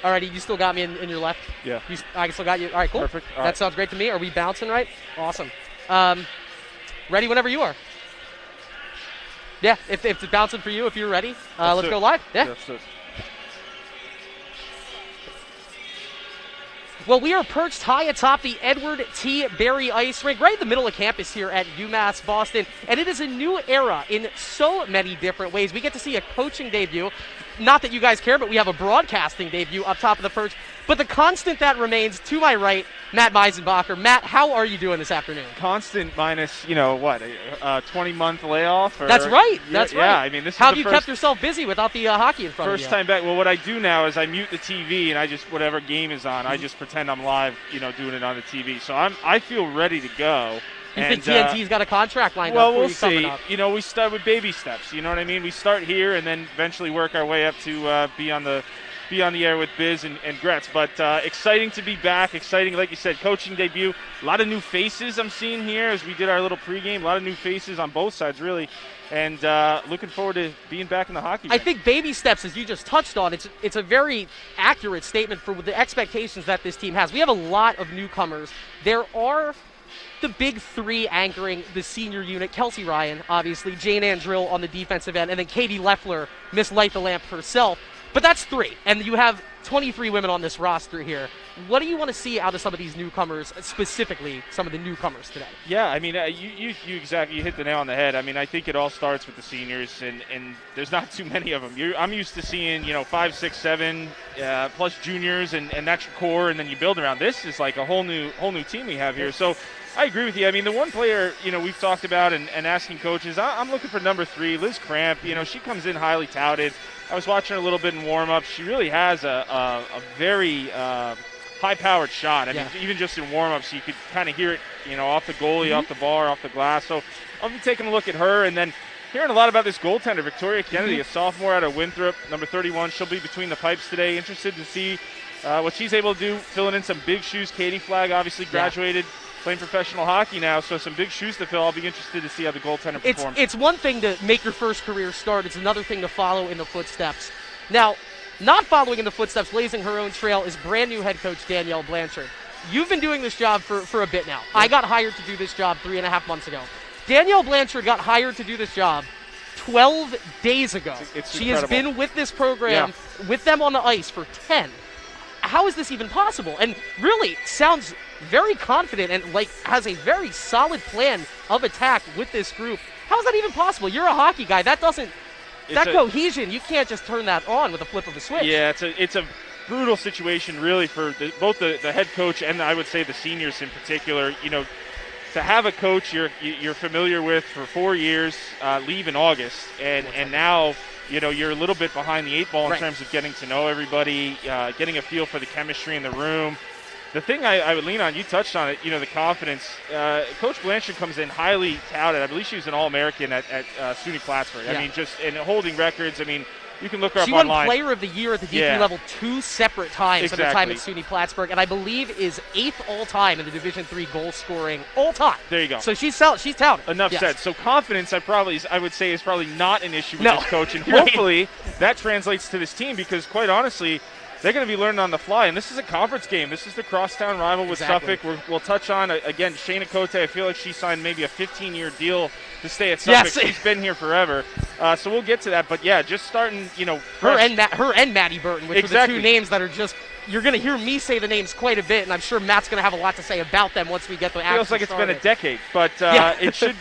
Alrighty, you still got me in your left? Yeah. I still got you. All right, cool. Perfect. All that right. sounds great to me. Are we bouncing right? Awesome. Ready whenever you are. Yeah, if it's bouncing for you, if you're ready, let's go live. Yeah. That's it. Well, we are perched high atop the Edward T. Berry Ice Rink, right in the middle of campus here at UMass Boston, and it is a new era in so many different ways. We get to see a coaching debut. Not that you guys care, but we have a broadcasting debut up top of the perch. But the constant that remains, to my right, Matt Meisenbacher. Matt, how are you doing this afternoon? Constant minus, a 20-month layoff? That's right. That's right. Yeah, I mean, this how is have you kept yourself busy without the hockey in front of you? First time back. Well, what I do now is I mute the TV, and I just, whatever game is on, I just pretend I'm live, doing it on the TV. So I feel ready to go. You think TNT's got a contract lined up well, for we'll you coming see. up? We start with baby steps. You know what I mean? We start here and then eventually work our way up to be on the air with Biz and Gretz. But exciting to be back. Exciting, like you said, coaching debut. A lot of new faces I'm seeing here as we did our little pregame. A lot of new faces on both sides, really. And looking forward to being back in the hockey game. I think baby steps, as you just touched on, it's a very accurate statement for the expectations that this team has. We have a lot of newcomers. There are the big three anchoring the senior unit: Kelsey Ryan, obviously, Jane Andrill on the defensive end, and then Katie Leffler, Miss Light the Lamp herself. But that's three, and you have 23 women on this roster here. What do you want to see out of some of these newcomers, specifically some of the newcomers today? Yeah, I mean, you exactly hit the nail on the head. I mean, I think it all starts with the seniors, and there's not too many of them. I'm used to seeing 5, 6, 7 plus juniors, and that's your core, and then you build around. This is like a whole new team we have here. So I agree with you. I mean, the one player we've talked about and asking coaches, I'm looking for number 3, Liz Cramp. She comes in highly touted. I was watching her a little bit in warm-ups. She really has a very high-powered shot. I mean, even just in warm-ups, you could kind of hear it, off the goalie, off the bar, off the glass. So I'll be taking a look at her, and then hearing a lot about this goaltender, Victoria Kennedy, a sophomore out of Winthrop, number 31. She'll be between the pipes today. Interested to see what she's able to do, filling in some big shoes. Katie Flagg obviously graduated. Playing professional hockey now, so some big shoes to fill. I'll be interested to see how the goaltender performs. It's one thing to make your first career start. It's another thing to follow in the footsteps. Now, not following in the footsteps, blazing her own trail, is brand new head coach Danielle Blanchard. You've been doing this job for a bit now. Yeah. I got hired to do this job 3.5 months ago. Danielle Blanchard got hired to do this job 12 days ago. She has been with this program, with them on the ice for 10. How is this even possible? And really sounds very confident and has a very solid plan of attack with this group. How is that even possible? You're a hockey guy. That cohesion, you can't just turn that on with a flip of a switch. Yeah, it's a brutal situation really for both the head coach and I would say the seniors in particular. To have a coach you're familiar with for 4 years leave in August and now you're a little bit behind the 8 ball in terms of getting to know everybody, getting a feel for the chemistry in the room. The thing I would lean on, you touched on it, the confidence. Coach Blanchard comes in highly touted. I believe she was an All-American at SUNY Plattsburgh. I mean, and holding records. I mean, you can look her up online. She won Player of the Year at the DP level 2 separate times at her time at SUNY Plattsburgh, and I believe is 8th all-time in the Division III goal scoring all-time. There you go. So she's touted. Enough said. So confidence, I would say, is probably not an issue with this coach, and hopefully that translates to this team because, quite honestly, they're going to be learning on the fly, and this is a conference game. This is the crosstown rival with Suffolk. We'll touch on, again, Shayna Cote. I feel like she signed maybe a 15-year deal to stay at Suffolk. Yes. She's been here forever. So we'll get to that. But, yeah, just starting, her and Maddie Burton, which are the two names that are just – you're going to hear me say the names quite a bit, and I'm sure Matt's going to have a lot to say about them once we get the action Feels like it's started. been a decade, but it should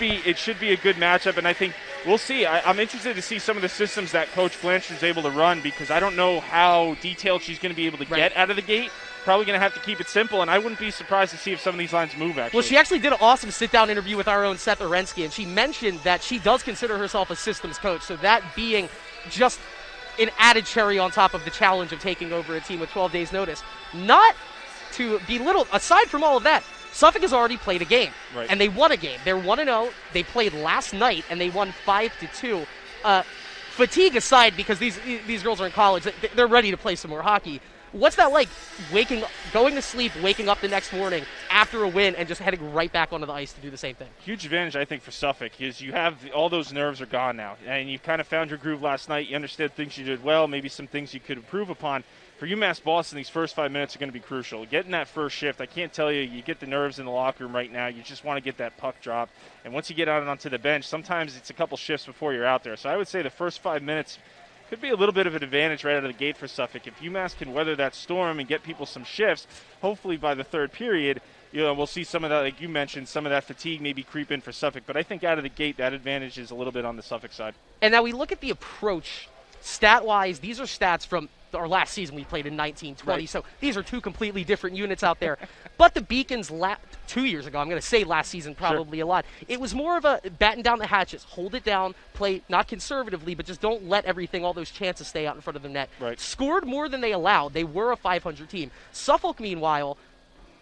be a good matchup, and I think we'll see. I'm interested to see some of the systems that Coach Blanchard's able to run because I don't know how detailed she's going to be able to get out of the gate. Probably going to have to keep it simple, and I wouldn't be surprised to see if some of these lines move, actually. Well, she actually did an awesome sit-down interview with our own Seth Orensky, and she mentioned that she does consider herself a systems coach, so that being just an added cherry on top of the challenge of taking over a team with 12 days' notice. Not to belittle, aside from all of that, Suffolk has already played a game, and they won a game. They're 1-0. They played last night, and they won 5-2. Fatigue aside, because these girls are in college, they're ready to play some more hockey. What's that like, going to sleep, waking up the next morning after a win, and just heading right back onto the ice to do the same thing? Huge advantage, I think, for Suffolk is you have all those nerves are gone now, and you've kind of found your groove last night. You understood things you did well, maybe some things you could improve upon. for UMass Boston, these first 5 minutes are going to be crucial. Getting that first shift, I can't tell you, you get the nerves in the locker room right now. You just want to get that puck drop. And once you get out onto the bench, sometimes it's a couple shifts before you're out there. So I would say the first 5 minutes could be a little bit of an advantage right out of the gate for Suffolk. If UMass can weather that storm and get people some shifts, hopefully by the third period, we'll see some of that, like you mentioned, some of that fatigue maybe creep in for Suffolk. But I think out of the gate, that advantage is a little bit on the Suffolk side. And now we look at the approach stat-wise. These are stats from our last season we played in 19-20, right. So these are two completely different units out there. But the Beacons 2 years ago, I'm going to say last season probably a lot, it was more of a batten down the hatches, hold it down, play not conservatively, but just don't let all those chances stay out in front of the net. Right. Scored more than they allowed. They were a 500 team. Suffolk, meanwhile,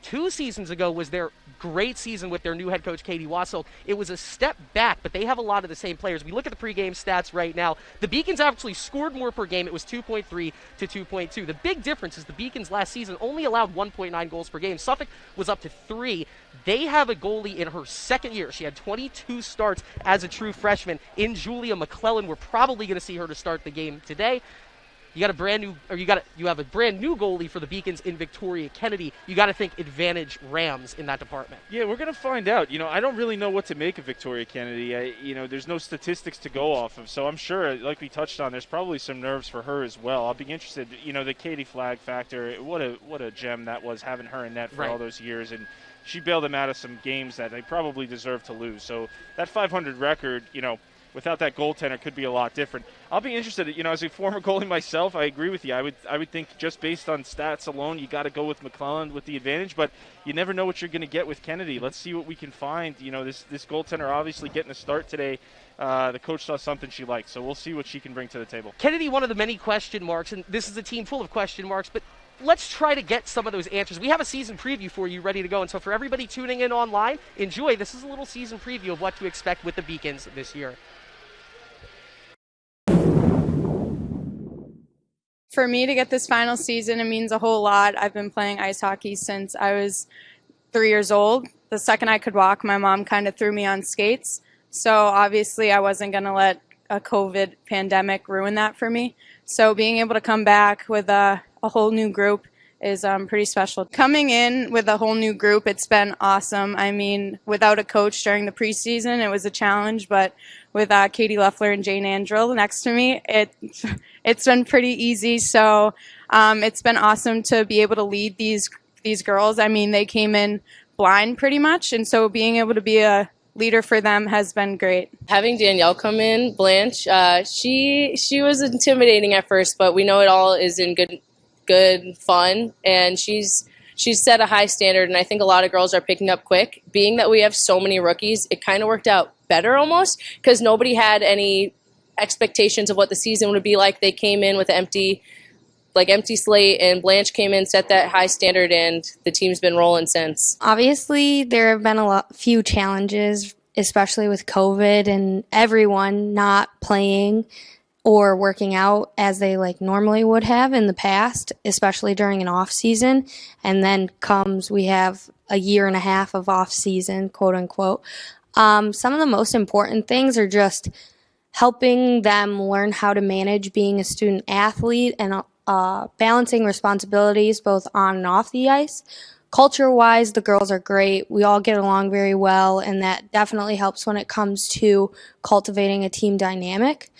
2 seasons ago was their great season with their new head coach, Katie Wassel. It was a step back, but they have a lot of the same players. We look at the pregame stats right now. The Beacons actually scored more per game. It was 2.3 to 2.2. The big difference is the Beacons last season only allowed 1.9 goals per game. Suffolk was up to 3. They have a goalie in her second year. She had 22 starts as a true freshman in Julia McClellan. We're probably going to see her to start the game today. You have a brand new goalie for the Beacons in Victoria Kennedy. You got to think advantage Rams in that department. Yeah, we're going to find out. I don't really know what to make of Victoria Kennedy. There's no statistics to go off of, so I'm sure, like we touched on, there's probably some nerves for her as well. I'll be interested. The Katie Flagg factor. What a gem that was, having her in net for all those years, and she bailed them out of some games that they probably deserved to lose. So that 500 record, without that goaltender could be a lot different. I'll be interested. As a former goalie myself, I agree with you. I would think just based on stats alone, you got to go with McClellan with the advantage, but you never know what you're going to get with Kennedy. Let's see what we can find. This goaltender obviously getting a start today. The coach saw something she liked, so we'll see what she can bring to the table. Kennedy, one of the many question marks, and this is a team full of question marks, but let's try to get some of those answers. We have a season preview for you ready to go, and so for everybody tuning in online, enjoy. This is a little season preview of what to expect with the Beacons this year. For me to get this final season, it means a whole lot. I've been playing ice hockey since I was 3 years old. The second I could walk, my mom kind of threw me on skates. So obviously I wasn't going to let a COVID pandemic ruin that for me. So being able to come back with a whole new group is pretty special. Coming in with a whole new group, it's been awesome. I mean, without a coach during the preseason, it was a challenge, but with Katie Leffler and Jane Andrill next to me, it's been pretty easy. So it's been awesome to be able to lead these girls. I mean, they came in blind pretty much, and so being able to be a leader for them has been great. Having Danielle come in, Blanche, she was intimidating at first, but we know it all is in good fun, and she's set a high standard, and I think a lot of girls are picking up quick. Being that we have so many rookies, it kind of worked out better almost, because nobody had any expectations of what the season would be like. They came in with empty slate, and Blanche came in, set that high standard, and the team's been rolling since. Obviously, there have been few challenges, especially with COVID and everyone not playing or working out as they normally would have in the past, especially during an off season. And then we have a year and a half of off season, quote unquote. Some of the most important things are just helping them learn how to manage being a student athlete and balancing responsibilities both on and off the ice. Culture-wise, the girls are great. We all get along very well, and that definitely helps when it comes to cultivating a team dynamic.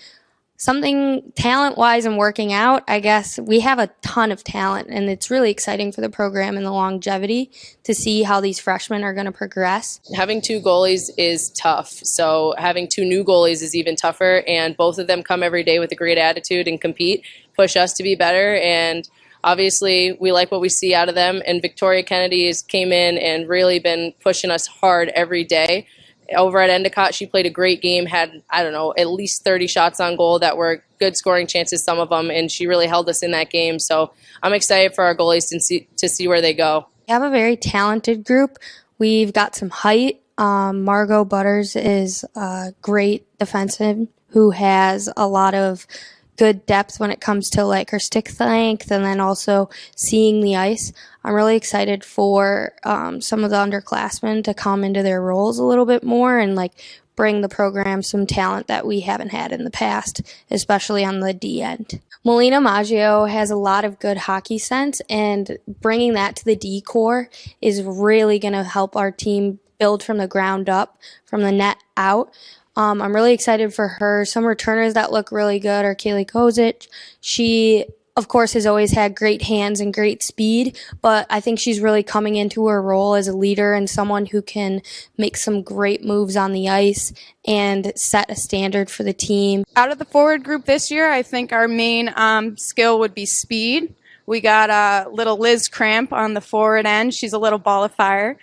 Something talent-wise and working out, I guess we have a ton of talent, and it's really exciting for the program and the longevity to see how these freshmen are going to progress. Having 2 goalies is tough, so having 2 new goalies is even tougher, and both of them come every day with a great attitude and compete, push us to be better, and obviously we like what we see out of them. And Victoria Kennedy came in and really been pushing us hard every day. Over at Endicott, she played a great game, had, at least 30 shots on goal that were good scoring chances, some of them, and she really held us in that game. So I'm excited for our goalies to see where they go. We have a very talented group. We've got some height. Margot Butters is a great defensive who has a lot of good depth when it comes to her stick length and then also seeing the ice. I'm really excited for some of the underclassmen to come into their roles a little bit more and bring the program some talent that we haven't had in the past, especially on the D end. Melina Maggio has a lot of good hockey sense, and bringing that to the D core is really going to help our team build from the ground up, from the net out. I'm really excited for her. Some returners that look really good are Kaylee Kozic. She, of course, has always had great hands and great speed, but I think she's really coming into her role as a leader and someone who can make some great moves on the ice and set a standard for the team. Out of the forward group this year, I think our main skill would be speed. We got little Liz Cramp on the forward end. She's a little ball of fire.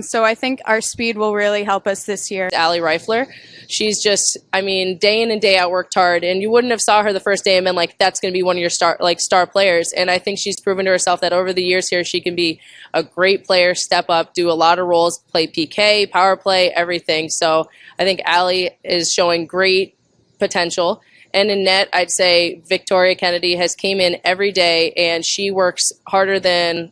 So I think our speed will really help us this year. Allie Reifler, she's just, day in and day out worked hard, and you wouldn't have saw her the first day and been like, that's going to be one of your star players. And I think she's proven to herself that over the years here, she can be a great player, step up, do a lot of roles, play PK, power play, everything. So I think Allie is showing great potential. And in net, I'd say Victoria Kennedy has came in every day, and she works harder than,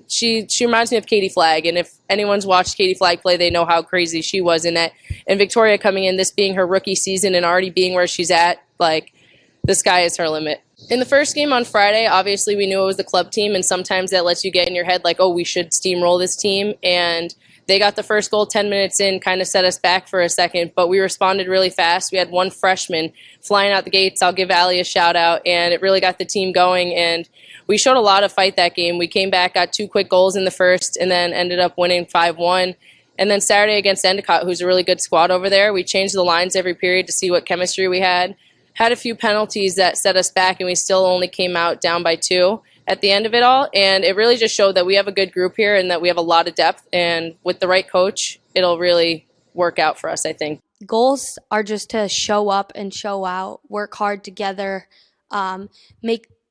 she reminds me of Katie Flagg, and if anyone's watched Katie Flagg play, they know how crazy she was in that. And Victoria coming in, this being her rookie season and already being where she's at, the sky is her limit. In the first game on Friday, obviously we knew it was the club team, and sometimes that lets you get in your head we should steamroll this team. And they got the first goal 10 minutes in, kind of set us back for a second, but we responded really fast. We had one freshman flying out the gates. I'll give Allie a shout out, and it really got the team going, and we showed a lot of fight that game. We came back, got 2 quick goals in the first, and then ended up winning 5-1. And then Saturday against Endicott, who's a really good squad over there, we changed the lines every period to see what chemistry we had. Had a few penalties that set us back, and we still only came out down by 2 at the end of it all. And it really just showed that we have a good group here and that we have a lot of depth. And with the right coach, it'll really work out for us, I think. Goals are just to show up and show out, work hard together,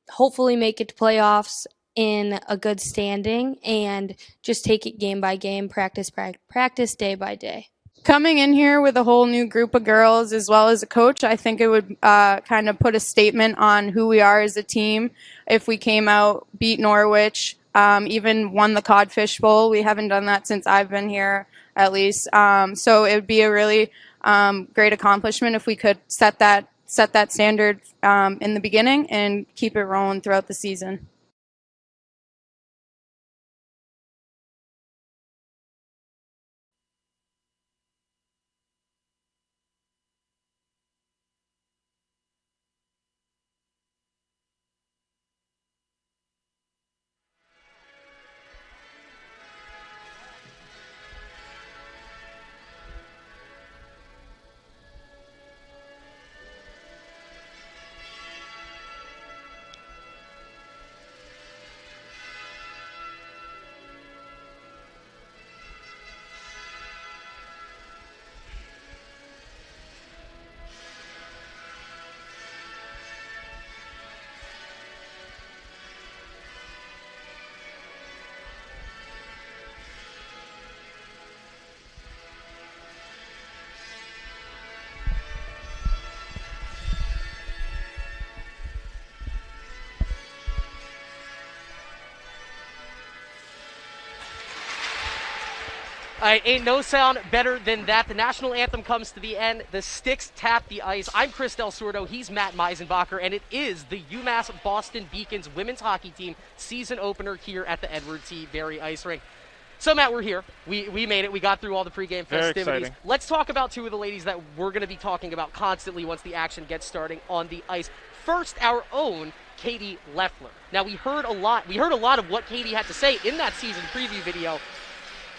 hopefully make it to playoffs in a good standing, and just take it game by game, practice day by day. Coming in here with a whole new group of girls as well as a coach, I think it would kind of put a statement on who we are as a team. If we came out, beat Norwich, even won the Codfish Bowl. We haven't done that since I've been here, at least. So it would be a really great accomplishment if we could set that standard in the beginning and keep it rolling throughout the season. All right, ain't no sound better than that. The national anthem comes to the end. The sticks tap the ice. I'm Chris Del Sordo. He's Matt Meisenbacher, and it is the UMass Boston Beacons women's hockey team season opener here at the Edward T. Berry Ice Rink. So, Matt, we're here. We made it. We got through all the pregame festivities. Very exciting. Let's talk about two of the ladies that we're going to be talking about constantly once the action gets starting on the ice. First, our own Katie Leffler. Now, we heard a lot of what Katie had to say in that season preview video.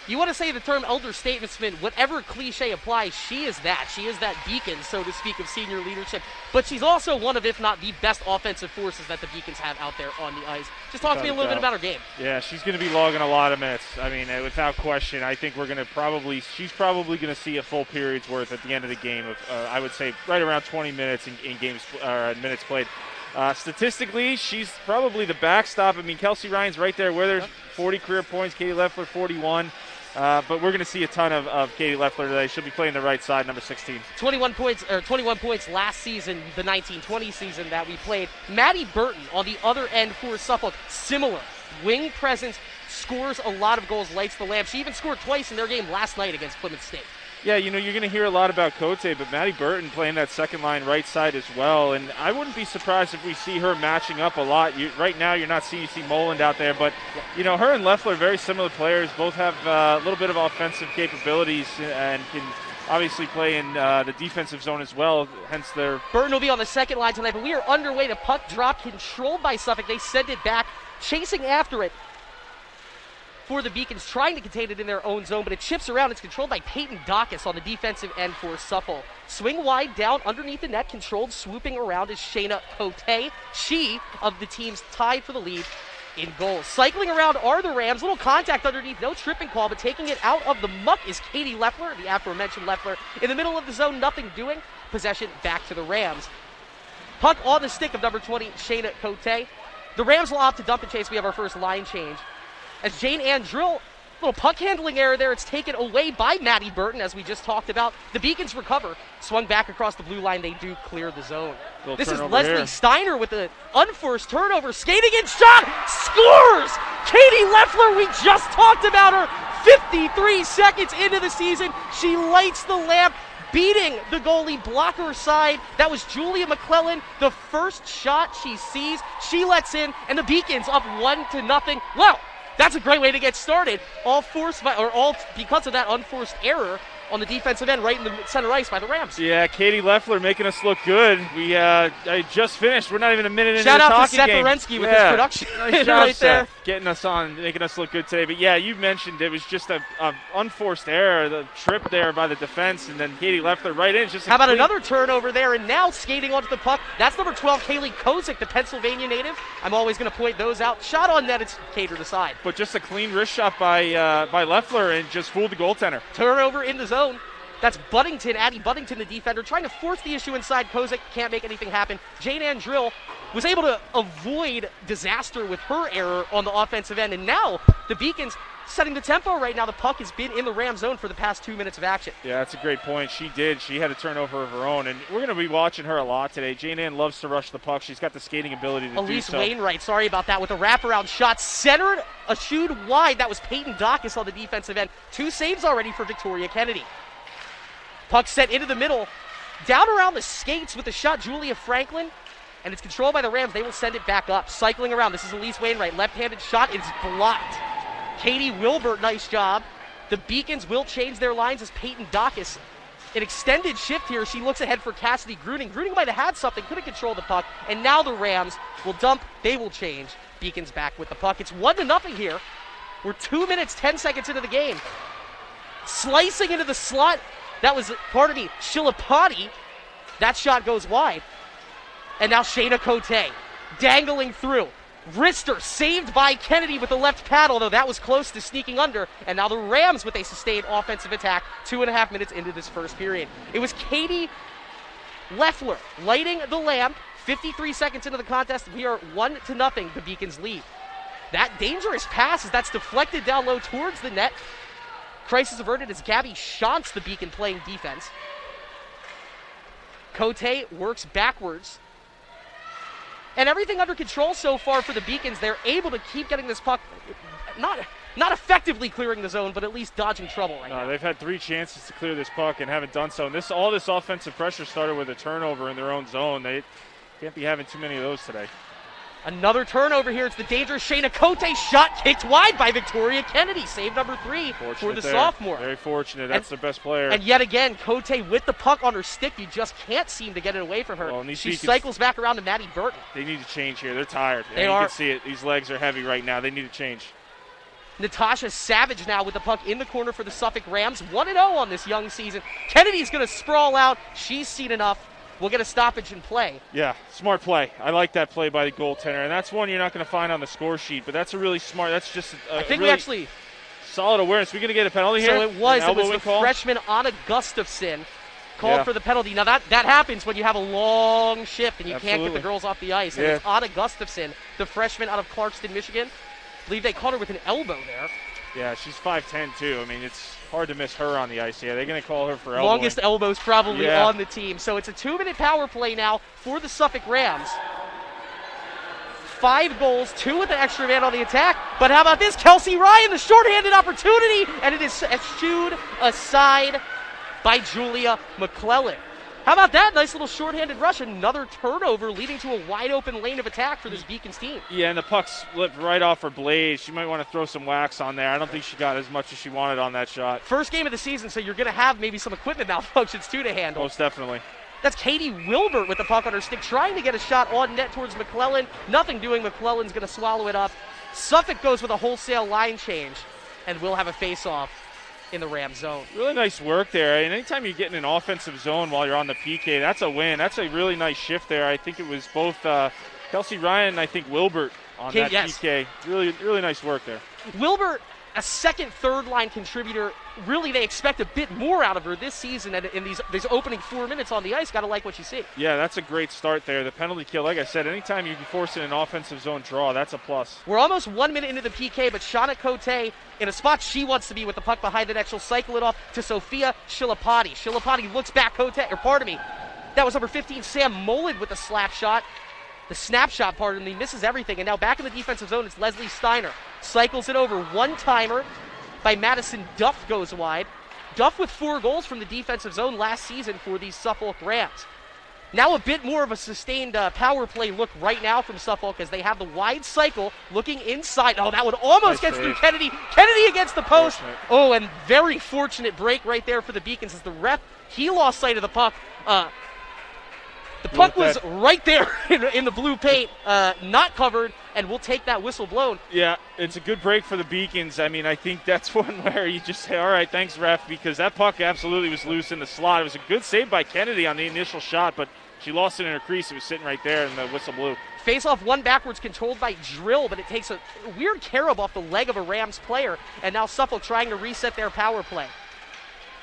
You want to say the term elder statesman, whatever cliche applies, she is that. She is that beacon, so to speak, of senior leadership. But she's also one of, if not the best offensive forces that the Beacons have out there on the ice. Just talk to me a little bit about her game. Yeah, she's going to be logging a lot of minutes. Without question, I think she's probably going to see a full period's worth at the end of the game of, I would say, right around 20 minutes in minutes played. Statistically, she's probably the backstop. Kelsey Ryan's right there with her, 40 career points. Katie Leffler, 41. But we're going to see a ton of Katie Leffler today. She'll be playing the right side, number 16. 21 points last season, the 1920 season that we played. Maddie Burton on the other end for Suffolk, similar. Wing presence, scores a lot of goals, lights the lamp. She even scored twice in their game last night against Plymouth State. Yeah, you're going to hear a lot about Cote, but Maddie Burton playing that second line right side as well. And I wouldn't be surprised if we see her matching up a lot. Right now, you're not seeing you see Moland out there, but her and Leffler, very similar players. Both have a little bit of offensive capabilities and can obviously play in the defensive zone as well. Hence their Burton will be on the second line tonight, but we are underway. The puck drop controlled by Suffolk. They send it back, chasing after it for the Beacons, trying to contain it in their own zone, but it chips around. It's controlled by Peyton Dacus on the defensive end for Suffolk. Swing wide down underneath the net, controlled, swooping around is Shayna Cote. She of the teams tied for the lead in goals. Cycling around are the Rams. Little contact underneath, no tripping call, but taking it out of the muck is Katie Leffler, the aforementioned Leffler. In the middle of the zone, nothing doing. Possession back to the Rams. Puck on the stick of number 20, Shayna Cote. The Rams will opt to dump and chase. We have our first line change. As Jane Ann Drill, little puck handling error there. It's taken away by Maddie Burton, as we just talked about. The Beacons recover. Swung back across the blue line. They do clear the zone. This is Leslie Steiner with an unforced turnover. Skating in, shot, scores! Katie Leffler, we just talked about her. 53 seconds into the season, she lights the lamp, beating the goalie blocker side. That was Julia McClellan. The first shot she sees, she lets in, and the Beacons up 1-0. Well, that's a great way to get started. All because of that unforced error on the defensive end, right in the center ice by the Rams. Yeah, Katie Leffler making us look good. I just finished. We're not even a minute into the talking game. Shout out to Seth game. Arensky with his production. Nice job, right there. Seth, getting us on, making us look good today. But yeah, you mentioned it was just a unforced error, the trip there by the defense, and then Katie Leffler right in. How about another turnover there, and now skating onto the puck. That's number 12, Kaylee Kozik, the Pennsylvania native. I'm always going to point those out. Shot on net, it's catered aside. But just a clean wrist shot by Leffler and just fooled the goaltender. Turnover in the zone. That's Buddington, Addie Buddington, the defender, trying to force the issue inside. Kozik can't make anything happen. Jane Ann Drill was able to avoid disaster with her error on the offensive end. And now the Beacons setting the tempo right now. The puck has been in the Ram zone for the past 2 minutes of action. Yeah, that's a great point. She did. She had a turnover of her own. And we're going to be watching her a lot today. Jane Ann loves to rush the puck. She's got the skating ability to do so. Elise Wainwright, sorry about that, with a wraparound shot. Centered, eschewed wide. That was Peyton Dacus on the defensive end. 2 saves already for Victoria Kennedy. Puck set into the middle, down around the skates with the shot, Julia Franklin, and it's controlled by the Rams. They will send it back up, cycling around. This is Elise Wainwright, left-handed shot. It's blocked. Katie Wilbert, nice job. The Beacons will change their lines as Peyton Dacus. An extended shift here. She looks ahead for Cassidy Gruning. Gruning might have had something, couldn't control the puck, and now the Rams will dump. They will change. Beacons back with the puck. It's 1-0 here. We're 2 minutes, 10 seconds into the game. Slicing into the slot. That was, Shilapati. That shot goes wide. And now Shayna Cote dangling through. Wrister saved by Kennedy with the left pad, although that was close to sneaking under. And now the Rams with a sustained offensive attack 2.5 minutes into this first period. It was Katie Leffler lighting the lamp. 53 seconds into the contest. We are 1-0, the Beacons lead. That dangerous pass, as that's deflected down low towards the net. Crisis averted as Gabby Shantz, the Beacon, playing defense. Cote works backwards. And everything under control so far for the Beacons. They're able to keep getting this puck, not effectively clearing the zone, but at least dodging trouble right now. They've had 3 chances to clear this puck and haven't done so. And all this offensive pressure started with a turnover in their own zone. They can't be having too many of those today. Another turnover here. It's the dangerous Shayna Cote. Shot kicked wide by Victoria Kennedy. Save number 3 for the sophomore. Very fortunate. That's the best player. And yet again, Cote with the puck on her stick. You just can't seem to get it away from her. Well, she cycles back around to Maddie Burton. They need to change here. They're tired. You can see it. These legs are heavy right now. They need to change. Natasha Savage now with the puck in the corner for the Suffolk Rams. 1-0 on this young season. Kennedy's going to sprawl out. She's seen enough. We'll get a stoppage and play. Yeah, smart play. I like that play by the goaltender, and that's one you're not going to find on the score sheet, but that's a really smart, that's just really solid awareness. We're going to get a penalty here? So it was the freshman Anna Gustafson called for the penalty. Now that happens when you have a long shift and you can't get the girls off the ice. And it's Anna Gustafson, the freshman out of Clarkston, Michigan. I believe they caught her with an elbow there. Yeah, she's 5'10", too. I mean, it's hard to miss her on the ice. Yeah, they're going to call her for elbowing. Longest elbows probably on the team. So it's a 2-minute power play now for the Suffolk Rams. 5 goals, 2 with the extra man on the attack. But how about this? Kelsey Ryan, the shorthanded opportunity, and it is eschewed aside. by Julia McClellan. How about that? Nice little shorthanded rush. Another turnover leading to a wide-open lane of attack for this Beacons team. Yeah, and the puck slipped right off her blade. She might want to throw some wax on there. I don't think she got as much as she wanted on that shot. First game of the season, so you're going to have maybe some equipment malfunctions, too, to handle. Most definitely. That's Katie Wilbert with the puck on her stick, trying to get a shot on net towards McClellan. Nothing doing. McClellan's going to swallow it up. Suffolk goes with a wholesale line change, and we'll have a face-off in the Ram zone. Really nice work there. And anytime you get in an offensive zone while you're on the PK, that's a win. That's a really nice shift there. I think it was both Kelsey Ryan and I think Wilbert on that PK. Really nice work there. Wilbert, a second, third line contributor. Really, they expect a bit more out of her this season, and in these opening 4 minutes on the ice, got to like what you see. Yeah, that's a great start there. The penalty kill, like I said, anytime you can force an offensive zone draw, that's a plus. We're almost 1 minute into the PK, but Shauna Cote, in a spot she wants to be with the puck behind the net, she'll cycle it off to Sophia Shilapati. Shilapati looks back, that was number 15, Sam Molid with the slap shot. The snapshot, misses everything, and now back in the defensive zone, it's Leslie Steiner. Cycles it over, one-timer by Madison Duff goes wide. Duff with 4 goals from the defensive zone last season for the Suffolk Rams. Now a bit more of a sustained power play look right now from Suffolk as they have the wide cycle looking inside. Oh, that one almost gets through Kennedy. Kennedy against the post. Oh, and very fortunate break right there for the Beacons as the ref, he lost sight of the puck. The puck was right there in the blue paint, not covered, and we'll take that whistle blown. Yeah, it's a good break for the Beacons. I mean, I think that's one where you just say, all right, thanks, ref, because that puck absolutely was loose in the slot. It was a good save by Kennedy on the initial shot, but she lost it in her crease. It was sitting right there, and the whistle blew. Face-off one backwards controlled by Drill, but it takes a weird carob off the leg of a Rams player, and now Suffolk trying to reset their power play.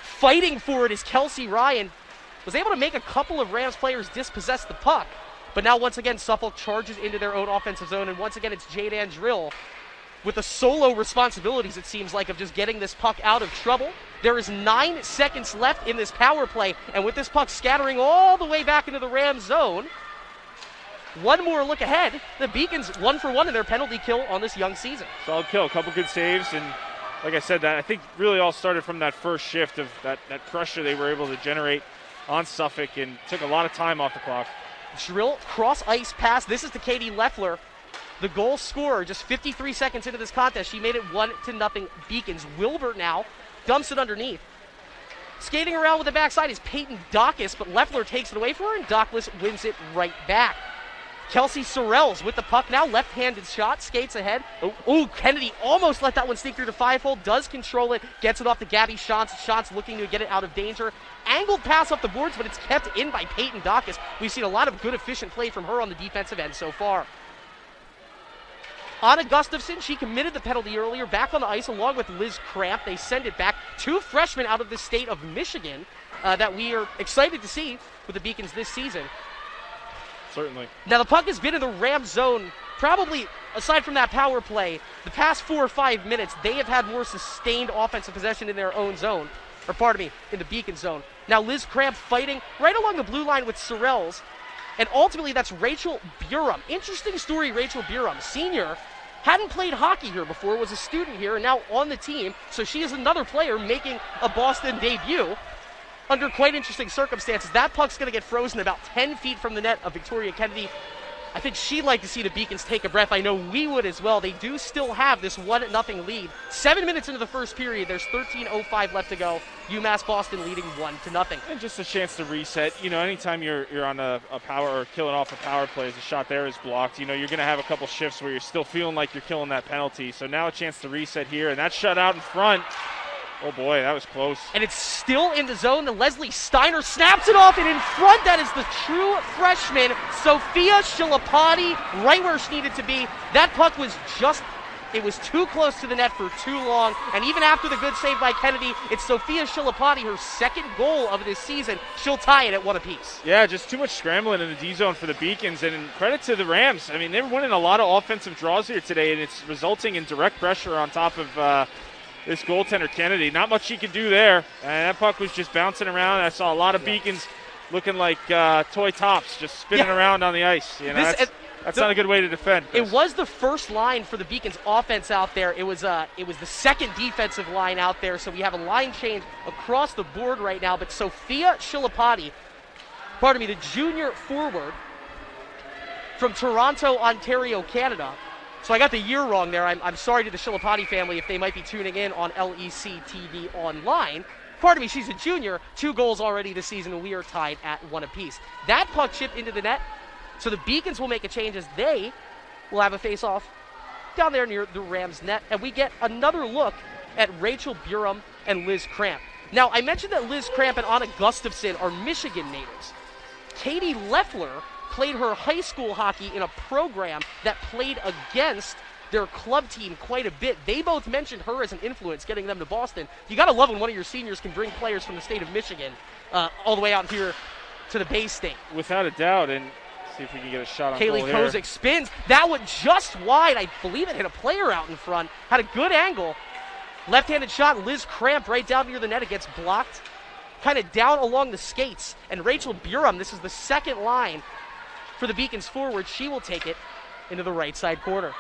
Fighting for it is Kelsey Ryan. Was able to make a couple of Rams players dispossess the puck. But now once again, Suffolk charges into their own offensive zone, and once again it's Jadan Drill with the solo responsibilities, it seems like, of just getting this puck out of trouble. There is 9 seconds left in this power play, and with this puck scattering all the way back into the Rams zone, one more look ahead. The Beacons 1 for 1 in their penalty kill on this young season. Solid kill, a couple good saves, and like I said, that I think really all started from that first shift of that pressure they were able to generate on Suffolk and took a lot of time off the clock. Drill cross-ice pass. This is to Katie Leffler, the goal scorer. Just 53 seconds into this contest, she made it 1-0 Beacons. Wilbert now dumps it underneath. Skating around with the backside is Peyton Dacus, but Leffler takes it away from her, and Dacus wins it right back. Kelsey Sorrells with the puck now, left-handed shot, skates ahead. Oh, Kennedy almost let that one sneak through to 5-hole, does control it, gets it off to Gabby Shantz. Shantz looking to get it out of danger. Angled pass off the boards, but it's kept in by Peyton Dacus. We've seen a lot of good, efficient play from her on the defensive end so far. Anna Gustafson, she committed the penalty earlier, back on the ice along with Liz Cramp. They send it back. 2 freshmen out of the state of Michigan that we are excited to see with the Beacons this season. Certainly. Now, the puck has been in the Ram zone, probably, aside from that power play, the past 4 or 5 minutes, they have had more sustained offensive possession in their own zone. In the Beacon zone. Now, Liz Cramp fighting right along the blue line with Sorrells. And ultimately, that's Rachel Burum. Interesting story, Rachel Burum, senior. Hadn't played hockey here before, was a student here, and now on the team. So she is another player making a Boston debut under quite interesting circumstances. That puck's going to get frozen about 10 feet from the net of Victoria Kennedy. I think she'd like to see the Beacons take a breath. I know we would as well. They do still have this 1-0 lead. 7 minutes into the first period. There's 13:05 left to go. UMass Boston leading 1-0. And just a chance to reset. You know, anytime you're on a power or killing off a power play as a shot there is blocked, you know, you're going to have a couple shifts where you're still feeling like you're killing that penalty. So now a chance to reset here. And that shut out in front. Oh, boy, that was close. And it's still in the zone. And Leslie Steiner snaps it off. And in front, that is the true freshman, Sophia Shilapati, right where she needed to be. That puck was it was too close to the net for too long. And even after the good save by Kennedy, it's Sophia Shilapati, her second goal of this season. She'll tie it at 1 apiece. Yeah, just too much scrambling in the D zone for the Beacons. And credit to the Rams. I mean, they're winning a lot of offensive draws here today, and it's resulting in direct pressure on top of this goaltender Kennedy. Not much she could do there. And that puck was just bouncing around. I saw a lot of Beacons looking like toy tops just spinning around on the ice. You know, That's not a good way to defend, Chris. It was the first line for the Beacons offense out there. It was the second defensive line out there, so we have a line change across the board right now. But Sophia Shilapati, the junior forward from Toronto, Ontario, Canada. So I got the year wrong there. I'm sorry to the Shilapati family if they might be tuning in on LEC TV online. She's a junior, 2 goals already this season, and we are tied at 1 apiece. That puck chipped into the net, so the Beacons will make a change as they will have a face-off down there near the Rams' net, and we get another look at Rachel Burum and Liz Cramp. Now, I mentioned that Liz Cramp and Anna Gustafson are Michigan natives. Katie Leffler played her high school hockey in a program that played against their club team quite a bit. They both mentioned her as an influence, getting them to Boston. You got to love when one of your seniors can bring players from the state of Michigan all the way out here to the Bay State. Without a doubt, and see if we can get a shot on Kaylee goal here. Kozik spins. That one just wide. I believe it hit a player out in front. Had a good angle. Left-handed shot. Liz Cramp right down near the net. It gets blocked. Kind of down along the skates. And Rachel Burum, this is the second line for the Beacons forward. She will take it into the right side corner.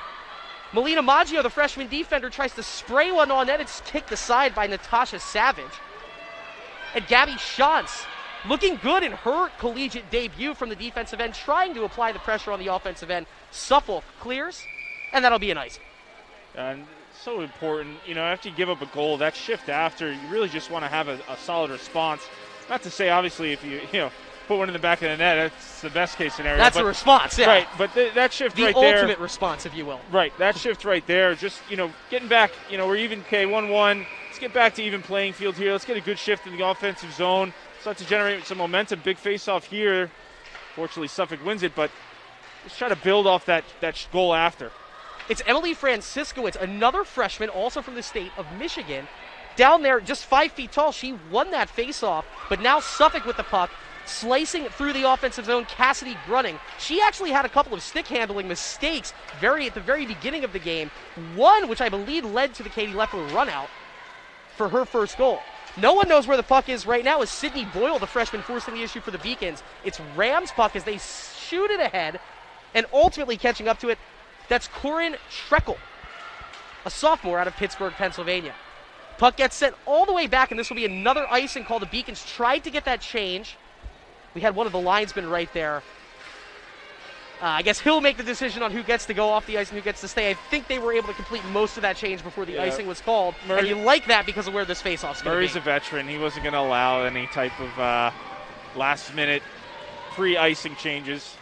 Melina Maggio, the freshman defender, tries to spray one on net. It's kicked aside by Natasha Savage. And Gabby Shantz, looking good in her collegiate debut from the defensive end, trying to apply the pressure on the offensive end. Suffolk clears, and that'll be an icing. And so important, after you give up a goal, that shift after, you really just want to have a solid response. Not to say, obviously, if you put one in the back of the net, that's the best case scenario. That's a response, yeah. Right, but that shift the right there. The ultimate response, if you will. Right, that shift right there, just, getting back, we're even, 1-1. Let's get back to even playing field here. Let's get a good shift in the offensive zone. Start to generate some momentum. Big face-off here. Fortunately, Suffolk wins it, but let's try to build off that goal after. It's Emily Francisco. It's another freshman, also from the state of Michigan. Down there, just 5 feet tall. She won that face-off, but now Suffolk with the puck. Slicing through the offensive zone, Cassidy Grunning. She actually had a couple of stick handling mistakes at the very beginning of the game. One, which I believe led to the Katie Leffler run out for her first goal. No one knows where the puck is right now. Is Sydney Boyle, the freshman, forcing the issue for the Beacons. It's Rams' puck as they shoot it ahead and ultimately catching up to it. That's Corinne Schreckel, a sophomore out of Pittsburgh, Pennsylvania. Puck gets sent all the way back, and this will be another icing call. The Beacons tried to get that change. We had one of the linesmen right there. I guess he'll make the decision on who gets to go off the ice and who gets to stay. I think they were able to complete most of that change before the icing was called. And you like that because of where this faceoff's going to be. Murray's a veteran. He wasn't going to allow any type of last-minute pre-icing changes.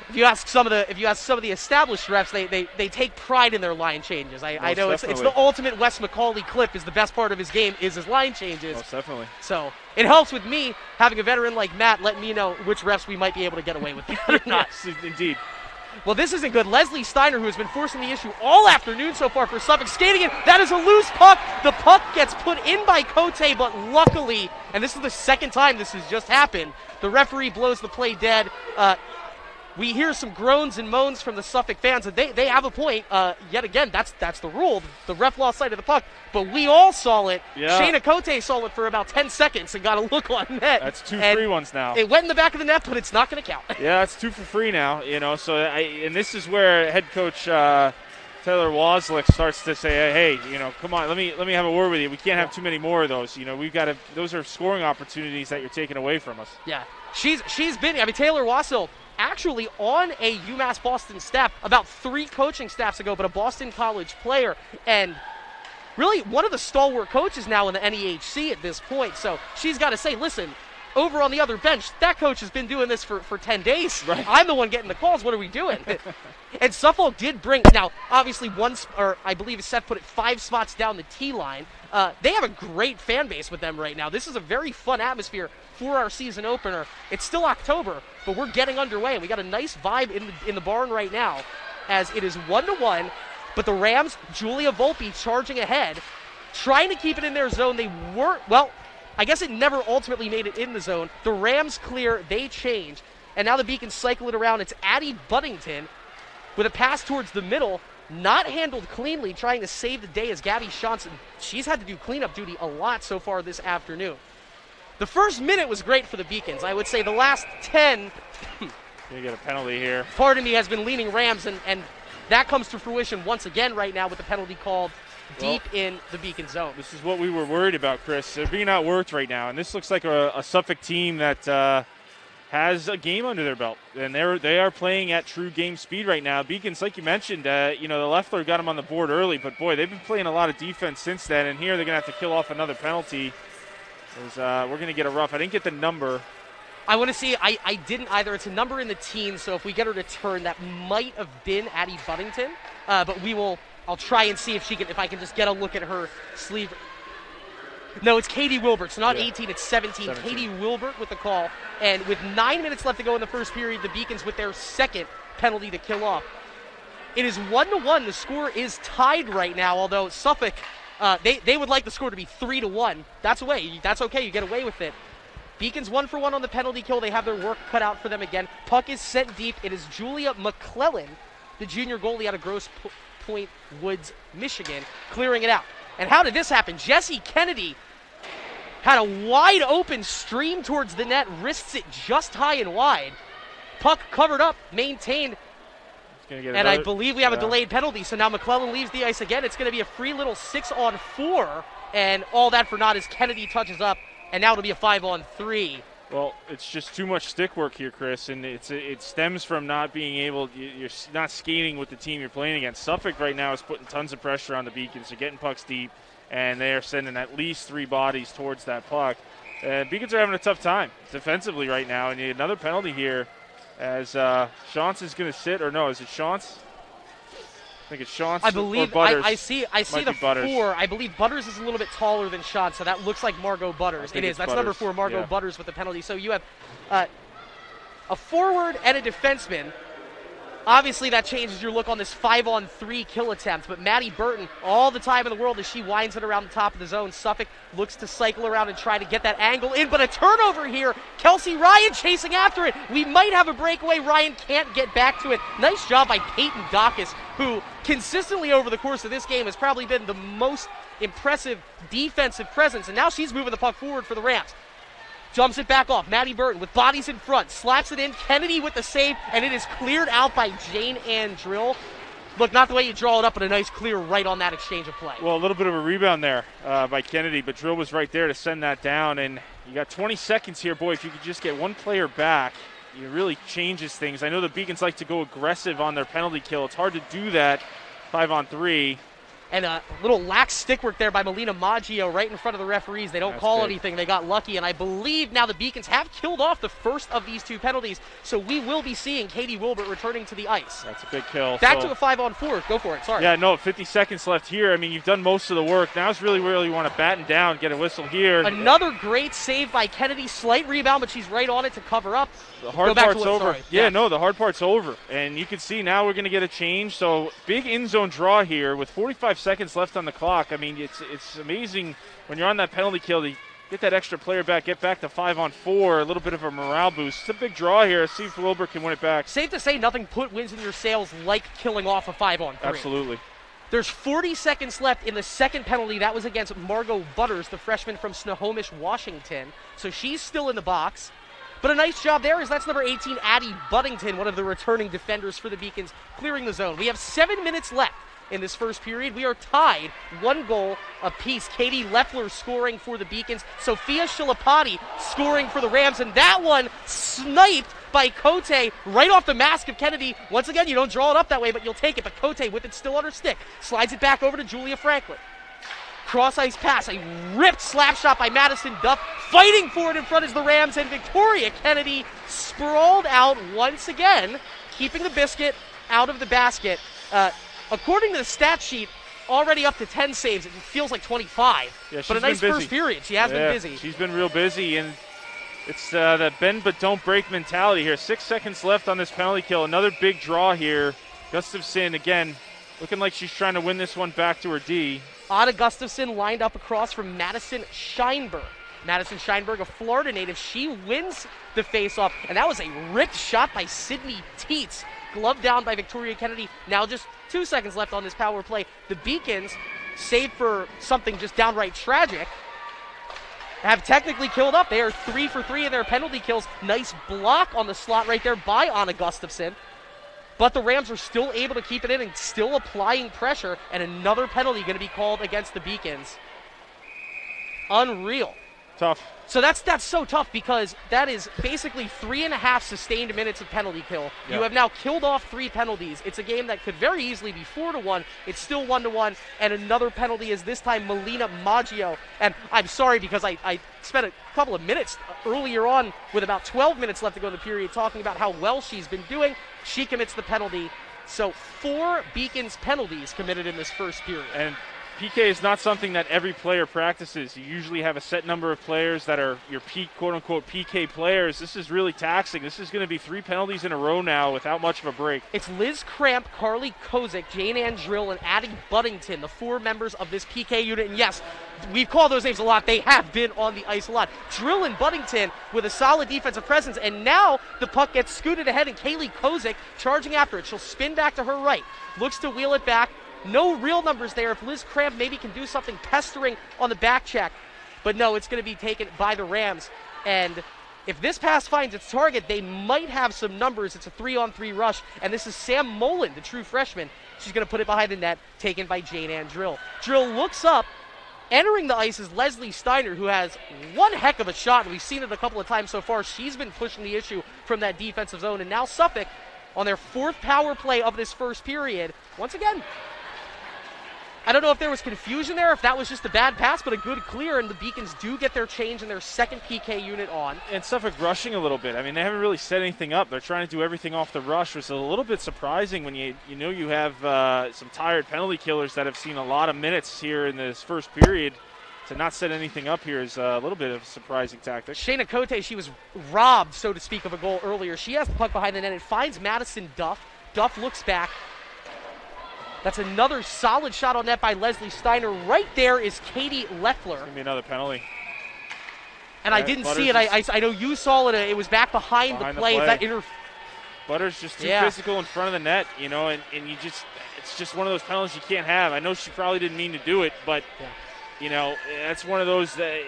If you ask some of the established refs, they take pride in their line changes. I know it's the ultimate Wes McCauley clip. Is the best part of his game is his line changes. Most definitely. So it helps with me having a veteran like Matt letting me know which refs we might be able to get away with or not. Yes, indeed. Well, this isn't good. Leslie Steiner, who has been forcing the issue all afternoon so far for Suffolk, skating in. That is a loose puck. The puck gets put in by Cote, but luckily, and this is the second time this has just happened, the referee blows the play dead. We hear some groans and moans from the Suffolk fans, and they have a point. Yet again, that's the rule. The ref lost sight of the puck, but we all saw it. Yeah. Shayna Cote saw it for about 10 seconds and got a look on net. That's 2 free ones now. It went in the back of the net, but it's not going to count. Yeah, it's 2 for free now. So and this is where head coach Taylor Waslick starts to say, hey, come on, let me have a word with you. We can't have too many more of those. We've got to. Those are scoring opportunities that you're taking away from us. Yeah, she's been. Taylor Wassel actually on a UMass Boston staff about 3 coaching staffs ago, but a Boston College player, and really one of the stalwart coaches now in the NEHC at this point. So she's got to say, listen, over on the other bench, that coach has been doing this for 10 days. Right. I'm the one getting the calls. What are we doing? And Suffolk did bring, now, obviously I believe Seth put it 5 spots down the T line. They have a great fan base with them right now. This is a very fun atmosphere for our season opener. It's still October, but we're getting underway, and we got a nice vibe in the barn right now as it is 1-1, but the Rams, Julia Volpe charging ahead, trying to keep it in their zone. They weren't, well, I guess it never ultimately made it in the zone. The Rams clear, they change, and now the Beacons cycle it around. It's Addie Buddington with a pass towards the middle, not handled cleanly, trying to save the day as Gabby Johnson. She's had to do cleanup duty a lot so far this afternoon. The first minute was great for the Beacons. I would say the last 10 You get a penalty here. Part of me has been leaning Rams, and that comes to fruition once again right now with the penalty called deep in the Beacon zone. This is what we were worried about, Chris. They're being outworked right now, and this looks like a Suffolk team that has a game under their belt, and they are playing at true game speed right now. Beacons, like you mentioned, the Leffler got them on the board early, but boy, they've been playing a lot of defense since then, and here they're going to have to kill off another penalty. We're going to get a rough. I didn't get the number. I want to see. I didn't either. It's a number in the teens, so if we get her to turn, that might have been Addie Buddington, but I'll try and see if I can just get a look at her sleeve. No, it's Katie Wilbert. So not 18, it's 17. Katie Wilbert with the call. And with 9 minutes left to go in the first period, the Beacons with their second penalty to kill off. It is 1-1. The score is tied right now, although Suffolk, they would like the score to be 3-1. That's okay. You get away with it. Beacons 1 for 1 on the penalty kill. They have their work cut out for them again. Puck is sent deep. It is Julia McClellan, the junior goalie out of Grosse Pointe Woods, Michigan, clearing it out. And how did this happen? Jesse Kennedy had a wide open stream towards the net, wrists it just high and wide. Puck covered up, maintained, and I believe we have a delayed penalty. So now McClellan leaves the ice again. It's going to be a free little 6-on-4, and all that for naught as Kennedy touches up, and now it'll be a 5-on-3. Well, it's just too much stick work here, Chris, and it stems from not being able. You're not skating with the team you're playing against. Suffolk right now is putting tons of pressure on the Beacons. They're getting pucks deep, and they are sending at least 3 bodies towards that puck. Beacons are having a tough time defensively right now, and another penalty here as Shantz is going to sit, or no, is it Shantz? I think it's Shantz. I believe or Butters. I see the Butters. 4. I believe Butters is a little bit taller than Shantz, so that looks like Margot Butters. It is. That's Butters. Number 4, Margot Butters with the penalty. So you have a forward and a defenseman. Obviously, that changes your look on this 5-on-3 kill attempt. But Maddie Burton, all the time in the world as she winds it around the top of the zone. Suffolk looks to cycle around and try to get that angle in. But a turnover here. Kelsey Ryan chasing after it. We might have a breakaway. Ryan can't get back to it. Nice job by Peyton Dacus, who consistently over the course of this game has probably been the most impressive defensive presence. And now she's moving the puck forward for the Rams. Jumps it back off. Maddie Burton with bodies in front. Slaps it in. Kennedy with the save. And it is cleared out by Jane Ann Drill. Look, not the way you draw it up, but a nice clear right on that exchange of play. Well, a little bit of a rebound there by Kennedy, but Drill was right there to send that down. And you got 20 seconds here. Boy, if you could just get one player back, it really changes things. I know the Beacons like to go aggressive on their penalty kill. It's hard to do that 5-on-3. And a little lax stick work there by Melina Maggio right in front of the referees. They don't call anything. They got lucky. And I believe now the Beacons have killed off the first of these 2 penalties. So we will be seeing Katie Wilbert returning to the ice. That's a big kill. Back to a 5-on-4. Go for it. Sorry. Yeah, no, 50 seconds left here. I mean, you've done most of the work. Now's really where you want to batten down, get a whistle here. Another great save by Kennedy. Slight rebound, but she's right on it to cover up. The hard part's over. No, the hard part's over. And you can see now we're going to get a change. So big in-zone draw here with 45 seconds left on the clock. I mean, it's amazing when you're on that penalty kill to get that extra player back, get back to 5-on-4, a little bit of a morale boost. It's a big draw here. See if Wilbur can win it back. Safe to say nothing put wins in your sails like killing off a 5-on-3. Absolutely. There's 40 seconds left in the second penalty. That was against Margot Butters, the freshman from Snohomish, Washington. So she's still in the box. But a nice job there as that's number 18, Addie Buddington, one of the returning defenders for the Beacons, clearing the zone. We have 7 minutes left in this first period. We are tied 1 goal apiece. Katie Leffler scoring for the Beacons. Sophia Shilapati scoring for the Rams. And that one sniped by Cote right off the mask of Kennedy. Once again, you don't draw it up that way, but you'll take it. But Cote with it still on her stick slides it back over to Julia Franklin. Cross-ice pass, a ripped slap shot by Madison Duff. Fighting for it in front is the Rams, and Victoria Kennedy sprawled out once again, keeping the biscuit out of the basket. According to the stat sheet, already up to 10 saves. It feels like 25. Yeah, but a nice first period. She has been busy. She's been real busy, and it's that bend but don't break mentality here. 6 seconds left on this penalty kill. Another big draw here. Gustafson, again, looking like she's trying to win this one back to her D. Ada Gustafson lined up across from Madison Scheinberg. Madison Scheinberg, a Florida native, she wins the faceoff, and that was a ripped shot by Sydney Teets. Gloved down by Victoria Kennedy. Now just 2 seconds left on this power play. The Beacons, save for something just downright tragic, have technically killed up. They are 3 for 3 in their penalty kills. Nice block on the slot right there by Anna Gustafson. But the Rams are still able to keep it in and still applying pressure, and another penalty going to be called against the Beacons. Unreal. Tough. So that's so tough because that is basically 3.5 sustained minutes of penalty kill. Yep. You have now killed off 3 penalties. It's a game that could very easily be 4-1. It's still 1-1, and another penalty is this time Melina Maggio. And I'm sorry because I spent a couple of minutes earlier on with about 12 minutes left to go in the period talking about how well she's been doing. She commits the penalty. So 4 Beacons penalties committed in this first period. And PK is not something that every player practices. You usually have a set number of players that are your peak, quote-unquote, PK players. This is really taxing. This is going to be 3 penalties in a row now without much of a break. It's Liz Cramp, Carly Kozik, Jane Ann Drill, and Addie Buddington, the 4 members of this PK unit. And yes, we've called those names a lot. They have been on the ice a lot. Drill and Buddington with a solid defensive presence. And now the puck gets scooted ahead, and Kaylee Kozik charging after it. She'll spin back to her right. Looks to wheel it back. No real numbers there. If Liz Cramp maybe can do something pestering on the back check. But no, it's going to be taken by the Rams. And if this pass finds its target, they might have some numbers. It's a 3-on-3 rush. And this is Sam Mullen, the true freshman. She's going to put it behind the net, taken by Jane Ann Drill. Drill looks up. Entering the ice is Leslie Steiner, who has one heck of a shot. And we've seen it a couple of times so far. She's been pushing the issue from that defensive zone. And now Suffolk, on their 4th power play of this first period, once again, I don't know if there was confusion there, if that was just a bad pass, but a good clear, and the Beacons do get their change in their second PK unit on. And Suffolk rushing a little bit. I mean, they haven't really set anything up. They're trying to do everything off the rush, which is a little bit surprising when you know you have some tired penalty killers that have seen a lot of minutes here in this first period. To not set anything up here is a little bit of a surprising tactic. Shayna Cote, she was robbed, so to speak, of a goal earlier. She has the puck behind the net. It finds Madison Duff. Duff looks back. That's another solid shot on net by Leslie Steiner. Right there is Katie Leffler. It's going to be another penalty. And I didn't see it. I know you saw it. It was back behind the play. That Butters just too physical in front of the net, you know, and you just, it's just one of those penalties you can't have. I know she probably didn't mean to do it, but, you know, that's one of those that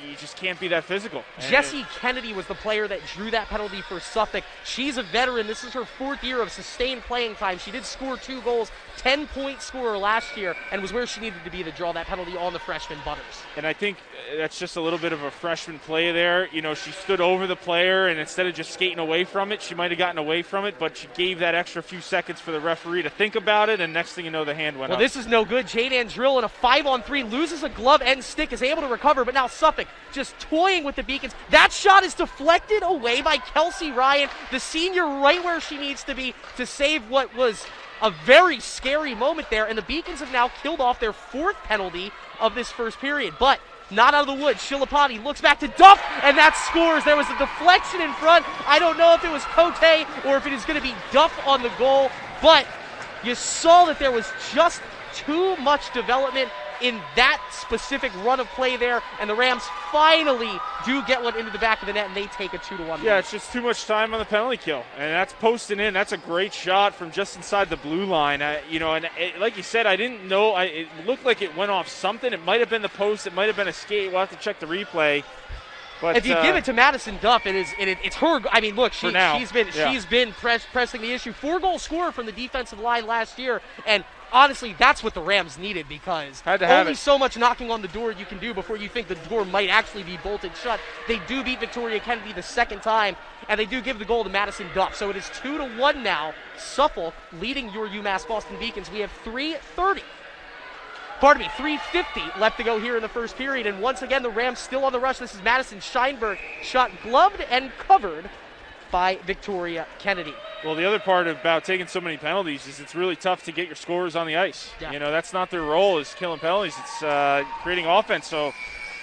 you just can't be that physical. Jessie Kennedy was the player that drew that penalty for Suffolk. She's a veteran. This is her 4th year of sustained playing time. She did score 2 goals, 10-point scorer last year, and was where she needed to be to draw that penalty on the freshman Butters. And I think that's just a little bit of a freshman play there. You know, she stood over the player, and instead of just skating away from it, she might have gotten away from it, but she gave that extra few seconds for the referee to think about it, and next thing you know, the hand went up. Well, this is no good. Jane Ann Drill in a 5-on-3 loses a glove and stick, is able to recover, but now Suffolk just toying with the Beacons. That shot is deflected away by Kelsey Ryan, the senior, right where she needs to be to save what was a very scary moment there, and the Beacons have now killed off their 4th penalty of this first period, but not out of the woods. Shilapati looks back to Duff, and that scores. There was a deflection in front. I don't know if it was Cote or if it is going to be Duff on the goal, but you saw that there was just too much development in that specific run of play there, and the Rams finally do get one into the back of the net, and they take a 2-1 Yeah, it's just too much time on the penalty kill, and that's posting in. That's a great shot from just inside the blue line. You know, and like you said, I didn't know. It looked like it went off something. It might have been the post. It might have been a skate. We'll have to check the replay. But if you give it to Madison Duff, it's her. I mean, look, she's been pressing the issue. 4-goal scorer from the defensive line last year, and honestly, that's what the Rams needed, because only so much knocking on the door you can do before you think the door might actually be bolted shut. They do beat Victoria Kennedy the second time, and they do give the goal to Madison Duff. So it is 2-1 now. Suffolk leading your UMass Boston Beacons. We have 3:50 left to go here in the first period. And once again, the Rams still on the rush. This is Madison Scheinberg, shot gloved and covered by Victoria Kennedy. Well, the other part about taking so many penalties is it's really tough to get your scorers on the ice. Yeah. You know, that's not their role, is killing penalties. It's creating offense. So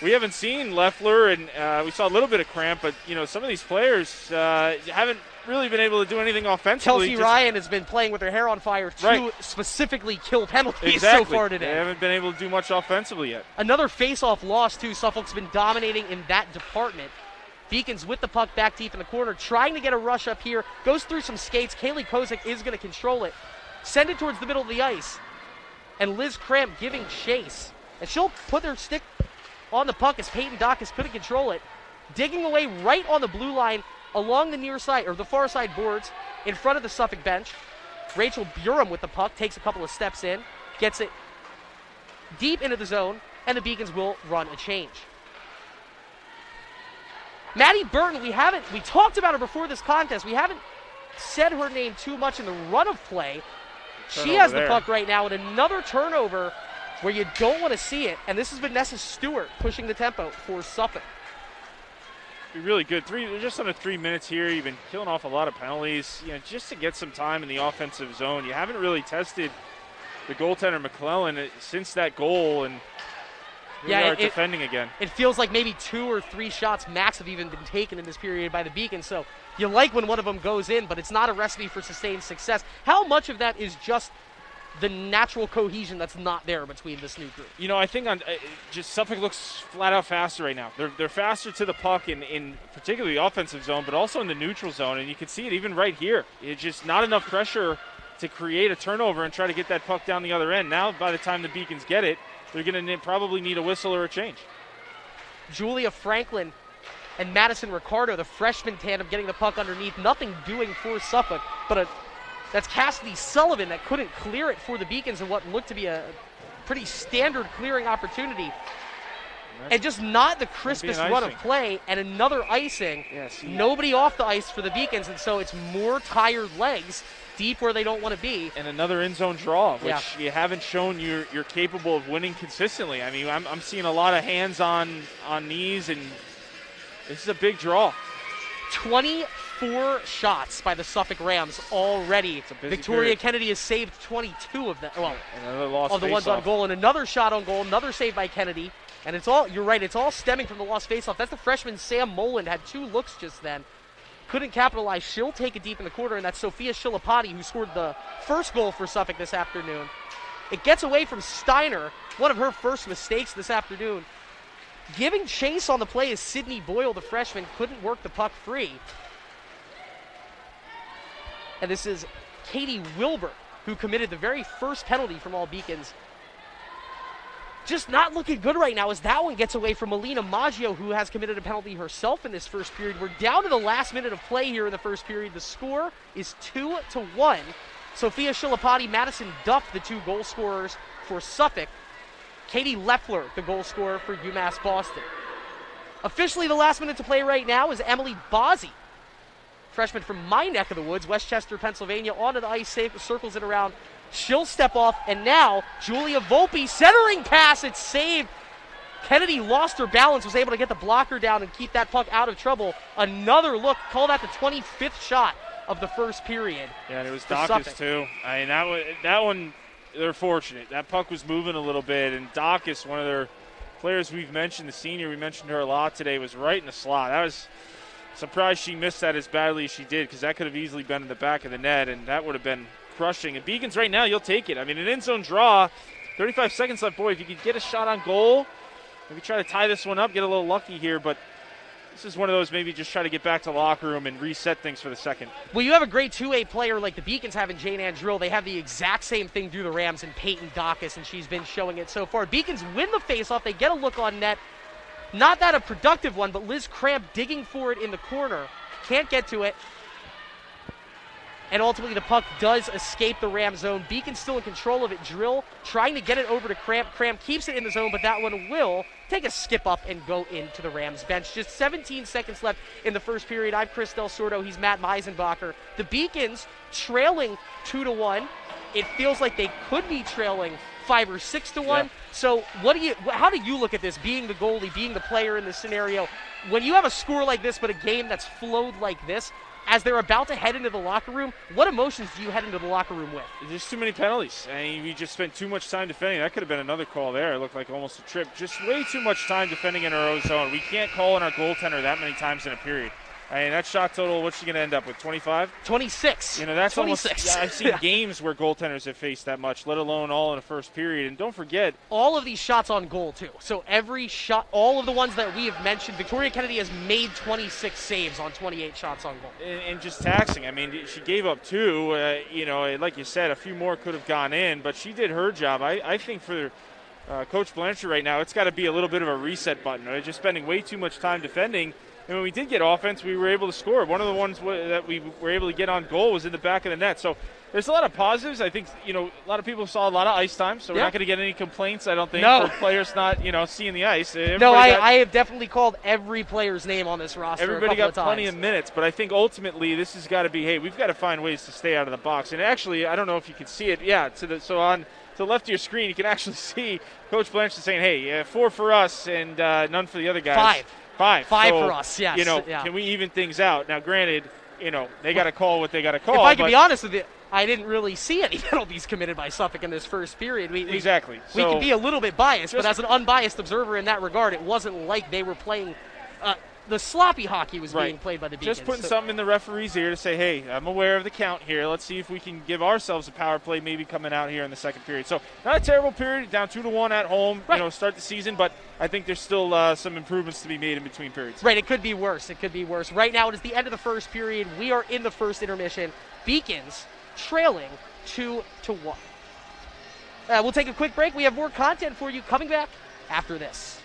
we haven't seen Leffler, and we saw a little bit of Cramp, but, you know, some of these players haven't really been able to do anything offensively. Kelsey Ryan has been playing with her hair on fire to specifically kill penalties so far today. They haven't been able to do much offensively yet. Another face-off loss, too. Suffolk's been dominating in that department. Beacons with the puck back deep in the corner, trying to get a rush up here. Goes through some skates. Kaylee Kozik is going to control it. Send it towards the middle of the ice. And Liz Cramp giving chase. And she'll put her stick on the puck as Peyton Dacus couldn't control it. Digging away right on the blue line along the near side, or the far side boards, in front of the Suffolk bench. Rachel Burum with the puck, takes a couple of steps in, gets it deep into the zone, and the Beacons will run a change. Maddie Burton, we talked about her before this contest. We haven't said her name too much in the run of play. She has the puck right now, and another turnover where you don't want to see it. And this is Vanessa Stewart pushing the tempo for Suffolk. Be really good. Just under 3 minutes here. You've been killing off a lot of penalties. Just to get some time in the offensive zone. You haven't really tested the goaltender McClellan since that goal, and we are defending again. It feels like maybe 2 or 3 shots max have even been taken in this period by the Beacons. So you like when one of them goes in, but it's not a recipe for sustained success. How much of that is just the natural cohesion that's not there between this new group? I think just Suffolk looks flat out faster right now. They're faster to the puck in particularly the offensive zone, but also in the neutral zone, and you can see it even right here. It's just not enough pressure to create a turnover and try to get that puck down the other end. Now, by the time the Beacons get it, they're going to probably need a whistle or a change. Julia Franklin and Madison Ricardo, the freshman tandem, getting the puck underneath. Nothing doing for Suffolk, but that's Cassidy Sullivan that couldn't clear it for the Beacons in what looked to be a pretty standard clearing opportunity. And just not the crispest run of play, and another icing. Yes, nobody off the ice for the Beacons, and so it's more tired legs deep where they don't want to be. And another end zone draw, which you haven't shown you're capable of winning consistently. I mean, I'm seeing a lot of hands on knees, and this is a big draw. 24 shots by the Suffolk Rams already. Victoria Kennedy has saved 22 of them. Well, of the ones on goal, and another shot on goal, another save by Kennedy. And you're right, it's all stemming from the lost faceoff. That's the freshman Sam Moland, had 2 looks just then. Couldn't capitalize. She'll take it deep in the corner, and that's Sophia Shilapati, who scored the first goal for Suffolk this afternoon. It gets away from Steiner, one of her first mistakes this afternoon. Giving chase on the play is Sydney Boyle, the freshman, couldn't work the puck free. And this is Katie Wilbur, who committed the very first penalty from all Beacons. Just not looking good right now as that one gets away from Melina Maggio, who has committed a penalty herself in this first period. We're down to the last minute of play here in the first period. The score is 2-1. Sophia Shilapati, Madison Duff, the 2 goal scorers for Suffolk. Katie Leffler, the goal scorer for UMass Boston. Officially, the last minute to play right now is Emily Bozzi, freshman from my neck of the woods, Westchester, Pennsylvania, onto the ice, circles it around. She'll step off, and now Julia Volpe, centering pass, it's saved. Kennedy lost her balance, was able to get the blocker down and keep that puck out of trouble. Another look, call that the 25th shot of the first period. Yeah, and it was Dacus too. I mean, that one, they're fortunate. That puck was moving a little bit, and Dacus, one of their players we've mentioned, the senior, we mentioned her a lot today, was right in the slot. I was surprised she missed that as badly as she did, because that could have easily been in the back of the net, and that would have been crushing. And Beacons right now, you'll take it. I mean, an end zone draw, 35 seconds left. Boy, if you could get a shot on goal, maybe try to tie this one up, get a little lucky here, but this is one of those, maybe just try to get back to the locker room and reset things for the second. Well, you have a great two-way player like the Beacons have in Jane Ann Drill. They have the exact same thing through the Rams in Peyton Dacus, and she's been showing it so far. Beacons win the faceoff. They get a look on net. Not that a productive one, but Liz Cramp digging for it in the corner. Can't get to it. And ultimately the puck does escape the Ram zone. Beacons still in control of it. Drill trying to get it over to Cramp. Cramp keeps it in the zone, but that one will take a skip up and go into the Rams bench. Just 17 seconds left in the first period. I'm Chris Del Sordo. He's Matt Meisenbacher. The Beacons trailing 2-1. It feels like they could be trailing 5 or 6-1. Yeah. So how do you look at this, being the goalie, being the player in this scenario? When you have a score like this, but a game that's flowed like this, as they're about to head into the locker room, what emotions do you head into the locker room with? There's too many penalties. I mean, we just spent too much time defending. That could have been another call there. It looked like almost a trip. Just way too much time defending in our own zone. We can't call in our goaltender that many times in a period. I mean, that shot total, what's she going to end up with, 25? 26. You know, that's 26. Almost, I've seen games where goaltenders have faced that much, let alone all in a first period. And don't forget, all of these shots on goal, too. So every shot, all of the ones that we have mentioned, Victoria Kennedy has made 26 saves on 28 shots on goal. And just taxing. I mean, she gave up 2. You know, like you said, a few more could have gone in, but she did her job. I think for Coach Blanchard right now, it's got to be a little bit of a reset button. Right? Just spending way too much time defending. And when we did get offense, we were able to score. One of the ones that we were able to get on goal was in the back of the net. So there's a lot of positives. I think, a lot of people saw a lot of ice time, so we're not going to get any complaints, I don't think, for players not, seeing the ice. I have definitely called every player's name on this roster. Everybody got plenty of minutes, but I think ultimately this has got to be, hey, we've got to find ways to stay out of the box. And actually, I don't know if you can see it. Yeah, to the left of your screen, you can actually see Coach Blanchard saying, hey, 4 for us and none for the other guys. 5 for us, yes. Can we even things out? Now, granted, they got to call what they got to call. If I can be honest with you, I didn't really see any penalties committed by Suffolk in this first period. Exactly. We can be a little bit biased, but as an unbiased observer in that regard, it wasn't like they were playing the sloppy hockey was being played by the Beacons. Just putting something in the referee's ear to say, hey, I'm aware of the count here. Let's see if we can give ourselves a power play maybe coming out here in the second period. So not a terrible period, down 2-1 at home, start the season, but I think there's still some improvements to be made in between periods. Right, it could be worse. Right now it is the end of the first period. We are in the first intermission. Beacons trailing 2-1. We'll take a quick break. We have more content for you coming back after this.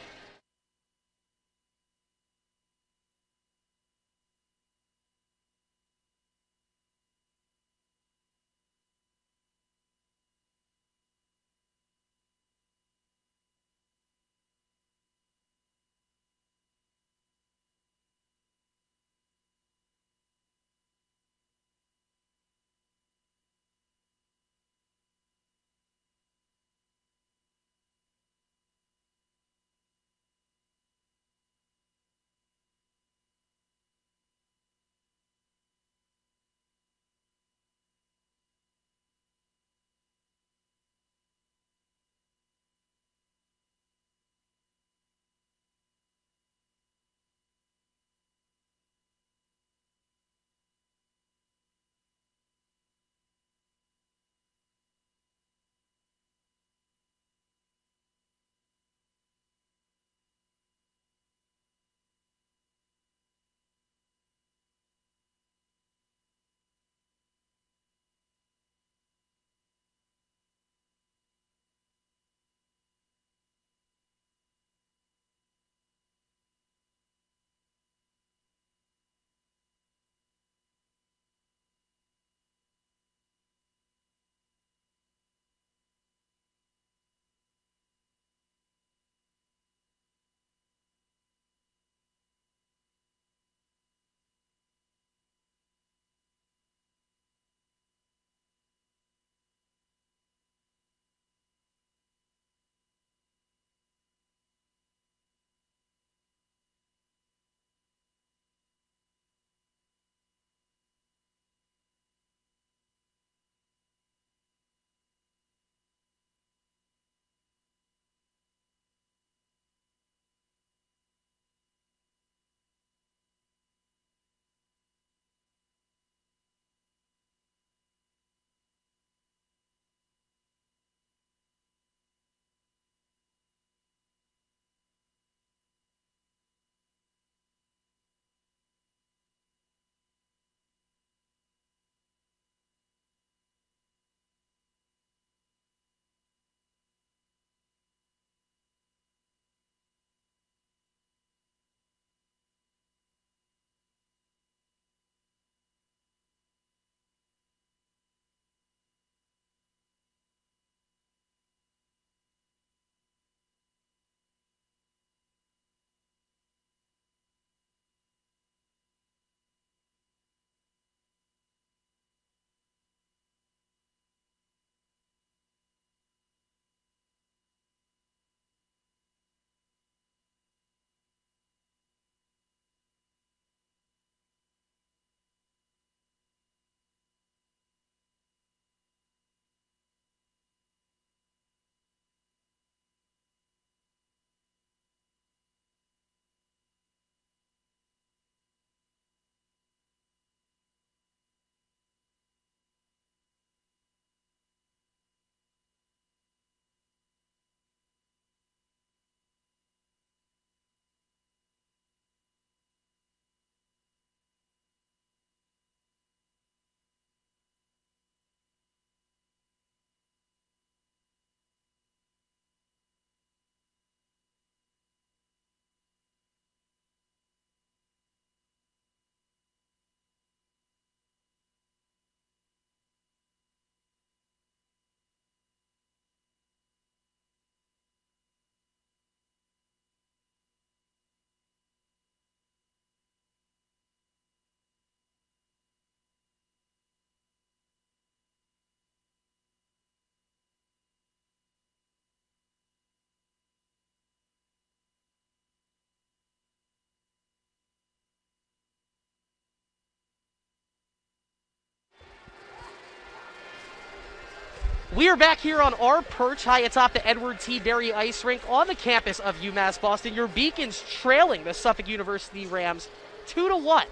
We are back here on our perch high atop the Edward T. Berry Ice Rink on the campus of UMass Boston. Your Beacons trailing the Suffolk University Rams 2-1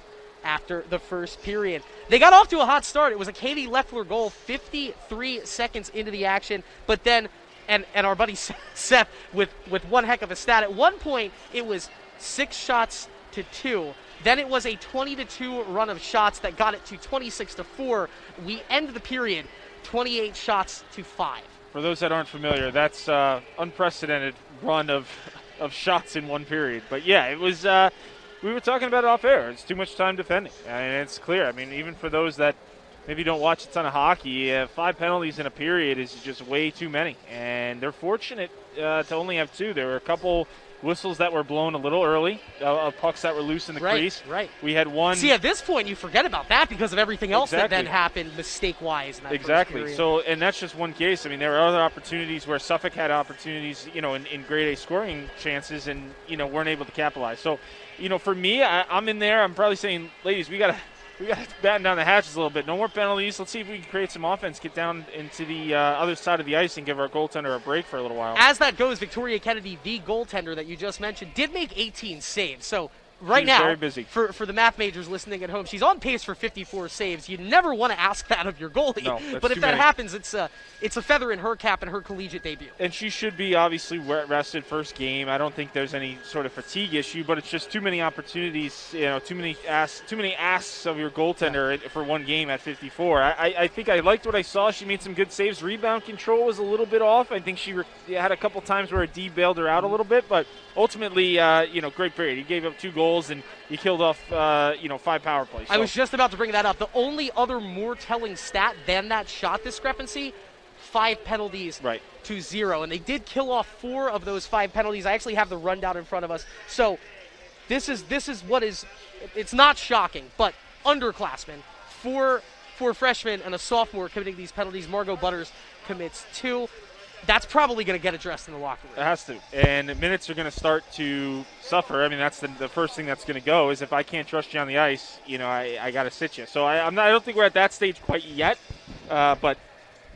after the first period. They got off to a hot start. It was a Katie Leffler goal 53 seconds into the action, but then, and our buddy Seth with one heck of a stat, at one point it was 6 shots to 2. Then it was a 20-2 run of shots that got it to 26-4. We end the period 28 shots to 5. For those that aren't familiar, that's unprecedented run of shots in one period. But yeah, it was. We were talking about it off air. It's too much time defending, and it's clear. I mean, even for those that maybe don't watch a ton of hockey, 5 penalties in a period is just way too many. And they're fortunate to only have 2. There were a couple whistles that were blown a little early, pucks that were loose in the crease. Right. We had one. See, at this point, you forget about that because of everything else Exactly. that then happened mistake-wise in that first Exactly. period. So, and that's just one case. I mean, there are other opportunities where Suffolk had opportunities, in grade A scoring chances, and weren't able to capitalize. So, for me, I'm in there. I'm probably saying, ladies, we gotta batten down the hatches a little bit. No more penalties. Let's see if we can create some offense, get down into the other side of the ice, and give our goaltender a break for a little while. As that goes, Victoria Kennedy, the goaltender that you just mentioned, did make 18 saves. So right She's now, very busy. For the math majors listening at home, she's on pace for 54 saves. You never want to ask that of your goalie. No, that's but if too that many. happens, it's a feather in her cap in her collegiate debut. And she should be obviously rested first game. I don't think there's any sort of fatigue issue, but it's just too many opportunities, too many asks of your goaltender for one game at 54. I think I liked what I saw. She made some good saves. Rebound control was a little bit off. I think she had a couple times where a D bailed her out a little bit, but ultimately, great period. He gave up 2 goals and he killed off, 5 power plays. So. I was just about to bring that up. The only other more telling stat than that shot discrepancy, 5 penalties to 0. And they did kill off 4 of those 5 penalties. I actually have the rundown in front of us. So this is what is, it's not shocking, but underclassmen, 4 freshmen and a sophomore committing these penalties. Margot Butters commits 2. That's probably going to get addressed in the locker room. It has to. And minutes are going to start to suffer. I mean, that's the first thing that's going to go is if I can't trust you on the ice, I got to sit you. So I don't think we're at that stage quite yet, but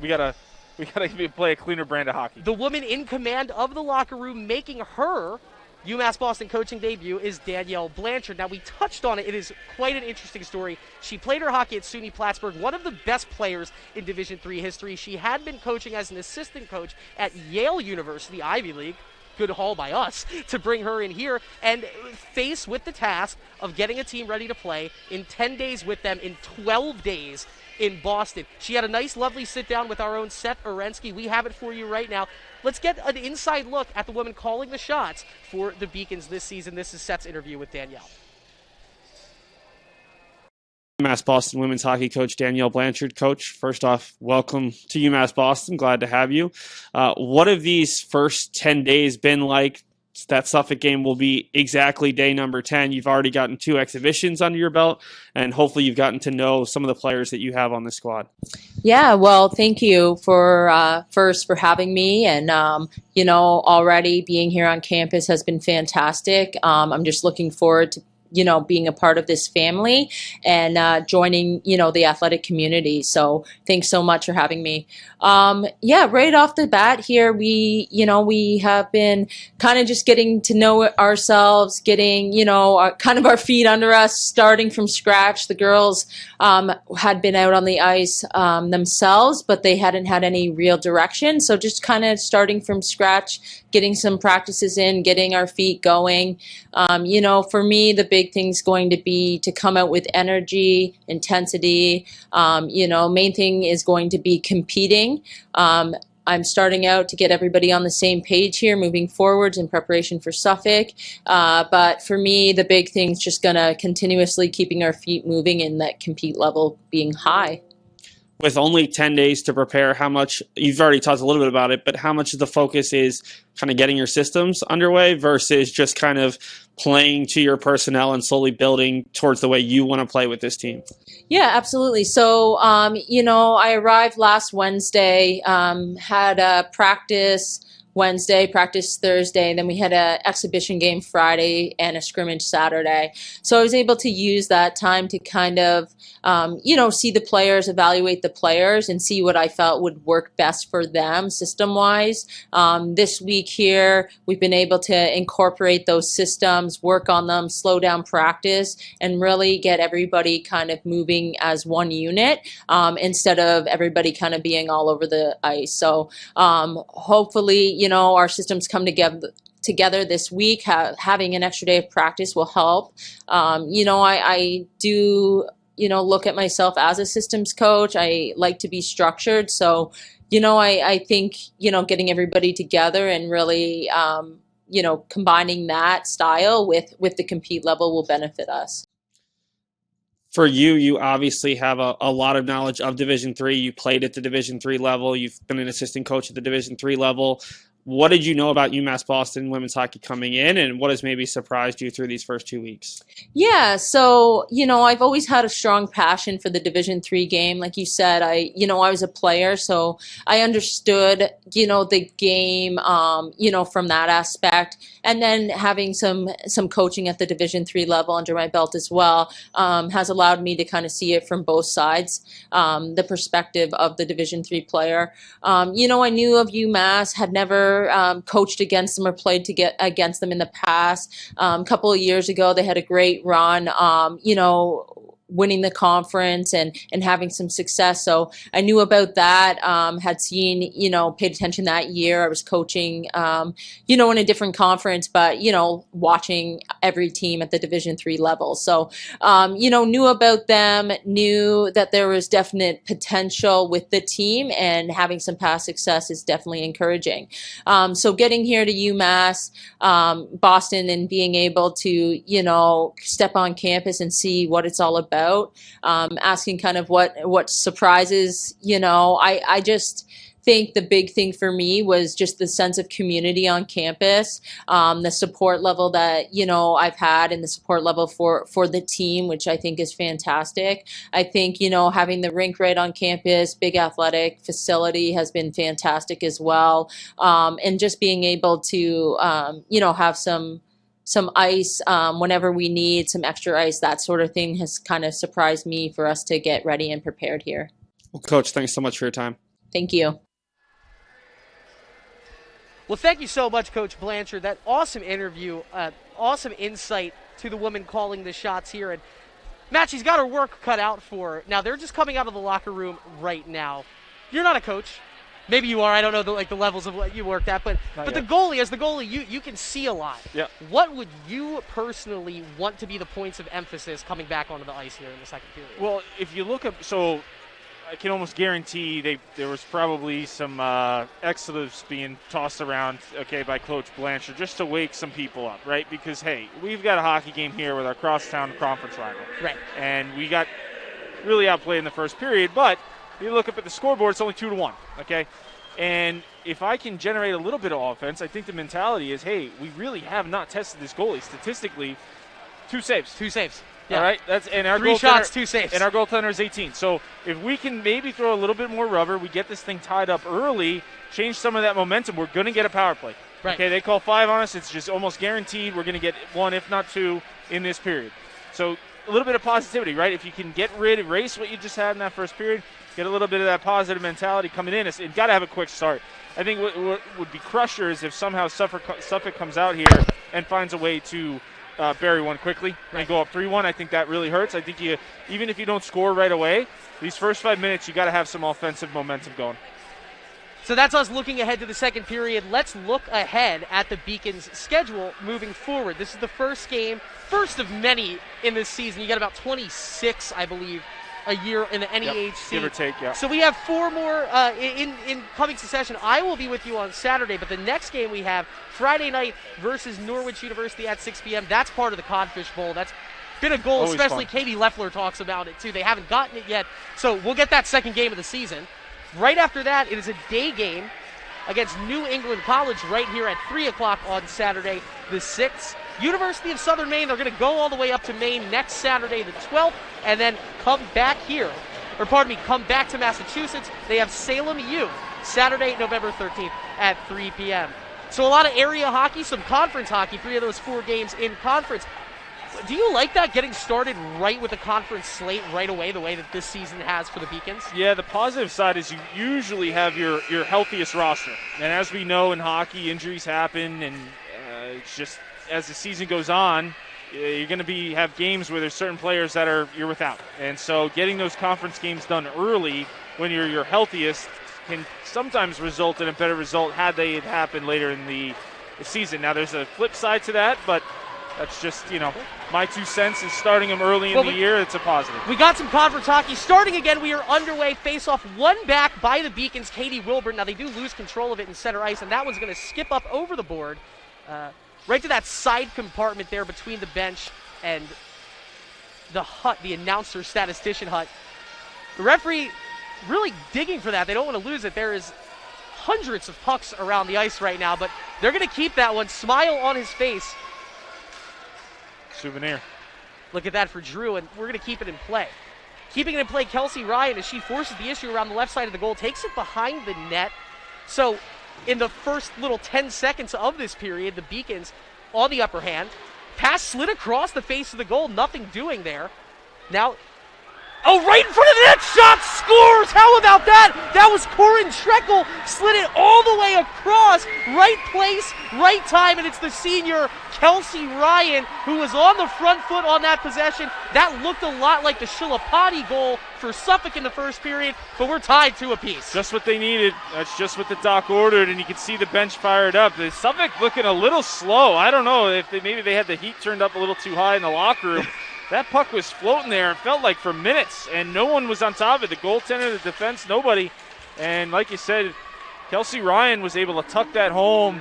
we got to play a cleaner brand of hockey. The woman in command of the locker room making her UMass Boston coaching debut is Danielle Blanchard. Now, we touched on it. It is quite an interesting story. She played her hockey at SUNY Plattsburgh, one of the best players in Division III history. She had been coaching as an assistant coach at Yale University, Ivy League. Good haul by us to bring her in here and face with the task of getting a team ready to play in 10 days with them in 12 days in Boston. She had a nice, lovely sit-down with our own Seth Orensky. We have it for you right now. Let's get an inside look at the woman calling the shots for the Beacons this season. This is Seth's interview with Danielle. UMass Boston women's hockey coach Danielle Blanchard. Coach, first off, welcome to UMass Boston. Glad to have you. What have these first 10 days been like? That Suffolk game will be exactly day number 10. You've already gotten 2 exhibitions under your belt, and hopefully you've gotten to know some of the players that you have on the squad. Yeah, well, thank you for first for having me, and already being here on campus has been fantastic. I'm just looking forward to being a part of this family and joining the athletic community. So thanks so much for having me. Right off the bat here, we have been kind of just getting to know ourselves, getting kind of our feet under us, starting from scratch. The girls had been out on the ice themselves, but they hadn't had any real direction. So just kind of starting from scratch, getting some practices in, getting our feet going. For me, the big thing's going to be to come out with energy, intensity. Main thing is going to be competing. I'm starting out to get everybody on the same page here moving forwards in preparation for Suffolk. But for me, the big thing is just going to continuously keeping our feet moving and that compete level being high. With only 10 days to prepare, how much, you've already talked a little bit about it, but how much of the focus is kind of getting your systems underway versus just kind of playing to your personnel and slowly building towards the way you want to play with this team? Yeah, absolutely. So, I arrived last Wednesday, had a practice Wednesday, practice Thursday, and then we had an exhibition game Friday and a scrimmage Saturday. So I was able to use that time to kind of, see the players, evaluate the players, and see what I felt would work best for them system-wise. This week here, we've been able to incorporate those systems, work on them, slow down practice, and really get everybody kind of moving as one unit instead of everybody kind of being all over the ice. So hopefully, our systems come together this week. Having an extra day of practice will help. I do, look at myself as a systems coach. I like to be structured. So, I think, getting everybody together and really, combining that style with the compete level will benefit us. For you obviously have a lot of knowledge of Division III. You played at the Division III level. You've been an assistant coach at the Division III level. What did you know about UMass Boston women's hockey coming in, and what has maybe surprised you through these first 2 weeks? Yeah, so, I've always had a strong passion for the Division III game. Like you said, I was a player, so I understood, the game, from that aspect. And then having some coaching at the Division III level under my belt as well has allowed me to kind of see it from both sides, the perspective of the Division III player. I knew of UMass, had never coached against them or played against them in the past. A couple of years ago, they had a great run, winning the conference and having some success. So I knew about that, had seen, paid attention that year. I was coaching, in a different conference, but, watching every team at the Division III level. So, knew about them, knew that there was definite potential with the team, and having some past success is definitely encouraging. So getting here to UMass, Boston, and being able to, step on campus and see what it's all about, asking kind of what surprises, I just think the big thing for me was just the sense of community on campus, the support level that, I've had, and the support level for the team, which I think is fantastic. I think, having the rink right on campus, big athletic facility has been fantastic as well. And just being able to, have some ice whenever we need, some extra ice, that sort of thing has kind of surprised me for us to get ready and prepared here. Well, Coach, thanks so much for your time. Thank you. Well, thank you so much, Coach Blanchard. That awesome interview, awesome insight to the woman calling the shots here. And Matt, she's got her work cut out for her. Now, they're just coming out of the locker room right now. You're not a coach. Maybe you are. I don't know the levels of what you worked at, but the goalie, as the goalie, you can see a lot. Yeah. What would you personally want to be the points of emphasis coming back onto the ice here in the second period? Well, if you look up, so I can almost guarantee there was probably some expletives being tossed around, by Coach Blanchard, just to wake some people up, right? Because hey, we've got a hockey game here with our crosstown conference rival, right? And we got really outplayed in the first period, but you look up at the scoreboard, it's only 2-1, okay? And if I can generate a little bit of offense, I think the mentality is, hey, we really have not tested this goalie. Statistically, 2 saves. 2 saves. Yeah. All right? And our 3 shots, 2 saves. And our goaltender is 18. So if we can maybe throw a little bit more rubber, we get this thing tied up early, change some of that momentum, we're going to get a power play. Right. Okay, they call 5 on us. It's just almost guaranteed we're going to get 1, if not 2, in this period. So a little bit of positivity, right? If you can erase what you just had in that first period, get a little bit of that positive mentality coming in. It's got to have a quick start. I think what would be crusher is if somehow Suffolk comes out here and finds a way to bury one quickly and go up 3-1. I think that really hurts. I think even if you don't score right away, these first 5 minutes, you got to have some offensive momentum going. So that's us looking ahead to the second period. Let's look ahead at the Beacons' schedule moving forward. This is the first game, first of many in this season. You got about 26, I believe, a year in the NEHC. Yep, give or take, yeah. So we have 4 more in coming succession. I will be with you on Saturday, but the next game we have Friday night versus Norwich University at 6 p.m. That's part of the Codfish Bowl. That's been a goal, always especially fun. Katie Leffler talks about it too. They haven't gotten it yet, so we'll get that second game of the season. Right after that, it is a day game against New England College right here at 3 o'clock on Saturday the 6th. University of Southern Maine, they're going to go all the way up to Maine next Saturday the 12th and then come back to Massachusetts. They have Salem U Saturday, November 13th at 3 p.m. So a lot of area hockey, some conference hockey, 3 of those 4 games in conference. Do you like that, getting started right with the conference slate right away, the way that this season has for the Beacons? Yeah, the positive side is you usually have your healthiest roster. And as we know in hockey, injuries happen, and it's just as the season goes on, you're going to have games where there's certain players that you're without. And so getting those conference games done early when you're your healthiest can sometimes result in a better result had they happened later in the season. Now, there's a flip side to that, but that's just, my 2 cents is starting them early in the year. It's a positive. We got some conference hockey starting again. We are underway. Face off 1 back by the Beacons, Katie Wilbur. Now, they do lose control of it in center ice, and that one's going to skip up over the board right to that side compartment there between the bench and the hut, the announcer statistician hut. The referee really digging for that. They don't want to lose it. There is hundreds of pucks around the ice right now, but they're going to keep that one. Smile on his face. Souvenir. Look at that for Drew, and we're going to keep it in play. Keeping it in play, Kelsey Ryan, as she forces the issue around the left side of the goal, takes it behind the net. So in the first little 10 seconds of this period, the Beacons on the upper hand. Pass slid across the face of the goal, nothing doing there. Now, right in front of the net, shot, scores! How about that? That was Corin Treckel, slid it all the way across, right place, right time, and it's the senior Kelsey Ryan who was on the front foot on that possession. That looked a lot like the Shilapati goal for Suffolk in the first period, but we're tied 2 apiece. Just what they needed. That's just what the doc ordered, and you can see the bench fired up. The Suffolk looking a little slow. I don't know if maybe they had the heat turned up a little too high in the locker room. That puck was floating there, it felt like, for minutes, and no one was on top of it. The goaltender, the defense, nobody. And like you said, Kelsey Ryan was able to tuck that home.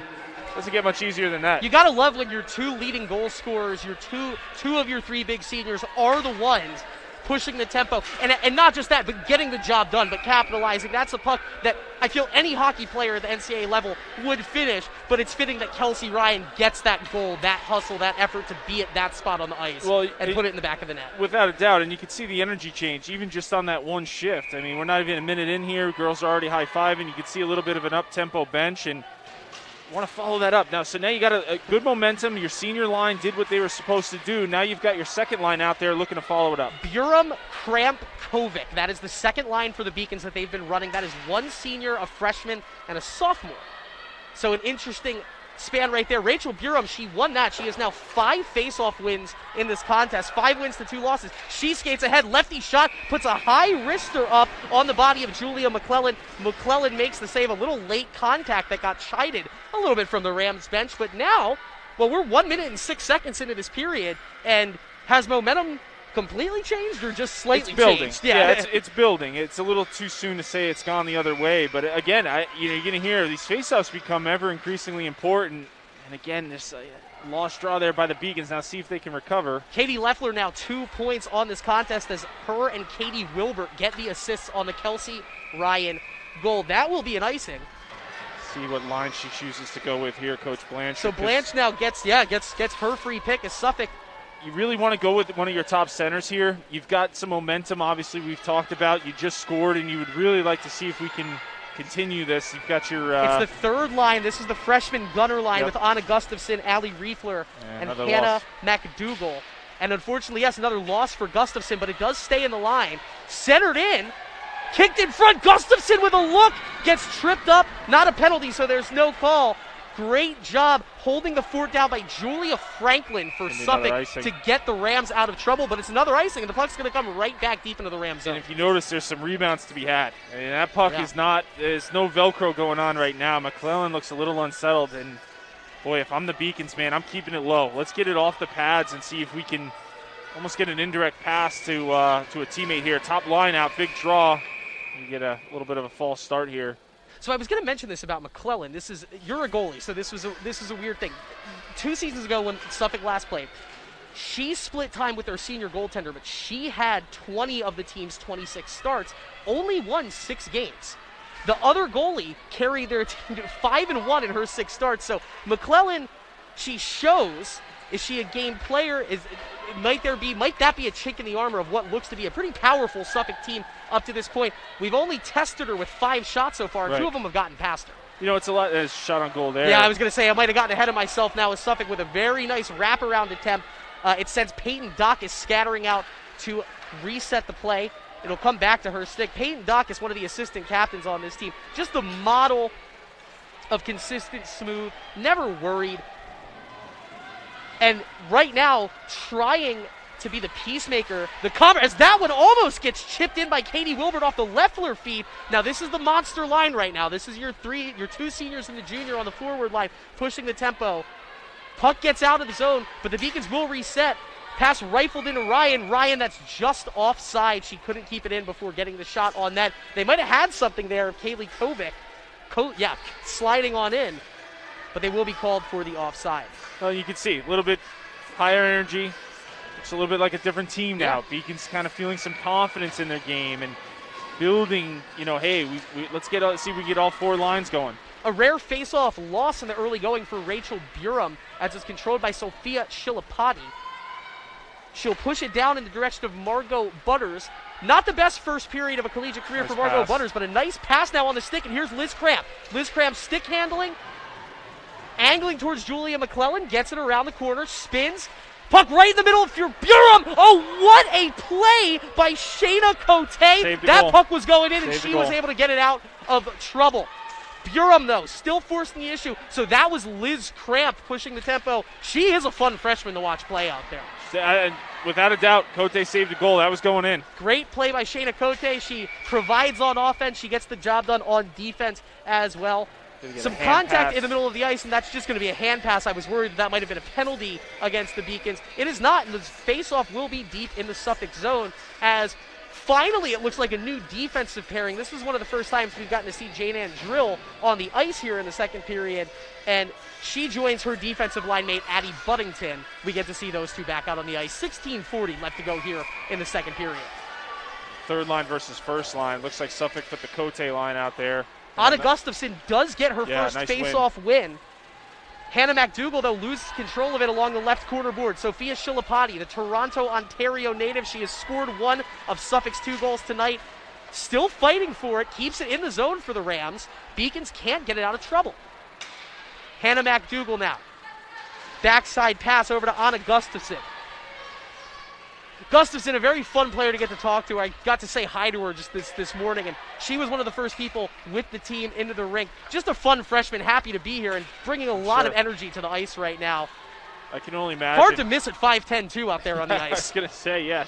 Doesn't get much easier than that. You got to love when your 2 leading goal scorers, your two of your 3 big seniors are the ones pushing the tempo. And not just that, but getting the job done, but capitalizing. That's a puck that I feel any hockey player at the NCAA level would finish, but it's fitting that Kelsey Ryan gets that goal, that hustle, that effort to be at that spot on the ice and put it in the back of the net. Without a doubt, and you can see the energy change, even just on that one shift. I mean, we're not even a minute in here. Girls are already high-fiving. You can see a little bit of an up-tempo bench, and want to follow that up. Now you got a good momentum. Your senior line did what they were supposed to do. Now you've got your second line out there looking to follow it up. Buram, Kramp, Kovic. That is the second line for the Beacons that they've been running. That is 1 senior, a freshman, and a sophomore. So an interesting span right there. Rachel Buram, she won that. She has now 5 face-off wins in this contest, 5 wins to 2 losses. She skates ahead, lefty shot, puts a high wrister up on the body of Julia McClellan. McClellan makes the save, a little late contact that got chided a little bit from the Rams bench, but now, we're 1 minute and 6 seconds into this period, and has momentum completely changed or just slightly changed? It's building. It's a little too soon to say it's gone the other way, but again, you're going to hear these faceoffs become ever increasingly important, and again, this lost draw there by the Beacons. Now see if they can recover. Katie Leffler now 2 points on this contest as her and Katie Wilbert get the assists on the Kelsey Ryan goal. That will be an icing. See what line she chooses to go with here, Coach Blanchard. So Blanche now gets her free pick as Suffolk. You really want to go with one of your top centers here. You've got some momentum, obviously, we've talked about. You just scored, and you would really like to see if we can continue this. You've got your... it's the third line. This is the freshman gunner line with Anna Gustafson, Allie Riefler, and Hannah McDougall. And unfortunately, yes, another loss for Gustafson, but it does stay in the line. Centered in. Kicked in front. Gustafson with a look. Gets tripped up. Not a penalty, so there's no call. Great job holding the fort down by Julia Franklin for Suffolk to get the Rams out of trouble, but it's another icing, and the puck's going to come right back deep into the Rams zone. And if you notice, there's some rebounds to be had. I mean, that puck is not, there's no Velcro going on right now. McClellan looks a little unsettled, and boy, if I'm the Beacons, man, I'm keeping it low. Let's get it off the pads and see if we can almost get an indirect pass to a teammate here. Top line out, big draw. You get a little bit of a false start here. So I was going to mention this about McClellan. You're a goalie, so this is a weird thing. 2 seasons ago when Suffolk last played, she split time with their senior goaltender, but she had 20 of the team's 26 starts, only won 6 games. The other goalie carried their team to 5-1 in her 6 starts. So McClellan, she shows, is she a game player? Might that be a chink in the armor of what looks to be a pretty powerful Suffolk team up to this point? We've only tested her with 5 shots so far, and 2 of them have gotten past her. It's a lot. There's a shot on goal there. Yeah, I was going to say I might have gotten ahead of myself now with Suffolk with a very nice wraparound attempt. It sends Peyton Dacus scattering out to reset the play. It'll come back to her stick. Peyton Dacus, one of the assistant captains on this team, just the model of consistent, smooth, never worried. And right now, trying to be the peacemaker, as that one almost gets chipped in by Katie Wilbert off the Leffler feed. Now this is the monster line right now. This is your two seniors and the junior on the forward line pushing the tempo. Puck gets out of the zone, but the Beacons will reset. Pass rifled into Ryan. Ryan, that's just offside. She couldn't keep it in before getting the shot on net. They might have had something there of Kaylee Kovic. Sliding on in, but they will be called for the offside. Well, you can see a little bit higher energy. It's a little bit like a different team now. Yeah. Beacon's kind of feeling some confidence in their game and building, hey, let's see if we get all 4 lines going. A rare face-off loss in the early going for Rachel Burum as it's controlled by Sophia Shilapati. She'll push it down in the direction of Margot Butters. Not the best first period of a collegiate career Nice for Margot pass. Butters, but a nice pass now on the stick, and here's Liz Cramp. Liz Cramp stick handling, angling towards Julia McClellan, gets it around the corner, spins, puck right in the middle of Burum. Oh, what a play by Shayna Cote. That goal. puck was going in, and Saved the she was goal. able to get it out of trouble. Burum, though, still forcing the issue. So that was Liz Cramp pushing the tempo. She is a fun freshman to watch play out there. Without a doubt, Cote saved the goal. That was going in. Great play by Shayna Cote. She provides on offense. She gets the job done on defense as well. Some contact in the middle of the ice, and that's just going to be a hand pass. I was worried that might have been a penalty against the Beacons. It is not, and the face-off will be deep in the Suffolk zone as finally it looks like a new defensive pairing. This was one of the first times we've gotten to see Jane Ann Drill on the ice here in the second period, and she joins her defensive line mate, Addie Buddington. We get to see those two back out on the ice. 16:40 left to go here in the second period. Third line versus first line. Looks like Suffolk put the Cote line out there. Anna Gustafson does get her first nice face-off win. Hannah McDougall, though, loses control of it along the left corner board. Sophia Shilapati, the Toronto, Ontario native, she has scored one of Suffolk's 2 goals tonight. Still fighting for it, keeps it in the zone for the Rams. Beacons can't get it out of trouble. Hannah McDougall now. Backside pass over to Anna Gustafson. Gustafson, a very fun player to get to talk to. I got to say hi to her just this morning, and she was one of the first people with the team into the rink. Just a fun freshman, happy to be here and bringing a lot of energy to the ice right now. I can only imagine. Hard to miss at 5'10", too, out there on the ice. I was going to say, yeah,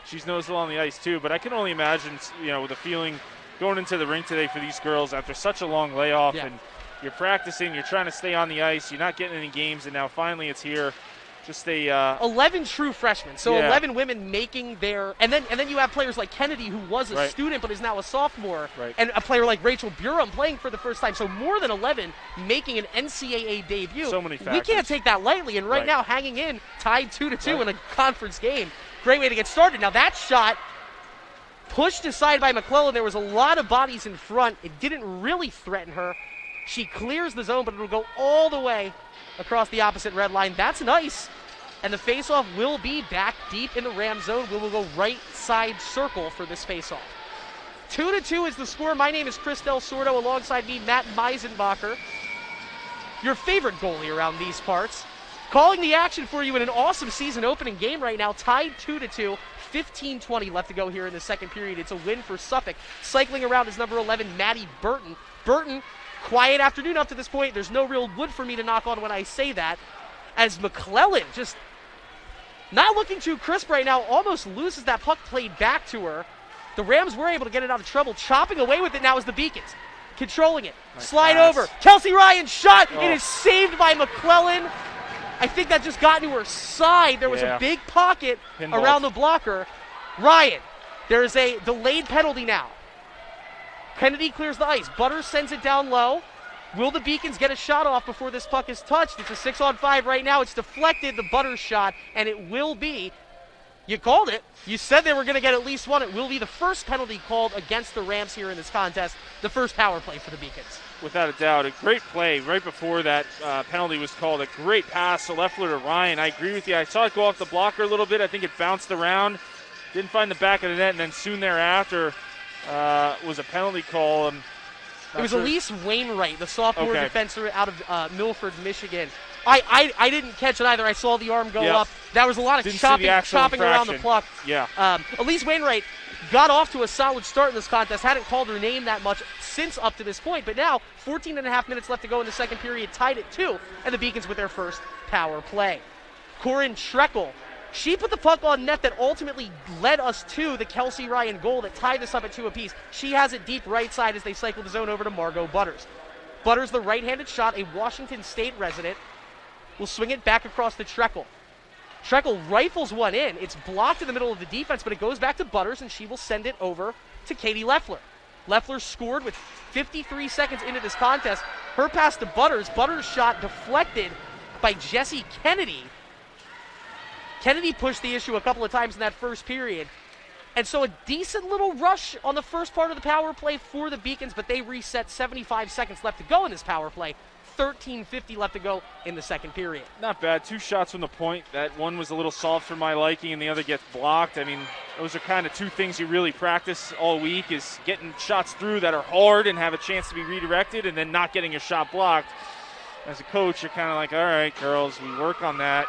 she's noticeable on the ice, too. But I can only imagine, the feeling going into the rink today for these girls after such a long layoff. Yeah. And you're practicing, you're trying to stay on the ice, you're not getting any games, and now finally it's here. Just 11 true freshmen, so yeah. 11 women making their, and then you have players like Kennedy, who was a Right. student but is now a sophomore, Right. and a player like Rachel Burum playing for the first time. So more than 11 making an NCAA debut. So many We factors. can't take that lightly, and right Right. now hanging in, tied 2-2 Right. in a conference game. Great way to get started. Now that shot pushed aside by McClellan. There was a lot of bodies in front. It didn't really threaten her. She clears the zone, but it'll go all the way across the opposite red line. That's nice. And the faceoff will be back deep in the Ram zone. We will go right side circle for this faceoff. 2-2 is the score. My name is Chris Del Sordo. Alongside me, Matt Meisenbacher, your favorite goalie around these parts. Calling the action for you in an awesome season opening game right now. Tied 2-2. 15:20 left to go here in the second period. It's a win for Suffolk. Cycling around is number 11, Maddie Burton. Burton, quiet afternoon up to this point. There's no real wood for me to knock on when I say that. As McClellan just not looking too crisp right now, almost loses that puck played back to her. The Rams were able to get it out of trouble. Chopping away with it now is the Beacons. Controlling it. Nice Slide pass. over. Kelsey Ryan shot. Oh. It is saved by McClellan. I think that just got to her side. There was a Yeah. big pocket Pinball. around the blocker. Ryan, there is a delayed penalty now. Kennedy clears the ice. Butters sends it down low. Will the Beacons get a shot off before this puck is touched? It's a 6-on-5 right now. It's deflected, the Butters shot, and it will be, you called it. You said they were going to get at least one. It will be the first penalty called against the Rams here in this contest, the first power play for the Beacons. Without a doubt, a great play right before that penalty was called. A great pass to Leffler to Ryan. I agree with you. I saw it go off the blocker a little bit. I think it bounced around. Didn't find the back of the net, and then soon thereafter was a penalty call. And It was Elise Wainwright, the sophomore defender out of Milford, Michigan. I didn't catch it either. I saw the arm go up. That was a lot of chopping around the puck. Yeah. Elise Wainwright got off to a solid start in this contest. Hadn't called her name that much since up to this point. But now, 14 and a half minutes left to go in the second period, tied at 2, and the Beacons with their first power play. Corinne Treckel, she put the puck on net that ultimately led us to the Kelsey Ryan goal that tied us up at 2 apiece. She has it deep right side as they cycle the zone over to Margot Butters. Butters, the right-handed shot, a Washington State resident, will swing it back across to Treckel. Treckel rifles one in. It's blocked in the middle of the defense, but it goes back to Butters, and she will send it over to Katie Leffler. Leffler scored with 53 seconds into this contest. Her pass to Butters. Butters' shot deflected by Jessie Kennedy. Kennedy pushed the issue a couple of times in that first period. And so a decent little rush on the first part of the power play for the Beacons, but they reset 75 seconds left to go in this power play. 13:50 left to go in the second period. Not bad. 2 shots from the point. That one was a little soft for my liking, and the other gets blocked. I mean, those are kind of 2 things you really practice all week, is getting shots through that are hard and have a chance to be redirected, and then not getting your shot blocked. As a coach, you're kind of like, all right, girls, we work on that.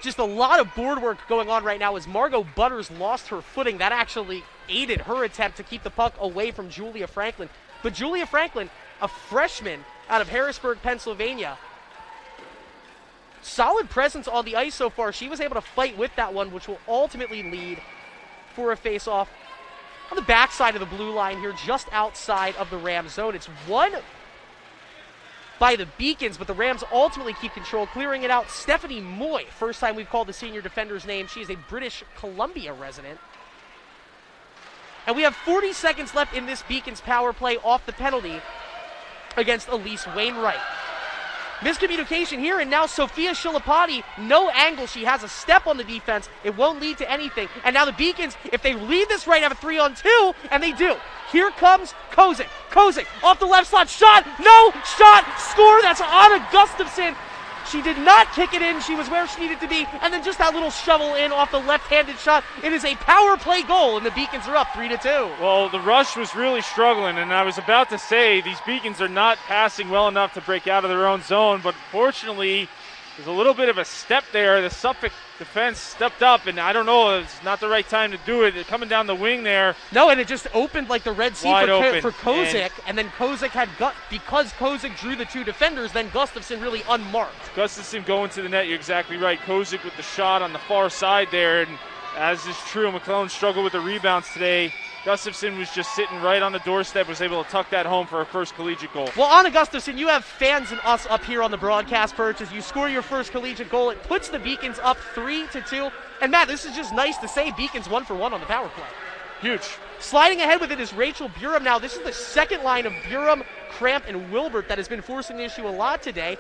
Just a lot of board work going on right now as Margot Butters lost her footing. That actually aided her attempt to keep the puck away from Julia Franklin. But Julia Franklin, a freshman out of Harrisburg, Pennsylvania, solid presence on the ice so far. She was able to fight with that one, which will ultimately lead for a face-off on the backside of the blue line here, just outside of the Rams zone. It's won by the Beacons, but the Rams ultimately keep control, clearing it out. Stephanie Moy, first time we've called the senior defender's name. She is a British Columbia resident. And we have 40 seconds left in this Beacons power play off the penalty against Elise Wainwright. Miscommunication here, and now Sophia Shilapati, no angle. She has a step on the defense. It won't lead to anything. And now the Beacons, if they lead this right, have a 3-on-2, and they do. Here comes Kozik. Kozik off the left slot. Shot. No. Shot. Score. That's Anna Gustafson. She did not kick it in. She was where she needed to be. And then just that little shovel in off the left-handed shot. It is a power play goal, and the Beacons are up 3-2. Well, the rush was really struggling, and I was about to say these Beacons are not passing well enough to break out of their own zone, but fortunately there's a little bit of a step there. The Suffolk defense stepped up, and I don't know, it's not the right time to do it. They're coming down the wing there. No, and it just opened like the Red Sea for Kozik, and then Kozik had because Kozik drew the 2 defenders, then Gustafson really unmarked. Gustafson going to the net, you're exactly right. Kozik with the shot on the far side there, and as is true, McClellan struggled with the rebounds today. Gustafson was just sitting right on the doorstep, was able to tuck that home for her first collegiate goal. Well, Anna Gustafson, you have fans and us up here on the broadcast perch. As you score your first collegiate goal, it puts the Beacons up 3-2. And Matt, this is just nice to say Beacons 1 for 1 on the power play. Huge. Sliding ahead with it is Rachel Burum now. This is the second line of Burum, Cramp, and Wilbert that has been forcing the issue a lot today.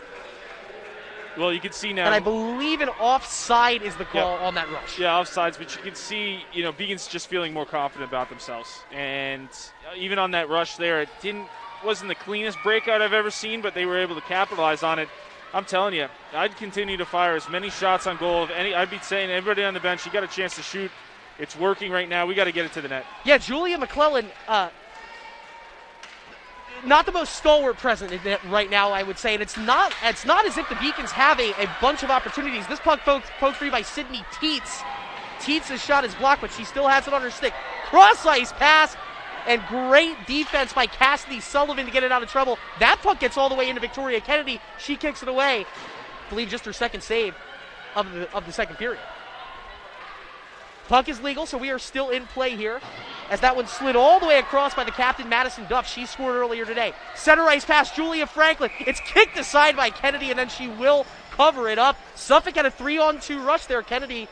Well, you can see now. And I believe an offside is the call on that rush. Yeah, offsides, but you can see, Beacons just feeling more confident about themselves. And even on that rush there, it wasn't the cleanest breakout I've ever seen, but they were able to capitalize on it. I'm telling you, I'd continue to fire as many shots on goal. I'd be saying everybody on the bench, you got a chance to shoot. It's working right now. We got to get it to the net. Yeah, Julia McClellan, not the most stalwart present in it right now, I would say, and it's not as if the Beacons have a bunch of opportunities. This puck poked free by Sydney Teets. Teets' shot is blocked, but she still has it on her stick. Cross-ice pass, and great defense by Cassidy Sullivan to get it out of trouble. That puck gets all the way into Victoria Kennedy. She kicks it away. I believe just her second save of the second period. Puck is legal, so we are still in play here as that one slid all the way across by the captain, Madison Duff. She scored earlier today. Center ice pass, Julia Franklin. It's kicked aside by Kennedy, and then she will cover it up. Suffolk had a 3-on-2 rush there. Kennedy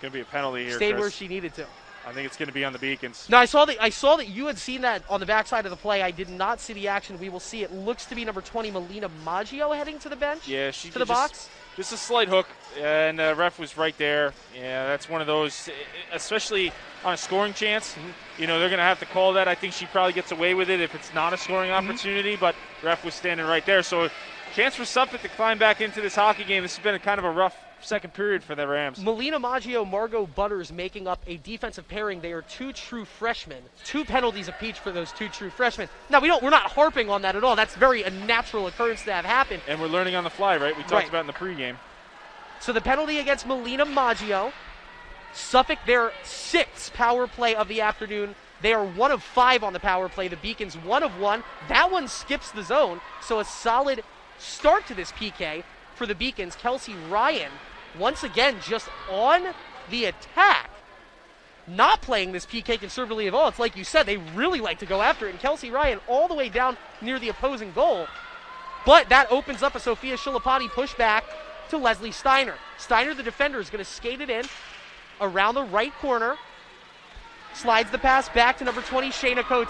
going to be a penalty here, stayed Chris. where she needed to. I think it's going to be on the Beacons. No, I saw that you had seen that on the backside of the play. I did not see the action. We will see. It looks to be number 20, Melina Maggio, heading to the bench. Yeah, she to the box. Just a slight hook, and the ref was right there. Yeah, that's one of those, especially on a scoring chance. Mm-hmm. They're going to have to call that. I think she probably gets away with it if it's not a scoring opportunity, but ref was standing right there. So chance for Suffolk to climb back into this hockey game. This has been a kind of a rough second period for the Rams. Melina Maggio, Margot Butters making up a defensive pairing. They are two true freshmen. 2 penalties apiece for those 2 true freshmen. Now, we're not harping on that at all. That's very a natural occurrence to have happen. And we're learning on the fly, right? We talked about in the pregame. So the penalty against Melina Maggio. Suffolk, their 6th power play of the afternoon. They are 1 of 5 on the power play. The Beacons 1 of 1. That one skips the zone, so a solid start to this PK for the Beacons. Kelsey Ryan, once again, just on the attack. Not playing this PK conservatively at all. It's like you said, they really like to go after it. And Kelsey Ryan all the way down near the opposing goal. But that opens up a Sophia Shilapati pushback to Leslie Steiner. Steiner, the defender, is going to skate it in around the right corner. Slides the pass back to number 20, Shayna Cote.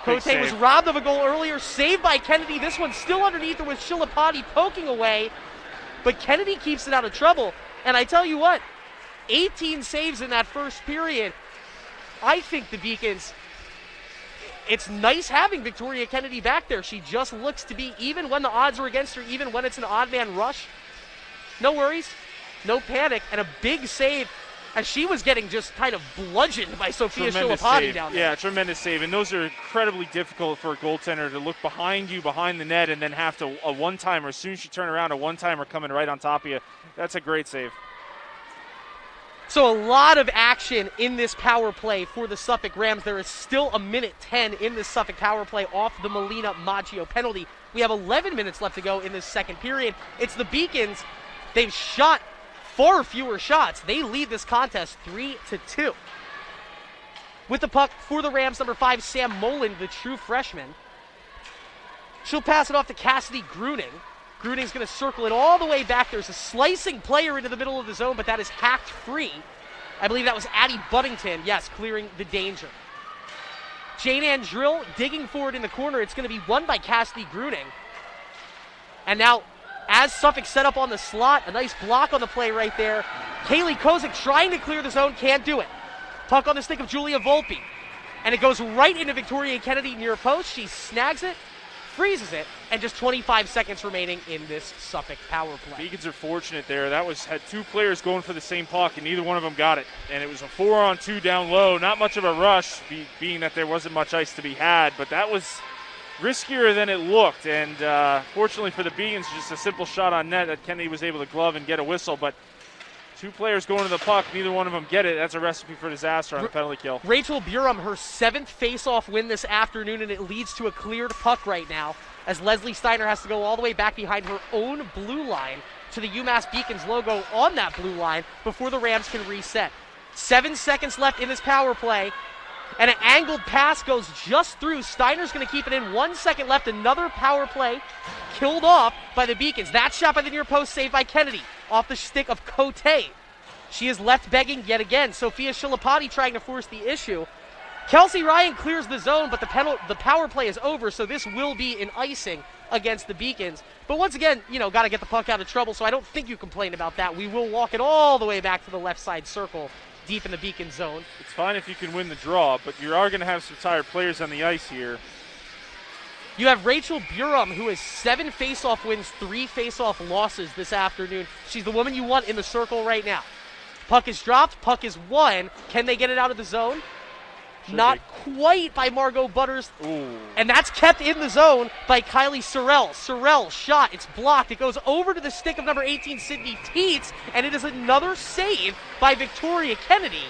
Cote was robbed of a goal earlier, saved by Kennedy. This one's still underneath her with Shilapati poking away. But Kennedy keeps it out of trouble. And I tell you what, 18 saves in that first period. I think the Beacons, it's nice having Victoria Kennedy back there. She just looks to be, even when the odds are against her, even when it's an odd man rush, no worries, no panic, and a big save. As she was getting just kind of bludgeoned by Sophia Shilapati down there. Yeah, tremendous save. And those are incredibly difficult for a goaltender to look behind you, behind the net, and then have to a one-timer. As soon as you turn around, a one-timer coming right on top of you. That's a great save. So a lot of action in this power play for the Suffolk Rams. There is still a minute 10 in this Suffolk power play off the Melina Maggio penalty. We have 11 minutes left to go in this second period. It's the Beacons. They've shot far fewer shots. They lead this contest 3-2. With the puck for the Rams, number 5, Sam Moland, the true freshman. She'll pass it off to Cassidy Gruning. Gruning's going to circle it all the way back. There's a slicing player into the middle of the zone, but that is hacked free. I believe that was Addie Buddington, yes, clearing the danger. Jane Ann Drill digging forward in the corner. It's going to be won by Cassidy Gruning. And now, as Suffolk set up on the slot, a nice block on the play right there. Kaylee Kozik trying to clear the zone, can't do it. Puck on the stick of Julia Volpe. And it goes right into Victoria Kennedy near post. She snags it, freezes it, and just 25 seconds remaining in this Suffolk power play. Beacons are fortunate there. That had 2 players going for the same puck, and neither one of them got it. And it was a 4-on-2 down low. Not much of a rush, being that there wasn't much ice to be had, but that was riskier than it looked, and fortunately for the Beacons, just a simple shot on net that Kennedy was able to glove and get a whistle, but 2 players going to the puck, neither one of them get it. That's a recipe for disaster on the penalty kill. Rachel Burum, her 7th face-off win this afternoon, and it leads to a cleared puck right now as Leslie Steiner has to go all the way back behind her own blue line to the UMass Beacons logo on that blue line before the Rams can reset. 7 seconds left in this power play. And an angled pass goes just through. Steiner's going to keep it in. 1 second left. Another power play killed off by the Beacons. That shot by the near post, saved by Kennedy off the stick of Cote. She is left begging yet again. Sophia Shilapati trying to force the issue. Kelsey Ryan clears the zone, but the power play is over, so this will be an icing against the Beacons. But once again, got to get the puck out of trouble, so I don't think you complain about that. We will walk it all the way back to the left side circle, deep in the Beacon zone. It's fine if you can win the draw, but you are going to have some tired players on the ice here. You have Rachel Burum, who has 7 face-off wins, 3 face-off losses this afternoon. She's the woman you want in the circle right now. Puck is dropped, puck is won. Can they get it out of the zone? Not quite by Margot Butters. Ooh. And that's kept in the zone by Kylie Sorrell. Sorrell shot, it's blocked. It goes over to the stick of number 18, Sydney Teets, and it is another save by Victoria Kennedy.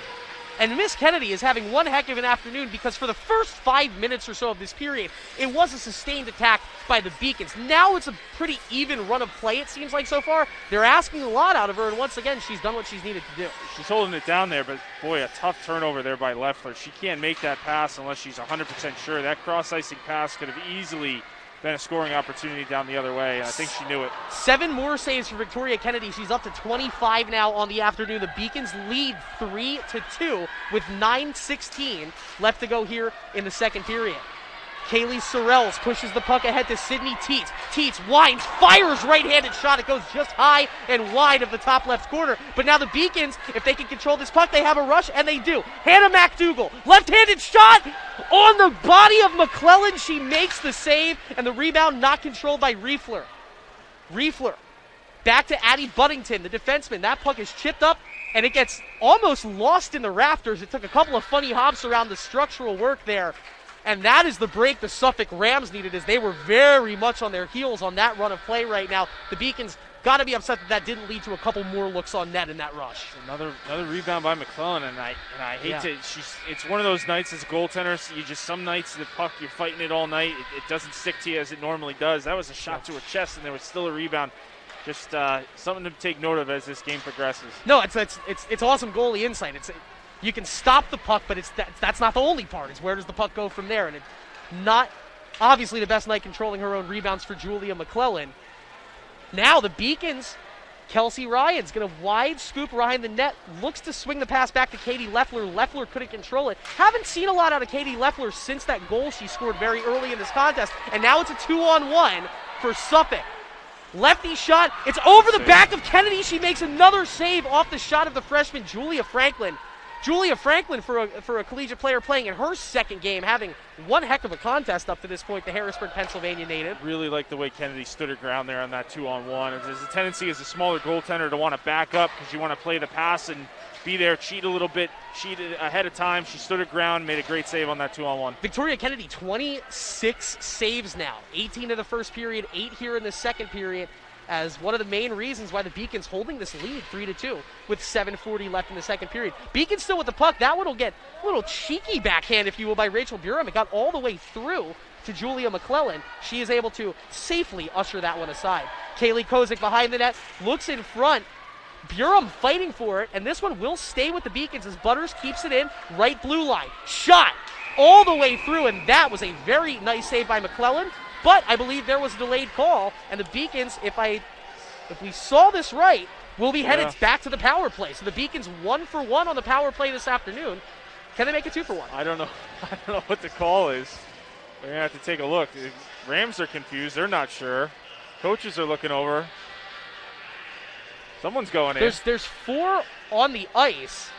And Miss Kennedy is having one heck of an afternoon because for the first 5 minutes or so of this period, it was a sustained attack by the Beacons. Now it's a pretty even run of play, it seems like so far. They're asking a lot out of her, and once again, she's done what she's needed to do. She's holding it down there, but boy, a tough turnover there by Leffler. She can't make that pass unless she's 100% sure. That cross-icing pass could have easily been a scoring opportunity down the other way, and I think she knew it. 7 more saves for Victoria Kennedy. She's up to 25 now on the afternoon. The Beacons lead 3-2 with 9:16 left to go here in the second period. Kaylee Sorrells pushes the puck ahead to Sydney Teets. Teets winds, fires right-handed shot. It goes just high and wide of the top left corner. But now the Beacons, if they can control this puck, they have a rush, and they do. Hannah McDougall, left-handed shot on the body of McClellan. She makes the save, and the rebound not controlled by Riefler. Riefler Back to Addie Buddington, the defenseman. That puck is chipped up, and it gets almost lost in the rafters. It took a couple of funny hops around the structural work there. And that is the break the Suffolk Rams needed, as they were very much on their heels on that run of play right now. The Beacons got to be upset that didn't lead to a couple more looks on net in that rush. Another rebound by McClellan, and I hate to. It's one of those nights as a goaltender. So some nights the puck you're fighting it all night. It doesn't stick to you as it normally does. That was a shot to her chest, and there was still a rebound. Just something to take note of as this game progresses. No, it's awesome goalie insight. You can stop the puck, but that's not the only part. It's where does the puck go from there, and it's not obviously the best night controlling her own rebounds for Julia McClellan. Now the Beacons, Kelsey Ryan's going to wide scoop behind the net, looks to swing the pass back to Katie Leffler. Leffler couldn't control it. Haven't seen a lot out of Katie Leffler since that goal she scored very early in this contest, and now it's a 2-on-1 for Suffolk. Lefty shot, it's over the back of Kennedy. She makes another save off the shot of the freshman Julia Franklin. Julia Franklin, for a collegiate player playing in her second game, having one heck of a contest up to this point, the Harrisburg, Pennsylvania native. Really like the way Kennedy stood her ground there on that 2-on-1. There's a tendency as a smaller goaltender to want to back up because you want to play the pass and be there, cheat a little bit, cheat ahead of time. She stood her ground, made a great save on that 2-on-1. Victoria Kennedy, 26 saves now, 18 in the first period, 8 here in the second period, as one of the main reasons why the Beacons holding this lead 3-2 with 7:40 left in the second period. Beacons still with the puck. That one will get a little cheeky backhand, if you will, by Rachel Burham. It got all the way through to Julia McClellan. She is able to safely usher that one aside. Kaylee Kozik behind the net, looks in front. Burham fighting for it, and this one will stay with the Beacons as Butters keeps it in, right blue line. Shot all the way through, and that was a very nice save by McClellan. But I believe there was a delayed call, and the Beacons, if we saw this right, will be headed back to the power play. So the Beacons 1-for-1 on the power play this afternoon. Can they make it 2-for-1? I don't know. I don't know what the call is. We're gonna have to take a look. The Rams are confused. They're not sure. Coaches are looking over. Someone's going in. There's 4 on the ice.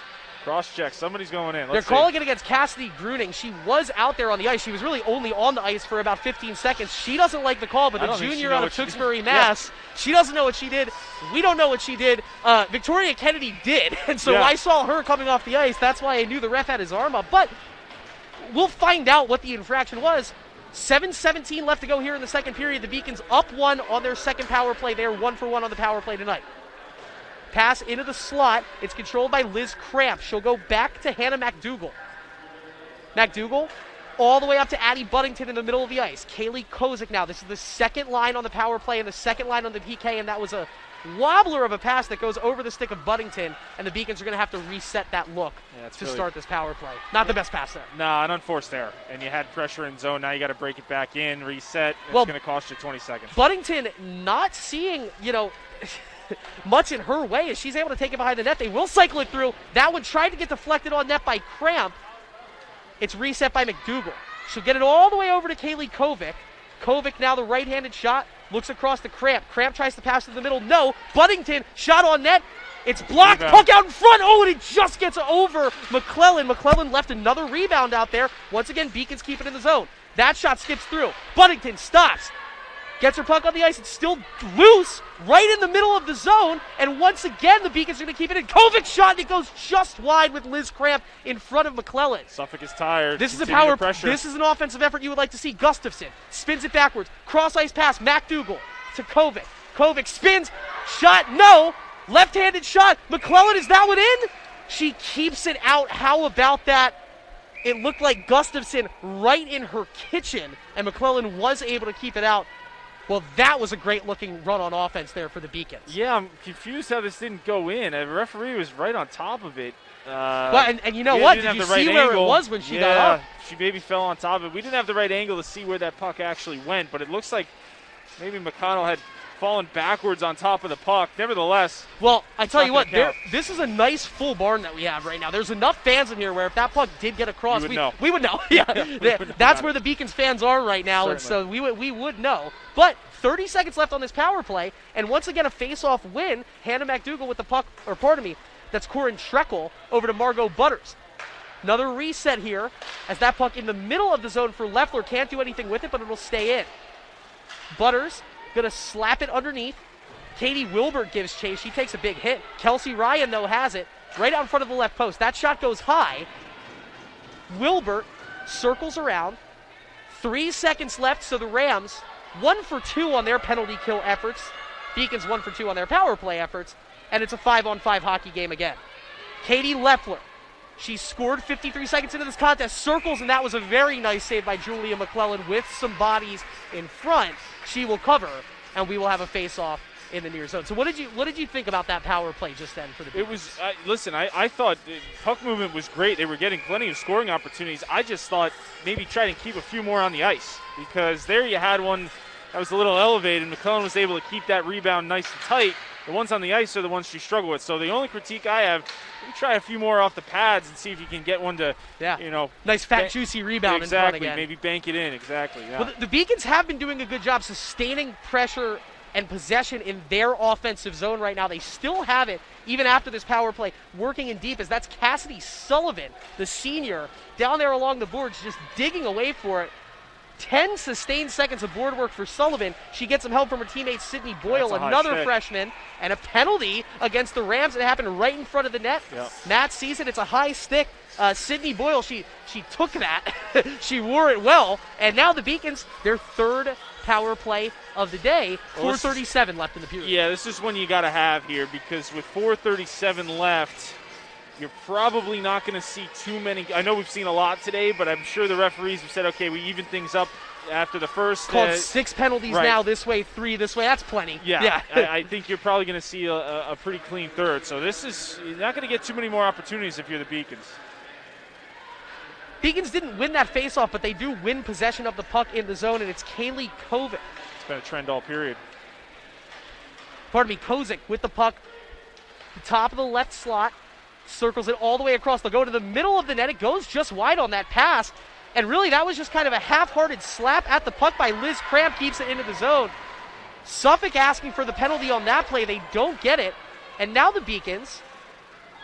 Cross check. Somebody's going in. They're calling it against Cassidy Gruning. She was out there on the ice. She was really only on the ice for about 15 seconds. She doesn't like the call, but the junior out of Tewksbury, Mass, she doesn't know what she did. We don't know what she did. Victoria Kennedy did, and so I saw her coming off the ice. That's why I knew the ref had his arm up. But we'll find out what the infraction was. 7:17 left to go here in the second period. The Beacons up 1 on their second power play. They're 1-for-1 on the power play tonight. Pass into the slot. It's controlled by Liz Cramp. She'll go back to Hannah McDougall. McDougall all the way up to Addie Buddington in the middle of the ice. Kaylee Kozik now. This is the second line on the power play and the second line on the PK, and that was a wobbler of a pass that goes over the stick of Buddington, and the Beacons are going to have to reset that look to start this power play. Not the best pass there. Nah, an unforced error. And you had pressure in zone. Now you got to break it back in, reset. It's going to cost you 20 seconds. Buddington not seeing, much in her way as she's able to take it behind the net. They will cycle it through. That one tried to get deflected on net by Cramp. It's reset by McDougall. She'll get it all the way over to Kaylee Kovic. Kovic now the right-handed shot. Looks across to Cramp. Cramp tries to pass to the middle. No. Buddington, shot on net. It's blocked. Puck out in front. Oh, and it just gets over McClellan. McClellan left another rebound out there. Once again, Beacons keep it in the zone. That shot skips through. Buddington stops. Gets her puck on the ice. It's still loose right in the middle of the zone. And once again, the Beacons are going to keep it in. Kovic shot, and it goes just wide with Liz Cramp in front of McClellan. Suffolk is tired. This is a power pressure. This is an offensive effort you would like to see. Gustafson spins it backwards. Cross-ice pass. McDougall to Kovic. Kovic spins. Shot. No. Left-handed shot. McClellan, is that one in? She keeps it out. How about that? It looked like Gustafson right in her kitchen, and McClellan was able to keep it out. Well, that was a great-looking run on offense there for the Beacons. Yeah, I'm confused how this didn't go in. The referee was right on top of it. And you know what? Did you see where it was when she got up? She maybe fell on top of it. We didn't have the right angle to see where that puck actually went, but it looks like maybe McConnell had fallen backwards on top of the puck. Nevertheless, well, I tell you what, this is a nice full barn that we have right now. There's enough fans in here where if that puck did get across, we would know. That's where the Beacons fans are right now, and so we would know. But 30 seconds left on this power play, and once again a face-off win. Hannah McDougall with the puck, that's Corin Treckel over to Margot Butters. Another reset here as that puck in the middle of the zone for Leffler. Can't do anything with it, but it'll stay in. Butters going to slap it underneath Katie Wilbert gives chase. She takes a big hit. Kelsey Ryan, though, has it right out in front of the left post. That shot goes high. Wilbert circles around. 3 seconds left, so the Rams 1 for 2 on their penalty kill efforts. Beacons 1 for 2 on their power play efforts. And it's a 5-on-5 hockey game again. Katie Loeffler. She scored 53 seconds into this contest. Circles, and that was a very nice save by Julia McClellan with some bodies in front. She will cover, and we will have a face-off in the near zone. So what did you think about that power play just then for the Beacons? It was listen, I thought the puck movement was great. They were getting plenty of scoring opportunities. I just thought maybe try to keep a few more on the ice, because there you had one that was a little elevated. McClellan was able to keep that rebound nice and tight. The ones on the ice are the ones she struggled with. So the only critique I have, maybe try a few more off the pads and see if you can get one to, nice fat juicy rebound in front again. Maybe bank it in, exactly. Yeah. Well, the Beacons have been doing a good job sustaining pressure and possession in their offensive zone right now. They still have it, even after this power play, working in deep, as that's Cassidy Sullivan, the senior, down there along the boards, just digging away for it. 10 sustained seconds of board work for Sullivan. She gets some help from her teammate Sydney Boyle, another freshman, and a penalty against the Rams. It happened right in front of the net. Yep. Matt sees it. It's a high stick. Sydney Boyle, she took that. She wore it well. And now the Beacons, their third power play of the day. 4:37 left in the period. Yeah, this is one you got to have here, because with 4:37 left, you're probably not going to see too many. I know we've seen a lot today, but I'm sure the referees have said, okay, we even things up after the first. Called 6 penalties now this way, 3 this way. That's plenty. Yeah. I think you're probably going to see a pretty clean third. So you're not going to get too many more opportunities if you're the Beacons. Beacons didn't win that faceoff, but they do win possession of the puck in the zone, and it's Kaylee Kovic. It's been a trend all period. Kozik with the puck, the top of the left slot. Circles it all the way across. They'll go to the middle of the net. It goes just wide on that pass. And really, that was just kind of a half-hearted slap at the puck by Liz Cramp. Keeps it into the zone. Suffolk asking for the penalty on that play. They don't get it. And now the Beacons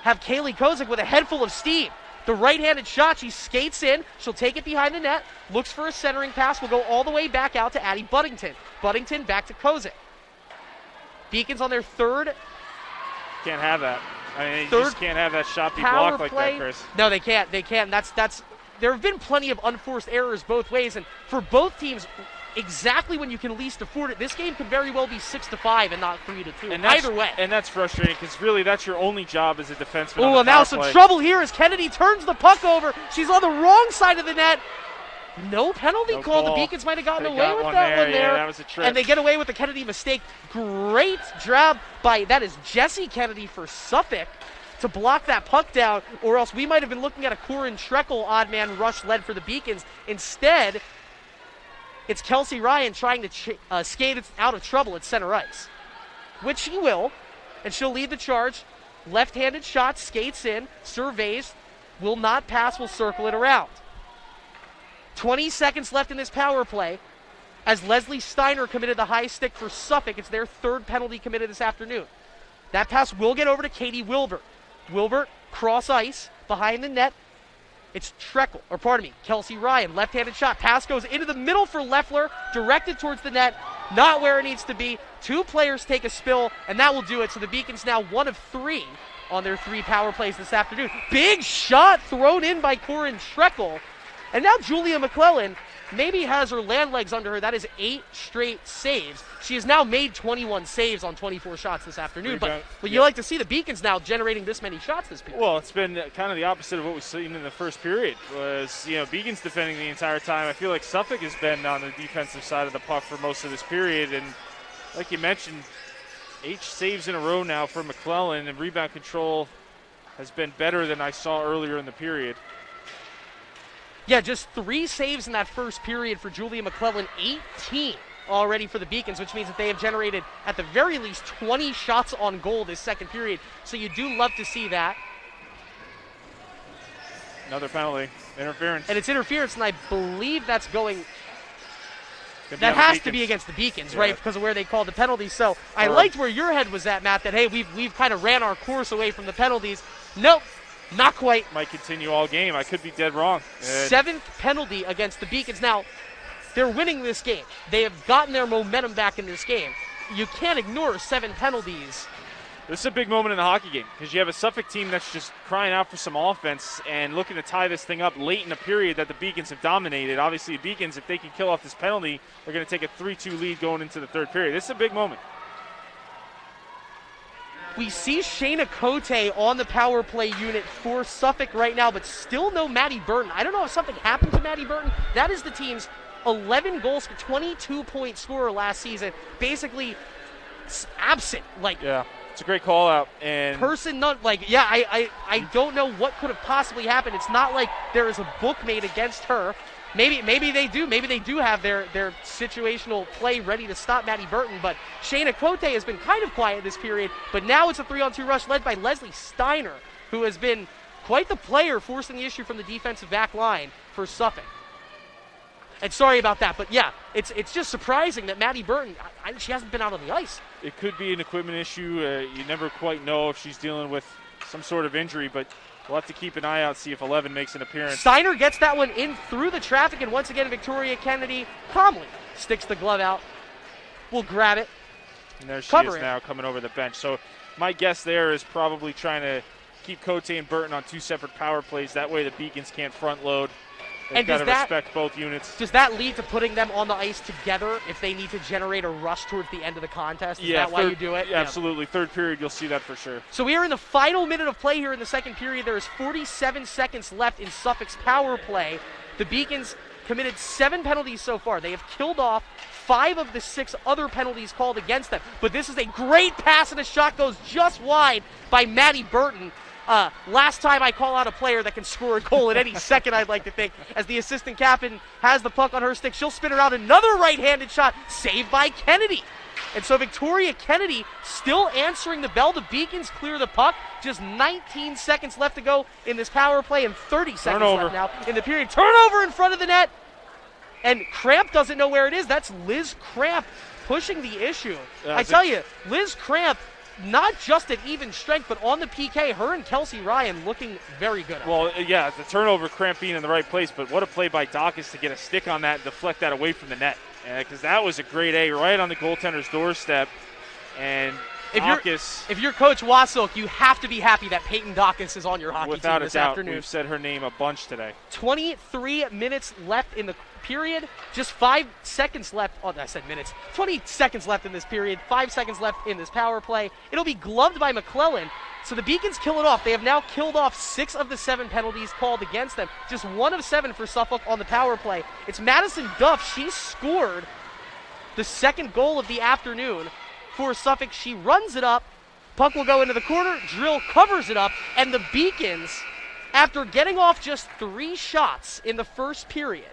have Kaylee Kozik with a head full of steam. The right-handed shot. She skates in. She'll take it behind the net. Looks for a centering pass. Will go all the way back out to Addie Buddington. Buddington back to Kozik. Beacons on their third. Can't have that. I mean, you just can't have that shot be blocked like that, Chris. No, they can't. They can't. That's. There have been plenty of unforced errors both ways, and for both teams, exactly when you can least afford it. This game could very well be 6-5 and not 3-2. And either way. And that's frustrating, because really that's your only job as a defenseman. Oh, and now some trouble here as Kennedy turns the puck over. She's on the wrong side of the net. No penalty call. The Beacons might have gotten away with that one there. Yeah, that was a trick. And they get away with the Kennedy mistake. Great job that is Jessie Kennedy for Suffolk to block that puck down, or else we might have been looking at a Corin Schreckel odd man rush led for the Beacons. Instead, it's Kelsey Ryan trying to skate out of trouble at center ice, which she will, and she'll lead the charge. Left-handed shot, skates in, surveys, will not pass, will circle it around. 20 seconds left in this power play as Leslie Steiner committed the high stick for Suffolk. It's their third penalty committed this afternoon. That pass will get over to Katie Wilbert. Wilbert, cross ice, behind the net. It's Kelsey Ryan, left-handed shot. Pass goes into the middle for Loeffler, directed towards the net, not where it needs to be. 2 players take a spill, and that will do it. So the Beacons now 1 of 3 on their 3 power plays this afternoon. Big shot thrown in by Corin Schreckel. And now Julia McClellan maybe has her land legs under her. That is 8 straight saves. She has now made 21 saves on 24 shots this afternoon. But you like to see the Beacons now generating this many shots this period. Well, it's been kind of the opposite of what we've seen in the first period. Was Beacons defending the entire time. I feel like Suffolk has been on the defensive side of the puck for most of this period. And like you mentioned, 8 saves in a row now for McClellan, and rebound control has been better than I saw earlier in the period. Yeah, just 3 saves in that first period for Julia McClellan, 18 already for the Beacons, which means that they have generated at the very least 20 shots on goal this second period. So you do love to see that. Another penalty, interference. And it's interference, and I believe that's going... That has to be against the Beacons, right, because of where they called the penalties. So I liked where your head was at, Matt, that, hey, we've kind of ran our course away from the penalties. Nope. Not quite. Might continue all game. I could be dead wrong. 7th penalty against the Beacons. Now, they're winning this game. They have gotten their momentum back in this game. you can't ignore 7 penalties. This is a big moment in the hockey game because you have a Suffolk team that's just crying out for some offense and looking to tie this thing up late in a period that the Beacons have dominated. Obviously, the Beacons, if they can kill off this penalty, they're going to take a 3-2 lead going into the third period. This is a big moment. We see Shayna Cote on the power play unit for Suffolk right now, but still no Maddie Burton. I don't know if something happened to Maddie Burton. That is the team's 11 goals for 22-point scorer last season. Basically absent. Yeah. It's a great call out. And I don't know what could have possibly happened. It's not like there is a book made against her. Maybe they do. Maybe they do have their situational play ready to stop Maddie Burton. But Shayna Cote has been kind of quiet this period. But now it's a 3-on-2 rush led by Leslie Steiner, who has been quite the player forcing the issue from the defensive back line for Suffolk. And sorry about that, but yeah, it's just surprising that Maddie Burton, she hasn't been out on the ice. It could be an equipment issue. You never quite know if she's dealing with some sort of injury, but we'll have to keep an eye out, see if 11 makes an appearance. Steiner gets that one in through the traffic, and once again, Victoria Kennedy calmly sticks the glove out. We'll grab it. And there she is now coming over the bench. So my guess there is probably trying to keep Cote and Burton on 2 separate power plays. That way the Beacons can't front load. They've got to respect both units. Does that lead to putting them on the ice together if they need to generate a rush towards the end of the contest? Is that why you do it? Yeah, absolutely. Third period, you'll see that for sure. So we are in the final minute of play here in the second period. There is 47 seconds left in Suffolk's power play. The Beacons committed 7 penalties so far. They have killed off 5 of the 6 other penalties called against them. But this is a great pass, and a shot goes just wide by Maddie Burton. Last time I call out a player that can score a goal at any second, I'd like to think, as the assistant captain has the puck on her stick. She'll spin around another right-handed shot, saved by Kennedy. And so Victoria Kennedy still answering the bell. The Beacons clear the puck. Just 19 seconds left to go in this power play and 30 seconds left now in the period. Turnover in front of the net. And Cramp doesn't know where it is. That's Liz Cramp pushing the issue. I tell you, Liz Cramp, not just at even strength, but on the PK, her and Kelsey Ryan looking very good. Well, yeah, the turnover, Cramp being in the right place, but what a play by Dawkins to get a stick on that and deflect that away from the net. Because that was a great A right on the goaltender's doorstep. And if you're Coach Wassilk, you have to be happy that Peyton Dawkins is on your hockey team this afternoon. We've said her name a bunch today. 23 minutes left in the period. Just 5 seconds left. Oh, I said minutes. 20 seconds left in this period. 5 seconds left in this power play. It'll be gloved by McClellan. So the Beacons kill it off. They have now killed off 6 of the 7 penalties called against them. Just 1 of 7 for Suffolk on the power play. It's Madison Duff. She scored the second goal of the afternoon for Suffolk. She runs it up. Puck will go into the corner. Drill covers it up. And the Beacons, after getting off just 3 shots in the first period,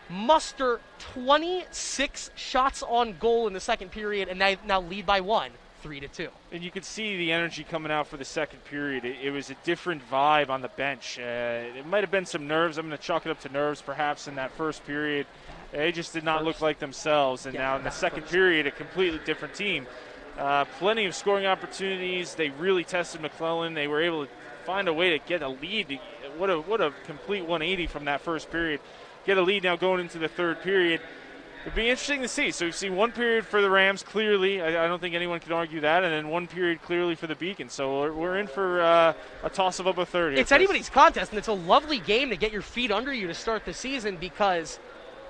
muster 26 shots on goal in the second period, and now lead by 1, 3-2. And you could see the energy coming out for the second period. It was a different vibe on the bench. It might have been some nerves. I'm going to chalk it up to nerves perhaps in that first period. They just did not look like themselves. And now in the second period, a completely different team. Plenty of scoring opportunities. They really tested McClellan. They were able to find a way to get a lead. What a complete 180 from that first period. Get a lead now going into the third period. It'd be interesting to see. So we've seen 1 period for the Rams, clearly. I don't think anyone can argue that. And then 1 period clearly for the Beacons. So we're in for a toss of up a third here. It's anybody's contest, and it's a lovely game to get your feet under you to start the season because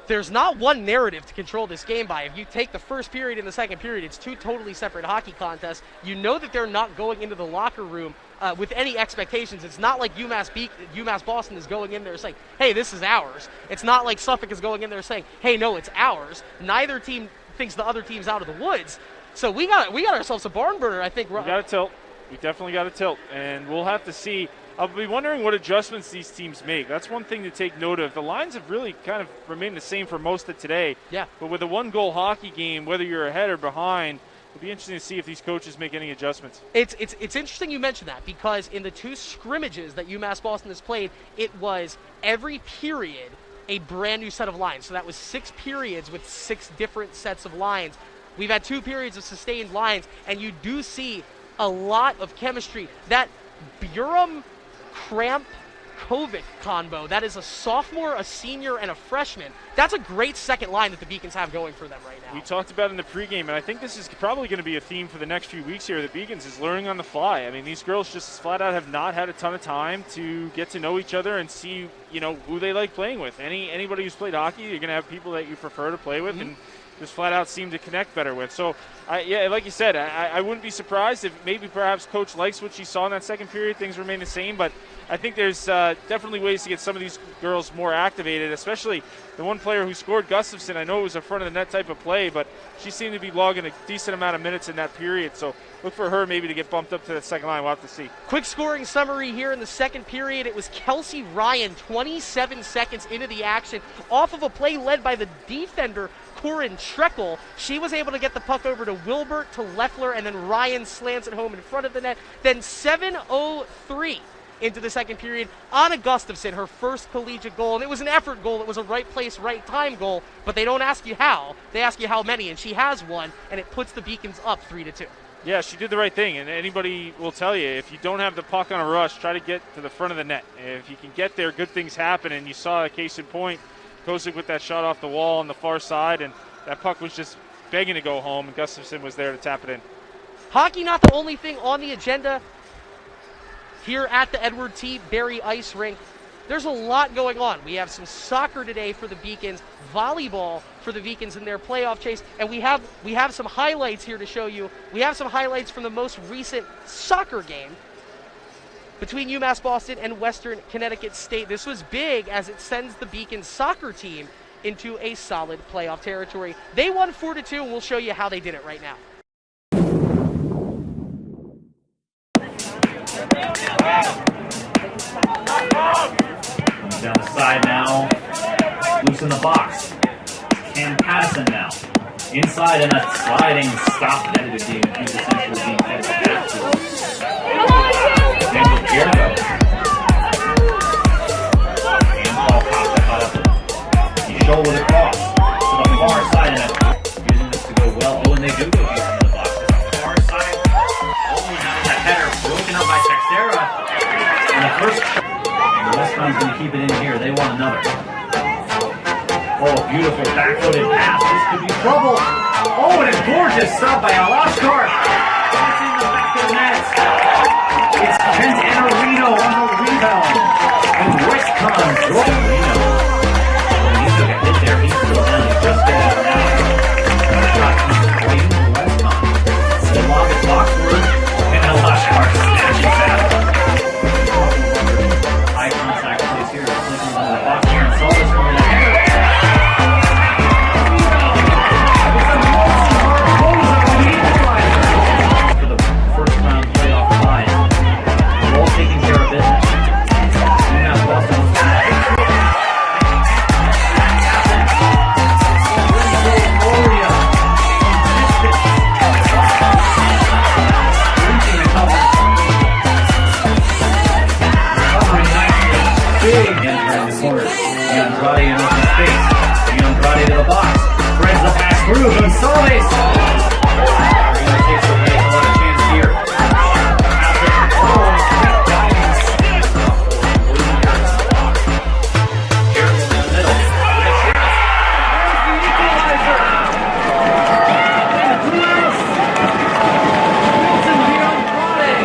there's not one narrative to control this game by. If you take the first period and the second period, it's 2 totally separate hockey contests. You know that they're not going into the locker room with any expectations. It's not like UMass Boston is going in there saying, hey, this is ours. It's not like Suffolk is going in there saying, hey, no, it's ours. Neither team thinks the other team's out of the woods. So we got ourselves a barn burner, I think. We got to tilt. We definitely got to tilt. And we'll have to see. I'll be wondering what adjustments these teams make. That's one thing to take note of. The lines have really kind of remained the same for most of today. Yeah. But with a 1-goal hockey game, whether you're ahead or behind, it'll be interesting to see if these coaches make any adjustments. It's interesting you mention that because in the 2 scrimmages that UMass Boston has played, it was every period a brand new set of lines. So that was 6 periods with 6 different sets of lines. We've had 2 periods of sustained lines, and you do see a lot of chemistry. That Burum, Cramp, Kovic combo. That is a sophomore, a senior, and a freshman. That's a great second line that the Beacons have going for them right now. We talked about it in the pregame, and I think this is probably going to be a theme for the next few weeks here. The Beacons is learning on the fly. I mean, these girls just flat out have not had a ton of time to get to know each other and see, who they like playing with. Anybody who's played hockey, you're going to have people that you prefer to play with, and just flat out seem to connect better with. So, like you said, I wouldn't be surprised if maybe perhaps Coach likes what she saw in that second period. Things remain the same, but I think there's definitely ways to get some of these girls more activated, especially the one player who scored, Gustafson. I know it was a front of the net type of play, but she seemed to be logging a decent amount of minutes in that period. So look for her maybe to get bumped up to the second line. We'll have to see. Quick scoring summary here in the second period. It was Kelsey Ryan, 27 seconds into the action, off of a play led by the defender, Corin Treckel. She was able to get the puck over to Wilbert, to Leffler, and then Ryan slants it home in front of the net. Then 7:03 into the second period, Anna Gustafson, her first collegiate goal. And it was an effort goal. It was a right place, right time goal, but they don't ask you how. They ask you how many, and she has one, and it puts the Beacons up 3-2. Yeah, she did the right thing, and anybody will tell you, if you don't have the puck on a rush, try to get to the front of the net. If you can get there, good things happen, and you saw a case in point, Kosick with that shot off the wall on the far side, and that puck was just begging to go home, and Gustafson was there to tap it in. Hockey not the only thing on the agenda here at the Edward T. Berry Ice Rink. There's a lot going on. We have some soccer today for the Beacons, volleyball for the Beacons in their playoff chase, and we have some highlights here to show you. We have some highlights from the most recent soccer game between UMass Boston and Western Connecticut State. This was big as it sends the Beacons soccer team into a solid playoff territory. They won 4-2, and we'll show you how they did it right now. Down the side now, loose in the box. Cam Patterson now. Inside and a sliding stop that is being essentially being fed back to Daniel Gergo. And Paul pops that up. He shouldered across to the far side and using this to go well. Oh, and they do go deep into the box. It's the far side. Oh, now that header broken up by Texera. And the first. The Westcon's going to keep it in here. They want another. Oh, beautiful back-footed pass. This could be trouble. Oh, and a gorgeous sub by Alashkar. That's in the back of the net. It's Kent Anarino on the rebound. And Westcon draws Anarino. And he took a hit there. He's still down. He just got it now. Shot comes right into Westcon. The lob is Foxworth. And Alashkar snatches that. High contact plays here. Clicking on the box here and saw this one in the header. For the first round playoff bye. They're all taking care of business. UMass Boston was Andrade in open space. Andrade to the box. Threads the pass through. Gonzalez. Arena takes away a lot of chance here. Carroll in the middle. There's the equalizer. Wilson beyond Friday.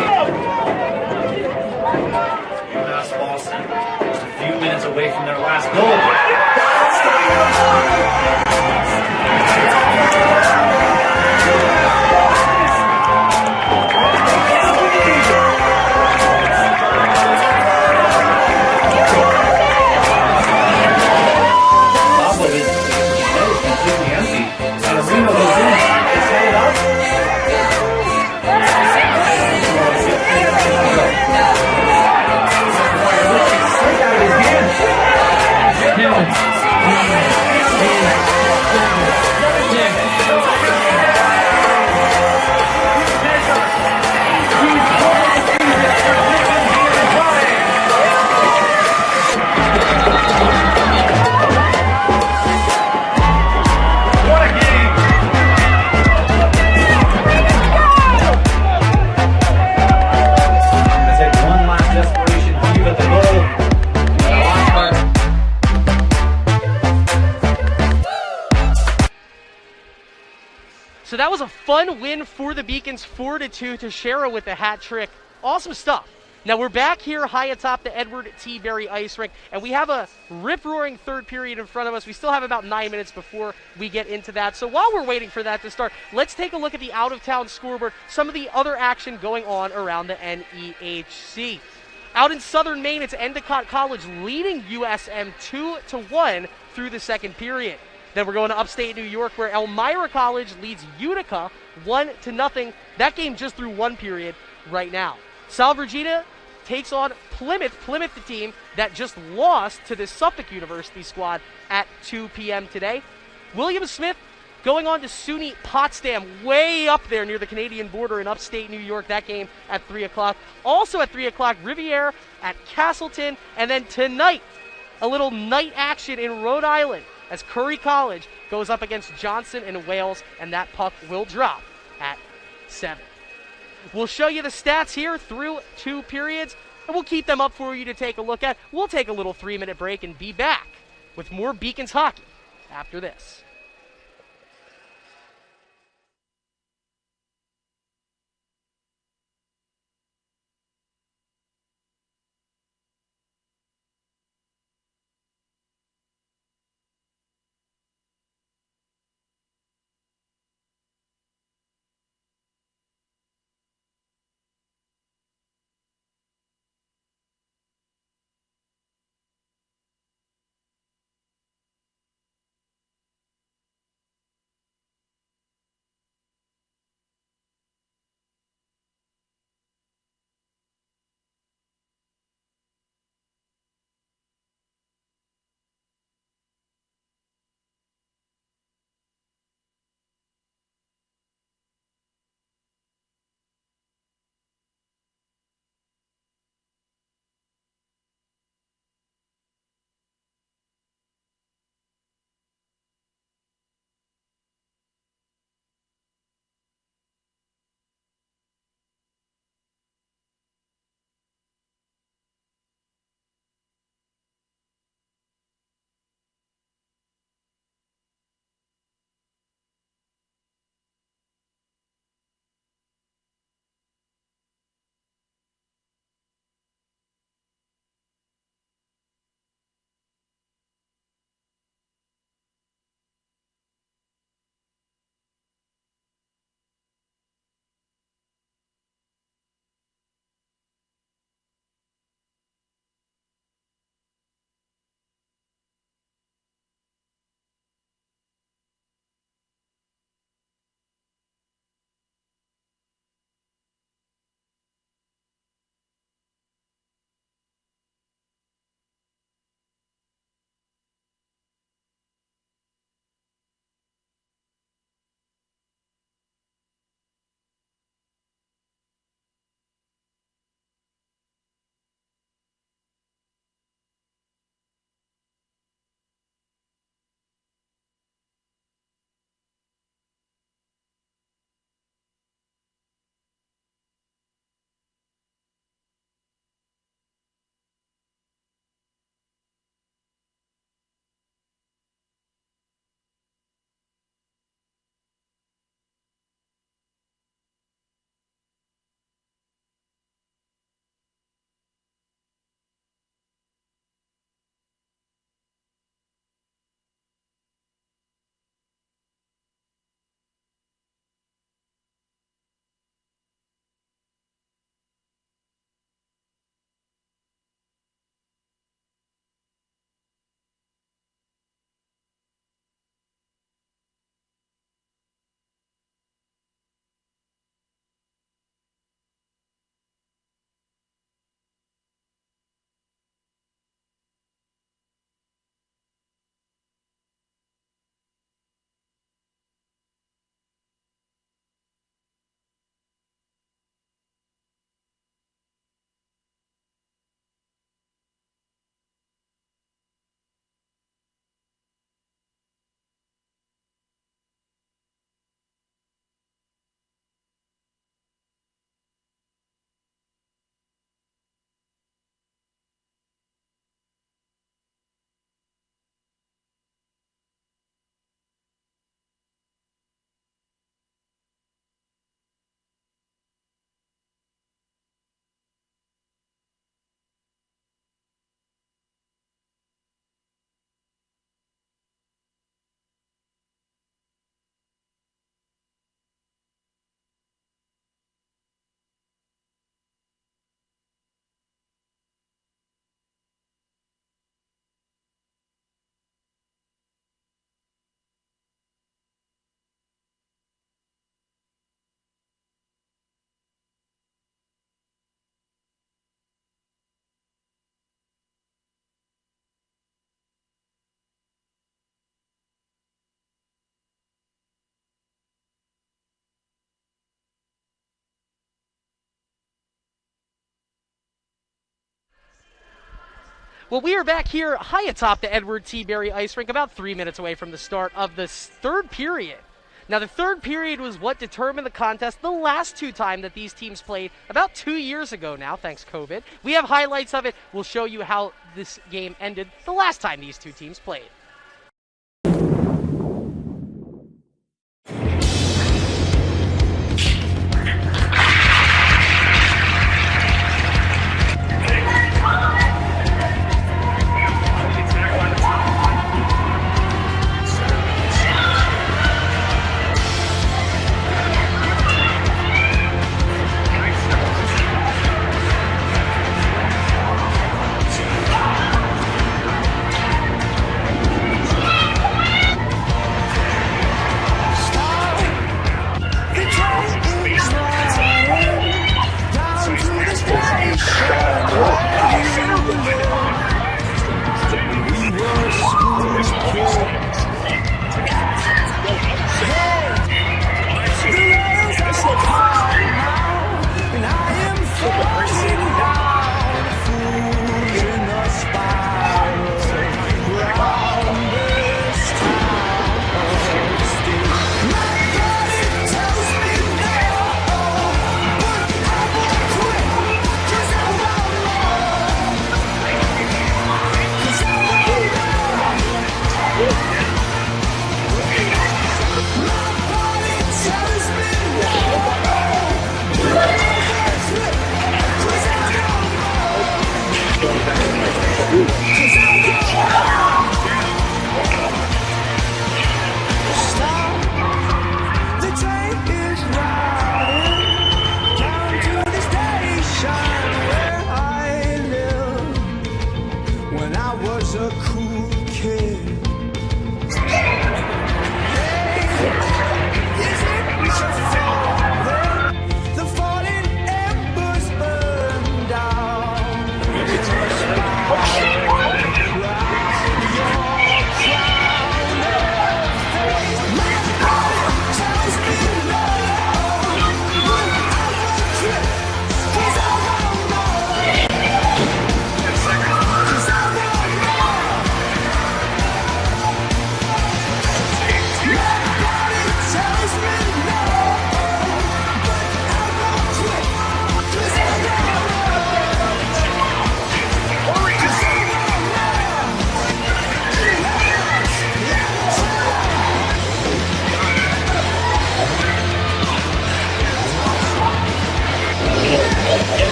UMass Boston. Just a few minutes away from their last goal. So that was a fun win for the Beacons, 4-2. Teixeira with the hat trick. Awesome stuff. Now we're back here high atop the Edward T. Berry Ice Rink, and we have a rip-roaring third period in front of us. We still have about 9 minutes before we get into that. So while we're waiting for that to start, let's take a look at the out-of-town scoreboard, some of the other action going on around the NEHC. Out in southern Maine, it's Endicott College leading USM 2-1 through the second period. Then we're going to upstate New York, where Elmira College leads Utica 1-0. That game just through one period right now. Sal Virginia takes on Plymouth. Plymouth, the team that just lost to the Suffolk University squad at 2 p.m. today. William Smith going on to SUNY Potsdam, way up there near the Canadian border in upstate New York. That game at 3 o'clock. Also at 3 o'clock, Riviere at Castleton. And then tonight, a little night action in Rhode Island as Curry College goes up against Johnson and Wales, and that puck will drop at 7. We'll show you the stats here through 2 periods, and we'll keep them up for you to take a look at. We'll take a little 3-minute break and be back with more Beacons hockey after this. Well, we are back here high atop the Edward T. Berry Ice Rink, about 3 minutes away from the start of the third period. Now, the third period was what determined the contest the last two times that these teams played, about 2 years ago now, thanks COVID. We have highlights of it. We'll show you how this game ended the last time these two teams played.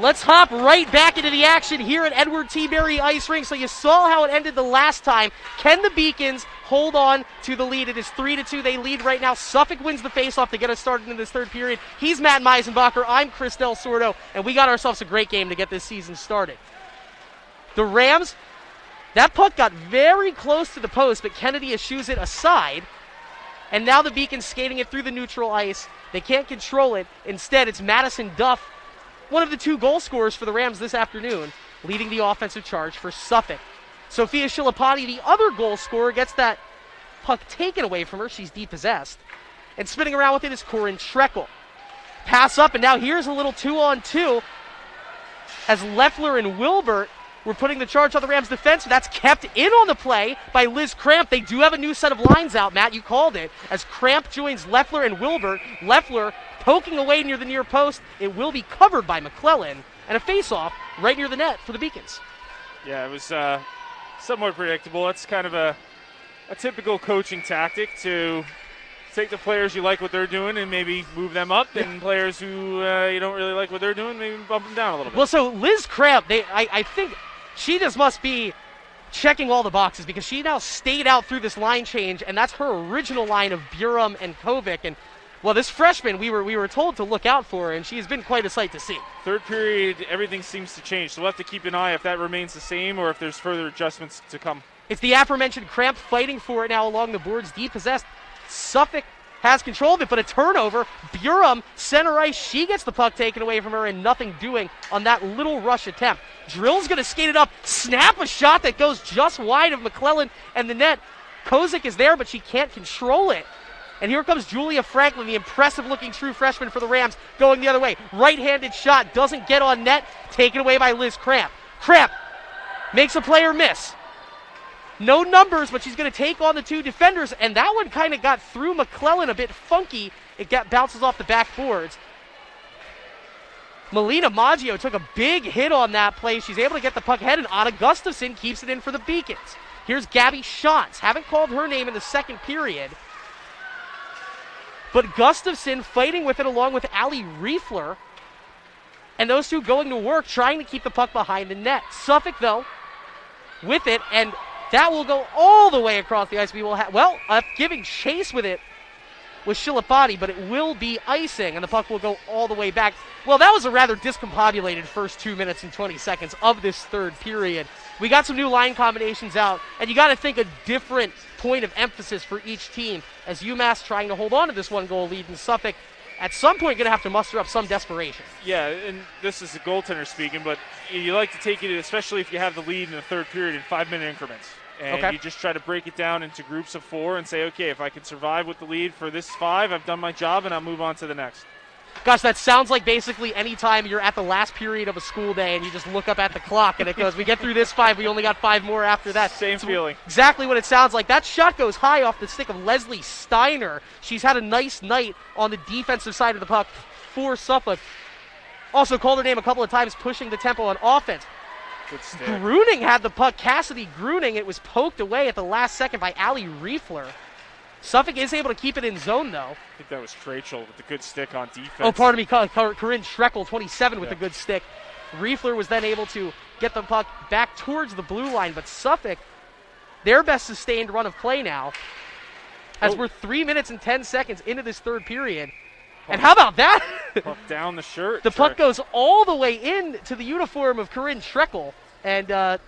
Let's hop right back into the action here at Edward T. Berry Ice Rink. So you saw how it ended the last time. Can the Beacons hold on to the lead? It is 3-2. They lead right now. Suffolk wins the faceoff to get us started in this third period. He's Matt Meisenbacher. I'm Chris Del Sordo, and we got ourselves a great game to get this season started. The Rams, that puck got very close to the post, but Kennedy eschews it aside. And now the Beacons skating it through the neutral ice. They can't control it. Instead, it's Madison Duff, one of the two goal scorers for the Rams this afternoon, leading the offensive charge for Suffolk. Sophia Shilapati, the other goal scorer, gets that puck taken away from her. She's depossessed. And spinning around with it is Corinne Treckel. Pass up, and now here's a little 2-on-2 as Leffler and Wilbert were putting the charge on the Rams' defense. That's kept in on the play by Liz Cramp. They do have a new set of lines out, Matt. You called it. As Cramp joins Leffler and Wilbert. Leffler poking away near the near post. It will be covered by McClellan. And a face-off right near the net for the Beacons. Yeah, it was somewhat predictable. It's kind of a typical coaching tactic to take the players you like what they're doing and maybe move them up, and players who you don't really like what they're doing, maybe bump them down a little bit. Well, so Liz Cramp, I think she just must be checking all the boxes because she now stayed out through this line change, and that's her original line of Burum and Kovic. And well, this freshman, we were told to look out for her, and she's been quite a sight to see. Third period, everything seems to change, so we'll have to keep an eye if that remains the same or if there's further adjustments to come. It's the aforementioned Cramp fighting for it now along the boards, depossessed. Suffolk has control of it, but a turnover. Burum, center ice, she gets the puck taken away from her and nothing doing on that little rush attempt. Drill's going to skate it up, snap a shot that goes just wide of McClellan and the net. Kozik is there, but she can't control it. And here comes Julia Franklin, the impressive-looking true freshman for the Rams, going the other way. Right-handed shot, doesn't get on net, taken away by Liz Cramp. Cramp makes a player miss. No numbers, but she's going to take on the two defenders, and that one kind of got through McClellan a bit funky. It bounces off the backboards. Melina Maggio took a big hit on that play. She's able to get the puck ahead, and Anna Gustafson keeps it in for the Beacons. Here's Gabby Schatz. Haven't called her name in the second period. But Gustafson fighting with it along with Allie Riefler. And those two going to work, trying to keep the puck behind the net. Suffolk, though, with it, and that will go all the way across the ice. We will giving chase with it was Shilapati, but it will be icing, and the puck will go all the way back. Well, that was a rather discombobulated first 2 minutes and 20 seconds of this third period. We got some new line combinations out, and you got to think a different point of emphasis for each team as UMass trying to hold on to this one-goal lead in Suffolk. At some point, going to have to muster up some desperation. Yeah, and this is the goaltender speaking, but you like to take it, especially if you have the lead in the third period, in 5-minute increments. And you just try to break it down into groups of 4 and say, okay, if I can survive with the lead for this 5, I've done my job, and I'll move on to the next. Gosh, that sounds like basically any time you're at the last period of a school day and you just look up at the clock and it goes, we get through this 5, we only got 5 more after that. Same feeling. Exactly what it sounds like. That shot goes high off the stick of Leslie Steiner. She's had a nice night on the defensive side of the puck for Suffolk. Also called her name a couple of times, pushing the tempo on offense. Good stick. Gruning had the puck. Cassidy Gruning. It was poked away at the last second by Allie Riefler. Suffolk is able to keep it in zone, though. I think that was Trachel with the good stick on defense. Oh, pardon me. Corinne Schreckel, 27, with the good stick. Riefler was then able to get the puck back towards the blue line, but Suffolk, their best sustained run of play now, as we're 3 minutes and 10 seconds into this third period. And how about that? Puck down the shirt. The puck goes all the way in to the uniform of Corinne Schreckel, and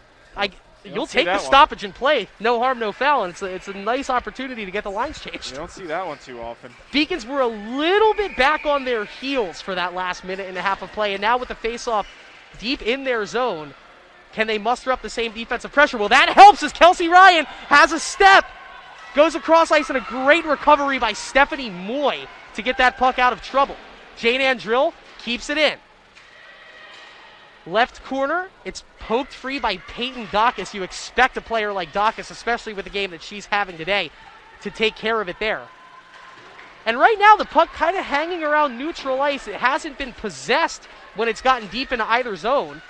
you'll take the stoppage and play. No harm, no foul, and it's a nice opportunity to get the lines changed. You don't see that one too often. Beacons were a little bit back on their heels for that last minute and a half of play, and now with the face-off deep in their zone, can they muster up the same defensive pressure? Well, that helps as Kelsey Ryan has a step, goes across ice, and a great recovery by Stephanie Moy to get that puck out of trouble. Jane Ann Drill keeps it in. Left corner, it's poked free by Peyton Dacus. You expect a player like Dacus, especially with the game that she's having today, to take care of it there. And right now, the puck kind of hanging around neutral ice. It hasn't been possessed when it's gotten deep into either zone.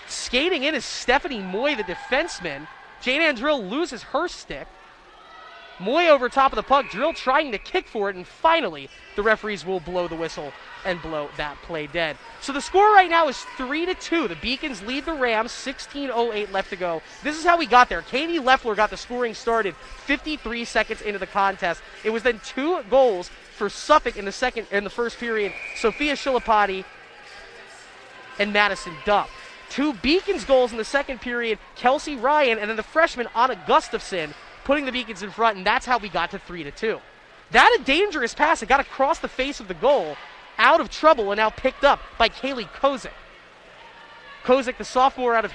Skating in is Stephanie Moy, the defenseman. Jane Ann Drill loses her stick. Moy over top of the puck, Drill trying to kick for it, and finally the referees will blow the whistle and blow that play dead. So the score right now is 3-2. The Beacons lead the Rams, 16:08 left to go. This is how we got there. Katie Leffler got the scoring started 53 seconds into the contest. It was then 2 goals for Suffolk in the first period. Sophia Shilapati and Madison Duff. 2 Beacons goals in the second period, Kelsey Ryan, and then the freshman Anna Gustafson putting the Beacons in front, and that's how we got to 3-2. That a dangerous pass. It got across the face of the goal, out of trouble, and now picked up by Kaylee Kozik. Kozik, the sophomore out of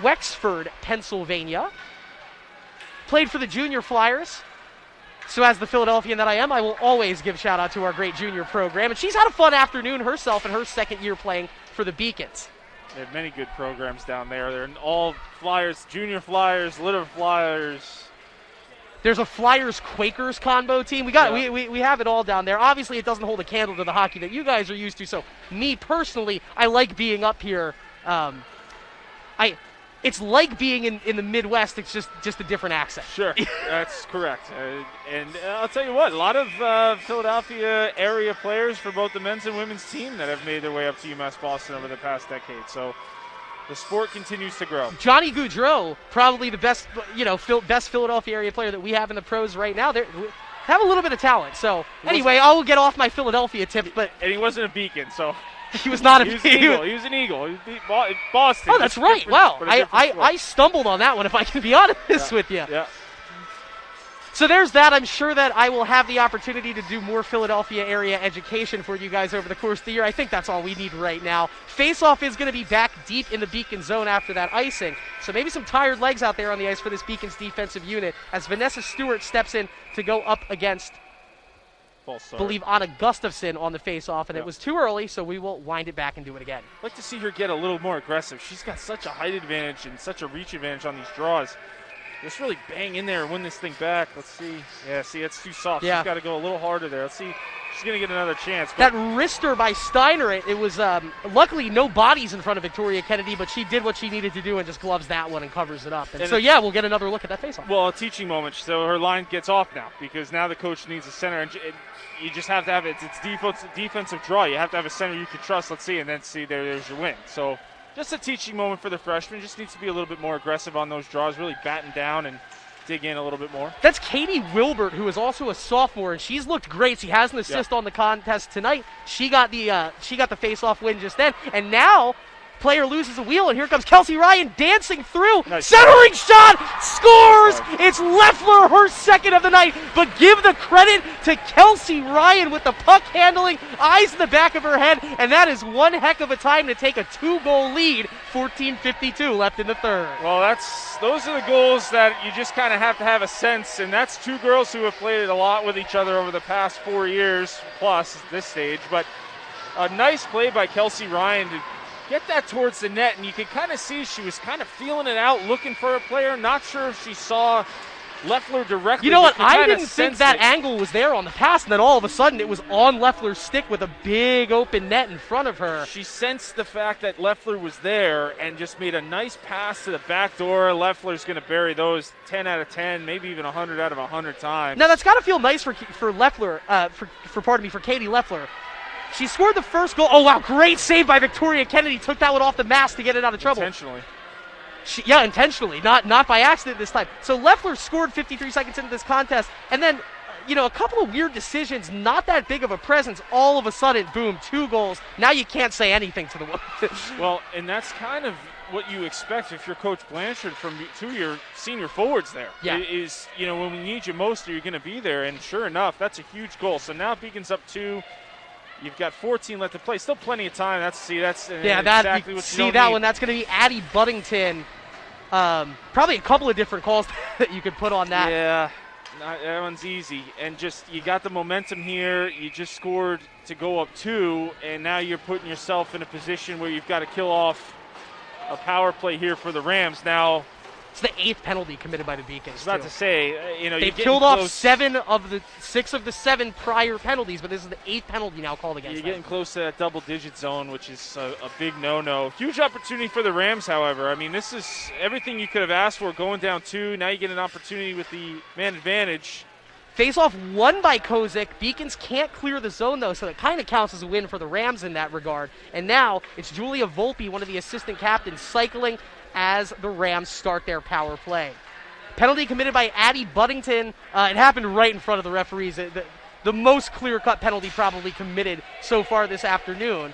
Wexford, Pennsylvania, played for the Junior Flyers. So as the Philadelphian that I am, I will always give shout out to our great junior program, and she's had a fun afternoon herself in her second year playing for the Beacons. They have many good programs down there. They're all Flyers, Junior Flyers, Litter Flyers. There's a Flyers-Quakers combo team. We have it all down there. Obviously, it doesn't hold a candle to the hockey that you guys are used to. So, me personally, I like being up here. It's like being in the Midwest. It's just a different accent. Sure, that's correct. And I'll tell you what, a lot of Philadelphia area players for both the men's and women's team that have made their way up to UMass Boston over the past decade. So the sport continues to grow. Johnny Goudreau, probably the best, best Philadelphia area player that we have in the pros right now. They have a little bit of talent. So anyway, I will get off my Philadelphia tip. But and he wasn't a Beacon, so. He was not he was an Eagle. He beat Boston. Oh, that's right. Wow. I stumbled on that one, if I can be honest with you. Yeah. So there's that. I'm sure that I will have the opportunity to do more Philadelphia area education for you guys over the course of the year. I think that's all we need right now. Face-off is going to be back deep in the Beacon zone after that icing. So maybe some tired legs out there on the ice for this Beacon's defensive unit as Vanessa Stewart steps in to go up against, I believe, Anna Gustafson on the face-off. And it was too early, so we will wind it back and do it again. I'd like to see her get a little more aggressive. She's got such a height advantage and such a reach advantage on these draws. Just really bang in there and win this thing back. Let's see. Yeah, see, it's too soft. Yeah. She's got to go a little harder there. Let's see. She's going to get another chance. That wrister by Steiner, it was luckily no bodies in front of Victoria Kennedy, but she did what she needed to do and just gloves that one and covers it up. And so, yeah, we'll get another look at that face-off. Well, a teaching moment. So her line gets off now because now the coach needs a center. And you just have to have it. It's defensive draw. You have to have a center you can trust. Let's see. And then see, there's your win. So just a teaching moment for the freshman. Just needs to be a little bit more aggressive on those draws, really batten down and dig in a little bit more. That's Katie Wilbert, who is also a sophomore, and she's looked great. She has an assist on the contest tonight. She got the face-off win just then, and now player loses a wheel, and here comes Kelsey Ryan dancing through. Nice. Centering shot, scores! It's Leffler, her second of the night, but give the credit to Kelsey Ryan with the puck handling, eyes in the back of her head, and that is one heck of a time to take a 2-goal lead. 14:52 left in the third. Well, those are the goals that you just kind of have to have a sense, and that's two girls who have played a lot with each other over the past 4 years plus at this stage, but a nice play by Kelsey Ryan to get that towards the net, and you can kind of see she was kind of feeling it out, looking for a player. Not sure if she saw Leffler directly. You know what? I didn't think that angle was there on the pass, and then all of a sudden it was on Leffler's stick with a big open net in front of her. She sensed the fact that Leffler was there and just made a nice pass to the back door. Leffler's going to bury those 10 out of 10, maybe even 100 out of 100 times. Now that's got to feel nice for Leffler, for Katie Leffler. She scored the first goal. Oh, wow, great save by Victoria Kennedy. Took that one off the mask to get it out of trouble. Intentionally. Intentionally, not by accident this time. So Leffler scored 53 seconds into this contest, and then, a couple of weird decisions, not that big of a presence. All of a sudden, boom, 2 goals. Now you can't say anything to the woman. Well, and that's kind of what you expect if you're Coach Blanchard from two of your senior forwards there. Yeah. Is, when we need you most, you're going to be there, and sure enough, that's a huge goal. So now Beacon's up 2. You've got 14 left to play. Still plenty of time. Exactly what you see that one. That's going to be Addie Buddington. Probably a couple of different calls that you could put on that. Yeah, that one's easy. And just you got the momentum here. You just scored to go up 2, and now you're putting yourself in a position where you've got to kill off a power play here for the Rams. Now, it's the 8th penalty committed by the Beacons. I was about to say, they've killed off 6 of the 7 prior penalties, but this is the 8th penalty now called against them. You're getting close to that double-digit zone, which is a big no-no. Huge opportunity for the Rams, however. I mean, this is everything you could have asked for going down 2. Now you get an opportunity with the man advantage. Face-off won by Kozik. Beacons can't clear the zone, though, so it kind of counts as a win for the Rams in that regard. And now it's Julia Volpe, one of the assistant captains, cycling as the Rams start their power play. Penalty committed by Addie Buddington. It happened right in front of the referees. The most clear-cut penalty probably committed so far this afternoon.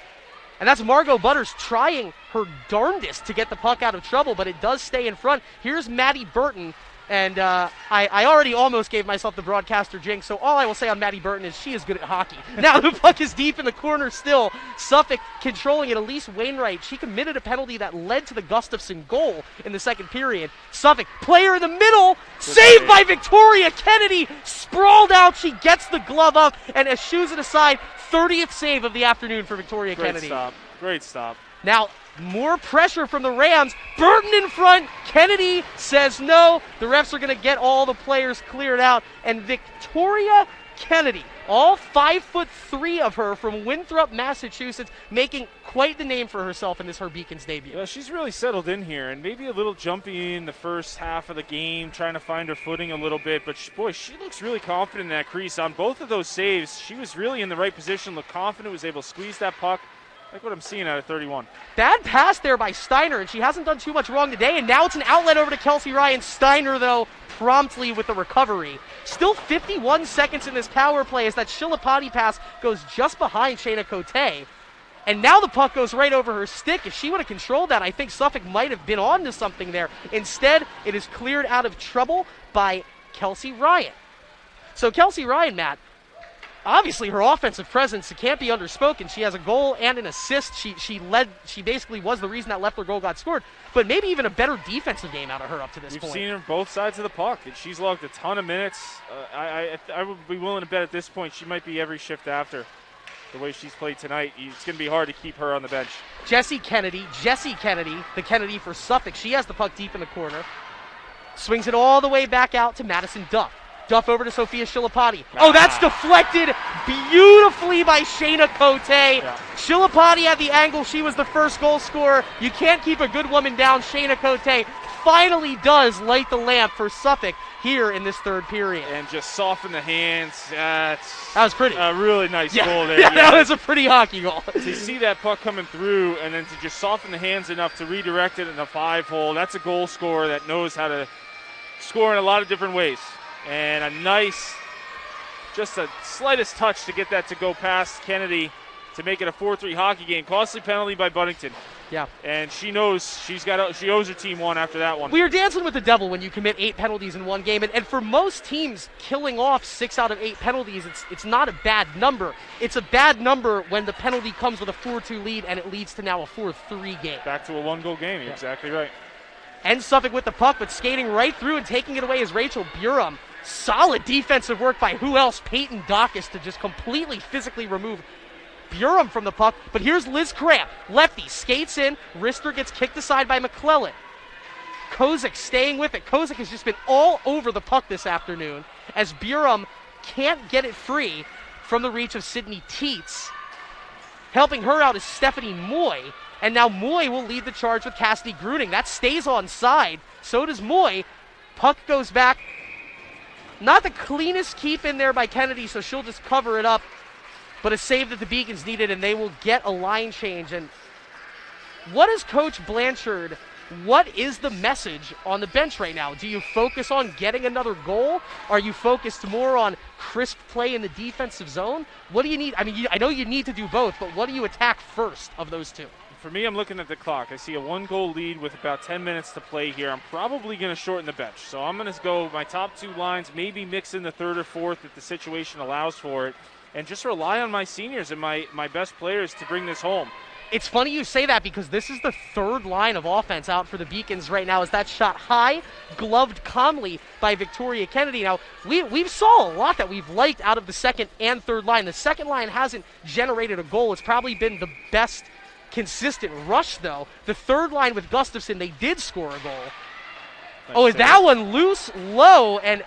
And that's Margot Butters trying her darndest to get the puck out of trouble, but it does stay in front. Here's Maddie Burton. And I already almost gave myself the broadcaster jinx, so all I will say on Maddie Burton is she is good at hockey. Now the puck is deep in the corner still. Suffolk controlling it. Elise Wainwright, she committed a penalty that led to the Gustafson goal in the second period. Suffolk, player in the middle, saved by Victoria Kennedy, sprawled out. She gets the glove up and eschews it aside. 30th save of the afternoon for Victoria Kennedy. Great stop. Now, more pressure from the Rams. Burton in front. Kennedy says no. The refs are going to get all the players cleared out. And Victoria Kennedy, all 5'3" of her from Winthrop, Massachusetts, making quite the name for herself in this her Beacons debut. Well, she's really settled in here, and maybe a little jumpy in the first half of the game, trying to find her footing a little bit. But, she looks really confident in that crease. On both of those saves, she was really in the right position, looked confident, was able to squeeze that puck. Like what I'm seeing out of 31. Bad pass there by Steiner, and she hasn't done too much wrong today, and now it's an outlet over to Kelsey Ryan. Steiner, though, promptly with the recovery. Still 51 seconds in this power play as that Shilapati pass goes just behind Shayna Cote. And now the puck goes right over her stick. If she would have controlled that, I think Suffolk might have been on to something there. Instead, it is cleared out of trouble by Kelsey Ryan. So Kelsey Ryan, Matt, obviously her offensive presence, it can't be underspoken. She has a goal and an assist. She basically was the reason that Leffler goal got scored, but maybe even a better defensive game out of her up to this point. We've seen her on both sides of the puck, and she's logged a ton of minutes. I would be willing to bet at this point she might be every shift after the way she's played tonight. It's going to be hard to keep her on the bench. Jessie Kennedy, the Kennedy for Suffolk. She has the puck deep in the corner. Swings it all the way back out to Madison Duff. Duff over to Sophia Shilapati. Oh, that's deflected beautifully by Shayna Cote. Yeah. Shilapati at the angle. She was the first goal scorer. You can't keep a good woman down. Shayna Cote finally does light the lamp for Suffolk here in this third period. And just soften the hands. That was pretty. A really nice goal there. Yeah, that was a pretty hockey goal. To see that puck coming through and then to just soften the hands enough to redirect it in the 5-hole, that's a goal scorer that knows how to score in a lot of different ways. And a nice, just a slightest touch to get that to go past Kennedy to make it a 4-3 hockey game. Costly penalty by Buddington. Yeah. And she knows she owes her team one after that one. We are dancing with the devil when you commit 8 penalties in one game. And for most teams, killing off 6 out of 8 penalties, it's not a bad number. It's a bad number when the penalty comes with a 4-2 lead and it leads to now a 4-3 game. Back to a 1-goal game. You're exactly right. And Suffolk with the puck, but skating right through and taking it away is Rachel Burum. Solid defensive work by who else? Peyton Dacus to just completely physically remove Burum from the puck. But here's Liz Cramp. Lefty skates in. Rister gets kicked aside by McClellan. Kozik staying with it. Kozik has just been all over the puck this afternoon as Burum can't get it free from the reach of Sydney Teets. Helping her out is Stephanie Moy. And now Moy will lead the charge with Cassidy Gruning. That stays on side. So does Moy. Puck goes back. Not the cleanest keep in there by Kennedy, so she'll just cover it up. But a save that the Beacons needed, and they will get a line change. And what is Coach Blanchard, what is the message on the bench right now? Do you focus on getting another goal? Are you focused more on crisp play in the defensive zone? What do you need? I mean, I know you need to do both, but what do you attack first of those two? For me, I'm looking at the clock. I see a 1-goal lead with about 10 minutes to play here. I'm probably going to shorten the bench. So I'm going to go my top 2 lines, maybe mix in the third or fourth if the situation allows for it, and just rely on my seniors and my best players to bring this home. It's funny you say that because this is the third line of offense out for the Beacons right now as that shot high, gloved calmly by Victoria Kennedy. Now, we've saw a lot that we've liked out of the second and third line. The second line hasn't generated a goal. It's probably been the best consistent rush, though. The third line with Gustafson, they did score a goal. Is that one loose, low, and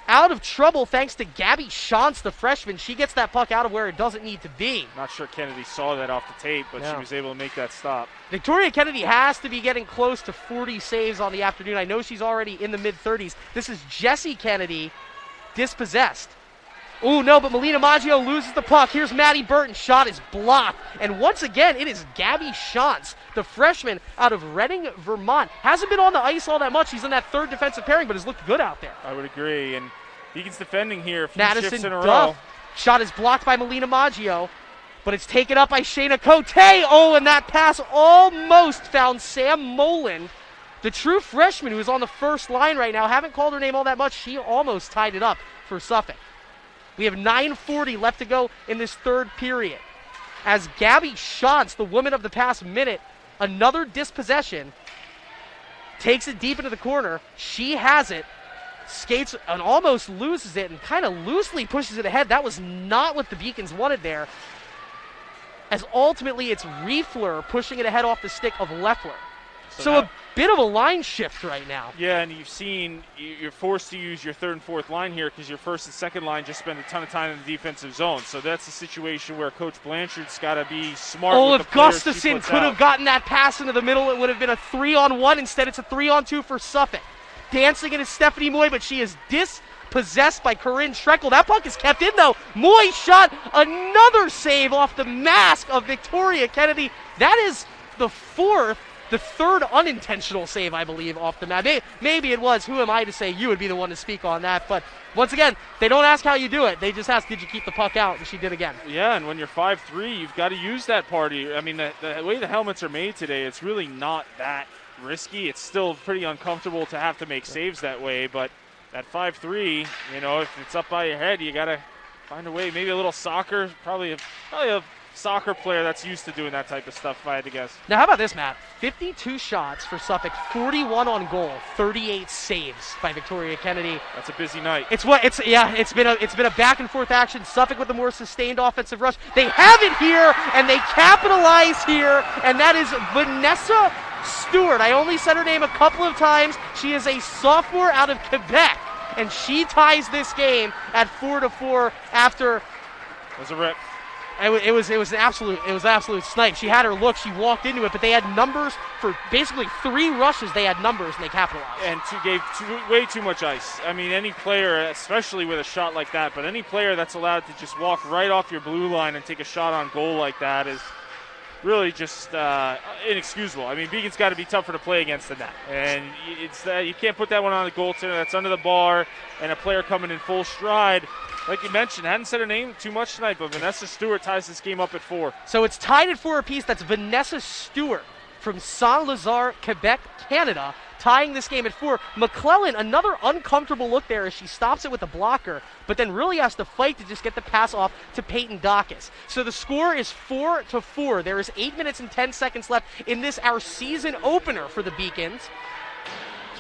out of trouble thanks to Gabby Shantz, the freshman. She gets that puck out of where it doesn't need to be. Not sure Kennedy saw that off the tape, but she was able to make that stop. Victoria Kennedy has to be getting close to 40 saves on the afternoon. I know she's already in the mid-30s. This is Jessie Kennedy dispossessed. Oh, no, but Melina Maggio loses the puck. Here's Maddie Burton. Shot is blocked. And once again, it is Gabby Shantz, the freshman out of Reading, Vermont. Hasn't been on the ice all that much. He's in that third defensive pairing, but has looked good out there. I would agree. And Beacons defending here a few Madison shifts in a Duff. row. Shot is blocked by Melina Maggio, but it's taken up by Shayna Cote. Oh, and that pass almost found Sam Moland, the true freshman who's on the first line right now. Haven't called her name all that much. She almost tied it up for Suffolk. We have 9:40 left to go in this third period. As Gabby Shantz, the woman of the past minute, another dispossession, takes it deep into the corner. She has it, skates and almost loses it and kind of loosely pushes it ahead. That was not what the Beacons wanted there. As ultimately it's Riefler pushing it ahead off the stick of Leffler. So a bit of a line shift right now. Yeah, and you're forced to use your third and fourth line here because your first and second line just spend a ton of time in the defensive zone. So that's a situation where Coach Blanchard's got to be smart. Oh, with if the players Gustafson could have gotten that pass into the middle, it would have been a 3-on-1. Instead, it's a 3-on-2 for Suffolk. Dancing in is Stephanie Moy, but she is dispossessed by Corinne Schreckel. That puck is kept in, though. Moy shot another save off the mask of Victoria Kennedy. That is the third unintentional save, I believe, off the mat. Maybe it was. Who am I to say? You would be the one to speak on that. But once again, they don't ask how you do it. They just ask, did you keep the puck out? And she did again. Yeah, and when you're 5'3", you've got to use that party. I mean, the way the helmets are made today, it's really not that risky. It's still pretty uncomfortable to have to make saves that way, but at 5'3", if it's up by your head, you got to find a way. Maybe a little soccer, probably a soccer player that's used to doing that type of stuff, if I had to guess. Now, how about this, Matt? 52 shots for Suffolk, 41 on goal, 38 saves by Victoria Kennedy. That's a busy night. It's been a back and forth action. Suffolk with the more sustained offensive rush. They have it here, and they capitalize here, and that is Vanessa Stewart. I only said her name a couple of times. She is a sophomore out of Quebec, and she ties this game at 4-4 after. It was a rip. It was an absolute snipe. She had her look. She walked into it, but they had numbers for basically 3 rushes. They had numbers, and they capitalized. And gave way too much ice. I mean, any player, especially with a shot like that, but any player that's allowed to just walk right off your blue line and take a shot on goal like that is really just inexcusable. I mean, Beacon's got to be tougher to play against than that. And you can't put that one on the goaltender. That's under the bar, and a player coming in full stride. Like you mentioned, hadn't said her name too much tonight, but Vanessa Stewart ties this game up at 4. So it's tied at 4 apiece. That's Vanessa Stewart from Saint-Lazare, Quebec, Canada, tying this game at 4. McClellan, another uncomfortable look there as she stops it with a blocker, but then really has to fight to just get the pass off to Peyton Dacus. So the score is 4-4. There is 8 minutes and 10 seconds left in this, our season opener for the Beacons.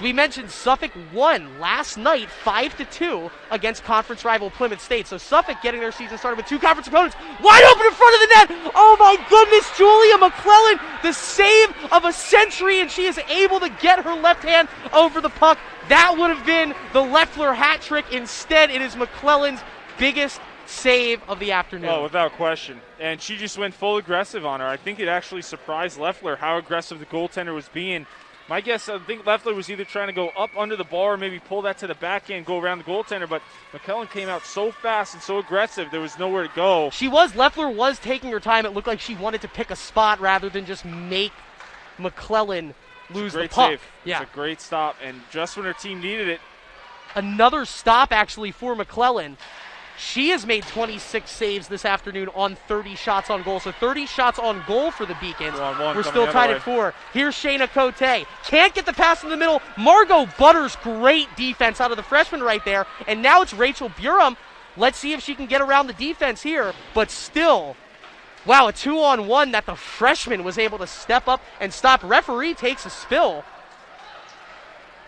We mentioned Suffolk won last night 5-2 against conference rival Plymouth State. So Suffolk getting their season started with 2 conference opponents wide open in front of the net. Oh my goodness, Julia McClellan, the save of a century, and she is able to get her left hand over the puck. That would have been the Leffler hat trick. Instead, it is McClellan's biggest save of the afternoon. Oh, without question. And she just went full aggressive on her. I think it actually surprised Leffler how aggressive the goaltender was being. My guess, I think Leffler was either trying to go up under the bar or maybe pull that to the backhand, go around the goaltender, but McClellan came out so fast and so aggressive, there was nowhere to go. Leffler was taking her time. It looked like she wanted to pick a spot rather than just make McClellan lose the puck. Save. Yeah. It's a great stop, and just when her team needed it. Another stop, actually, for McClellan. She has made 26 saves this afternoon on 30 shots on goal. So 30 shots on goal for the Beacons. We're still tied at 4. Here's Shayna Cote. Can't get the pass in the middle. Margot Butters, great defense out of the freshman right there. And now it's Rachel Burum. Let's see if she can get around the defense here. But still, wow, a 2-on-1 that the freshman was able to step up and stop. Referee takes a spill.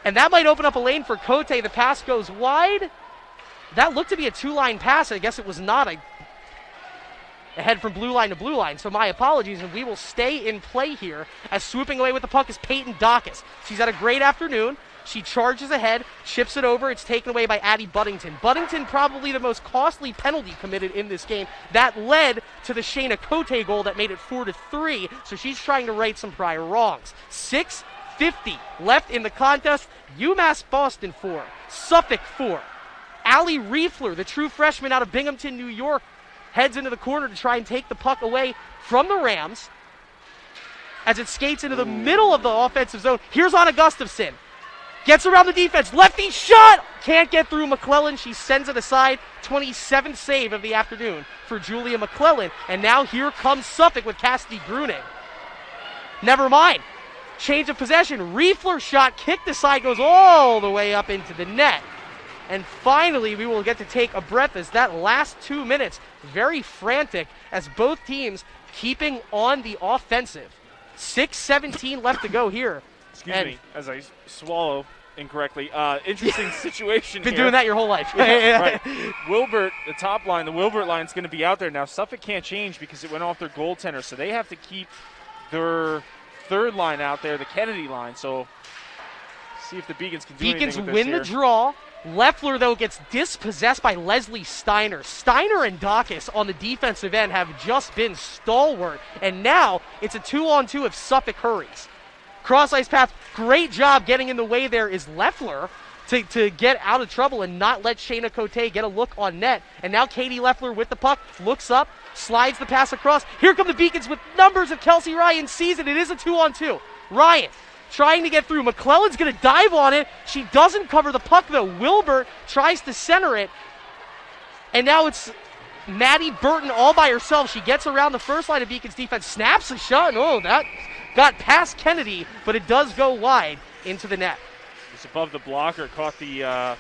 And that might open up a lane for Cote. The pass goes wide. That looked to be a 2-line pass. I guess it was not. A head from blue line to blue line. So my apologies, and we will stay in play here as swooping away with the puck is Peyton Dacus. She's had a great afternoon. She charges ahead, chips it over. It's taken away by Addie Buddington. Buddington probably the most costly penalty committed in this game. That led to the Shayna Cote goal that made it 4-3. So she's trying to right some prior wrongs. 6:50 left in the contest. UMass Boston 4, Suffolk 4. Allie Riefler, the true freshman out of Binghamton, New York, heads into the corner to try and take the puck away from the Rams as it skates into the middle of the offensive zone. Here's Anna Gustafson. Gets around the defense. Lefty shot! Can't get through McClellan. She sends it aside. 27th save of the afternoon for Julia McClellan. And now here comes Suffolk with Cassidy Gruning. Never mind. Change of possession. Riefler shot kicked aside, goes all the way up into the net. And finally, we will get to take a breath as that last 2 minutes, very frantic as both teams keeping on the offensive. 6:17 left to go here. Excuse me, as I swallow incorrectly. Interesting situation Been here. doing that your whole life. Yeah, right. Wilbert, the top line, the Wilbert line is going to be out there. Now, Suffolk can't change because it went off their goaltender, so they have to keep their third line out there, the Kennedy line. So, see if the Beacons can do anything with this win here. The draw. Leffler, though, gets dispossessed by Leslie Steiner. Steiner and Dacus on the defensive end have just been stalwart. And now it's a 2-on-2 if Suffolk hurries. Cross-ice path, great job getting in the way there is Leffler to get out of trouble and not let Shayna Cote get a look on net. And now Katie Leffler with the puck, looks up, slides the pass across. Here come the Beacons with numbers of Kelsey Ryan sees it. It is a 2-on-2. Ryan trying to get through. McClellan's going to dive on it. She doesn't cover the puck, though. Wilbert tries to center it. And now it's Maddie Burton all by herself. She gets around the first line of Beacons defense, snaps a shot. Oh, that got past Kennedy, but it does go wide into the net. It's above the blocker, caught the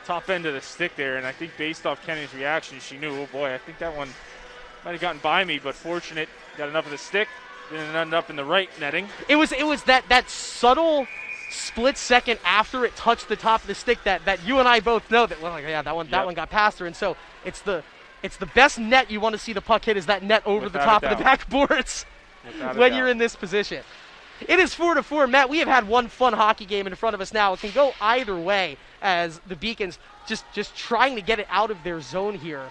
top end of the stick there, and I think based off Kenny's reaction, she knew, oh boy, I think that one might have gotten by me, but fortunate, got enough of the stick, didn't end up in the right netting. It was that subtle split second after it touched the top of the stick that you and I both know that, well, like, yeah, that one got past her, and so it's the best net you want to see the puck hit is that net over the top of the backboards when you're in this position. It is 4-4. Matt, we have had one fun hockey game in front of us now. It can go either way as the Beacons just trying to get it out of their zone here.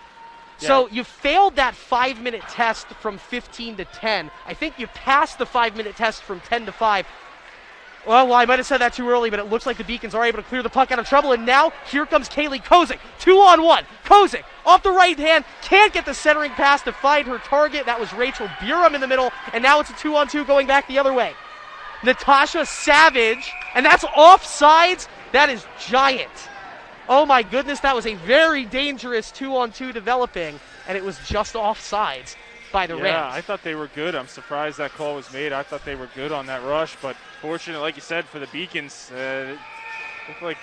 Yeah. So you failed that 5-minute test from 15 to 10. I think you passed the 5-minute test from 10 to 5. Well, I might have said that too early, but it looks like the Beacons are able to clear the puck out of trouble, and now here comes Kaylee Kozik. 2-on-1. Kozik off the right hand, can't get the centering pass to find her target. That was Rachel Burum in the middle, and now it's a 2-on-2 going back the other way. Natasha Savage, and that's offsides. That is giant. Oh my goodness, that was a very dangerous 2-on-2 developing, and it was just offsides by the Rams. Yeah, I thought they were good. I'm surprised that call was made. I thought they were good on that rush, but fortunate, like you said, for the Beacons, it looked like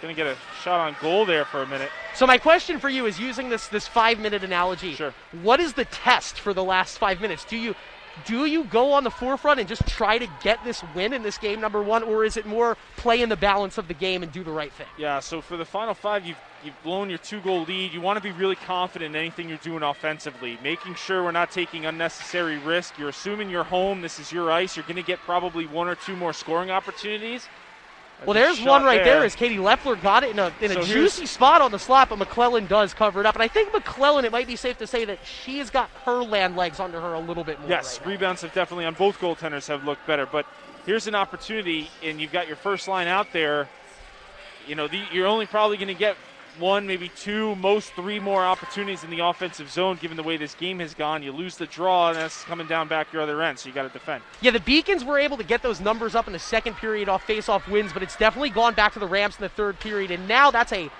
going to get a shot on goal there for a minute. So my question for you is, using this 5-minute analogy, sure. What is the test for the last 5 minutes? Do you go on the forefront and just try to get this win in this game, number one, or is it more play in the balance of the game and do the right thing? Yeah, so for the final 5, you've blown your 2-goal lead. You want to be really confident in anything you're doing offensively, making sure we're not taking unnecessary risk. You're assuming you're home. This is your ice. You're going to get probably 1 or 2 more scoring opportunities. Well, there's one right there as Katie Leffler got it in a juicy spot on the slot, but McClellan does cover it up. And I think McClellan, it might be safe to say that she has got her land legs under her a little bit more. Yes, right rebounds have definitely, on both goaltenders, have looked better. But here's an opportunity, and you've got your first line out there. You know, you're only probably going to get 1, maybe 2, most 3 more opportunities in the offensive zone, given the way this game has gone. You lose the draw, and that's coming down back your other end, so you got to defend. Yeah, the Beacons were able to get those numbers up in the second period off face-off wins, but it's definitely gone back to the Rams in the third period, and now that's a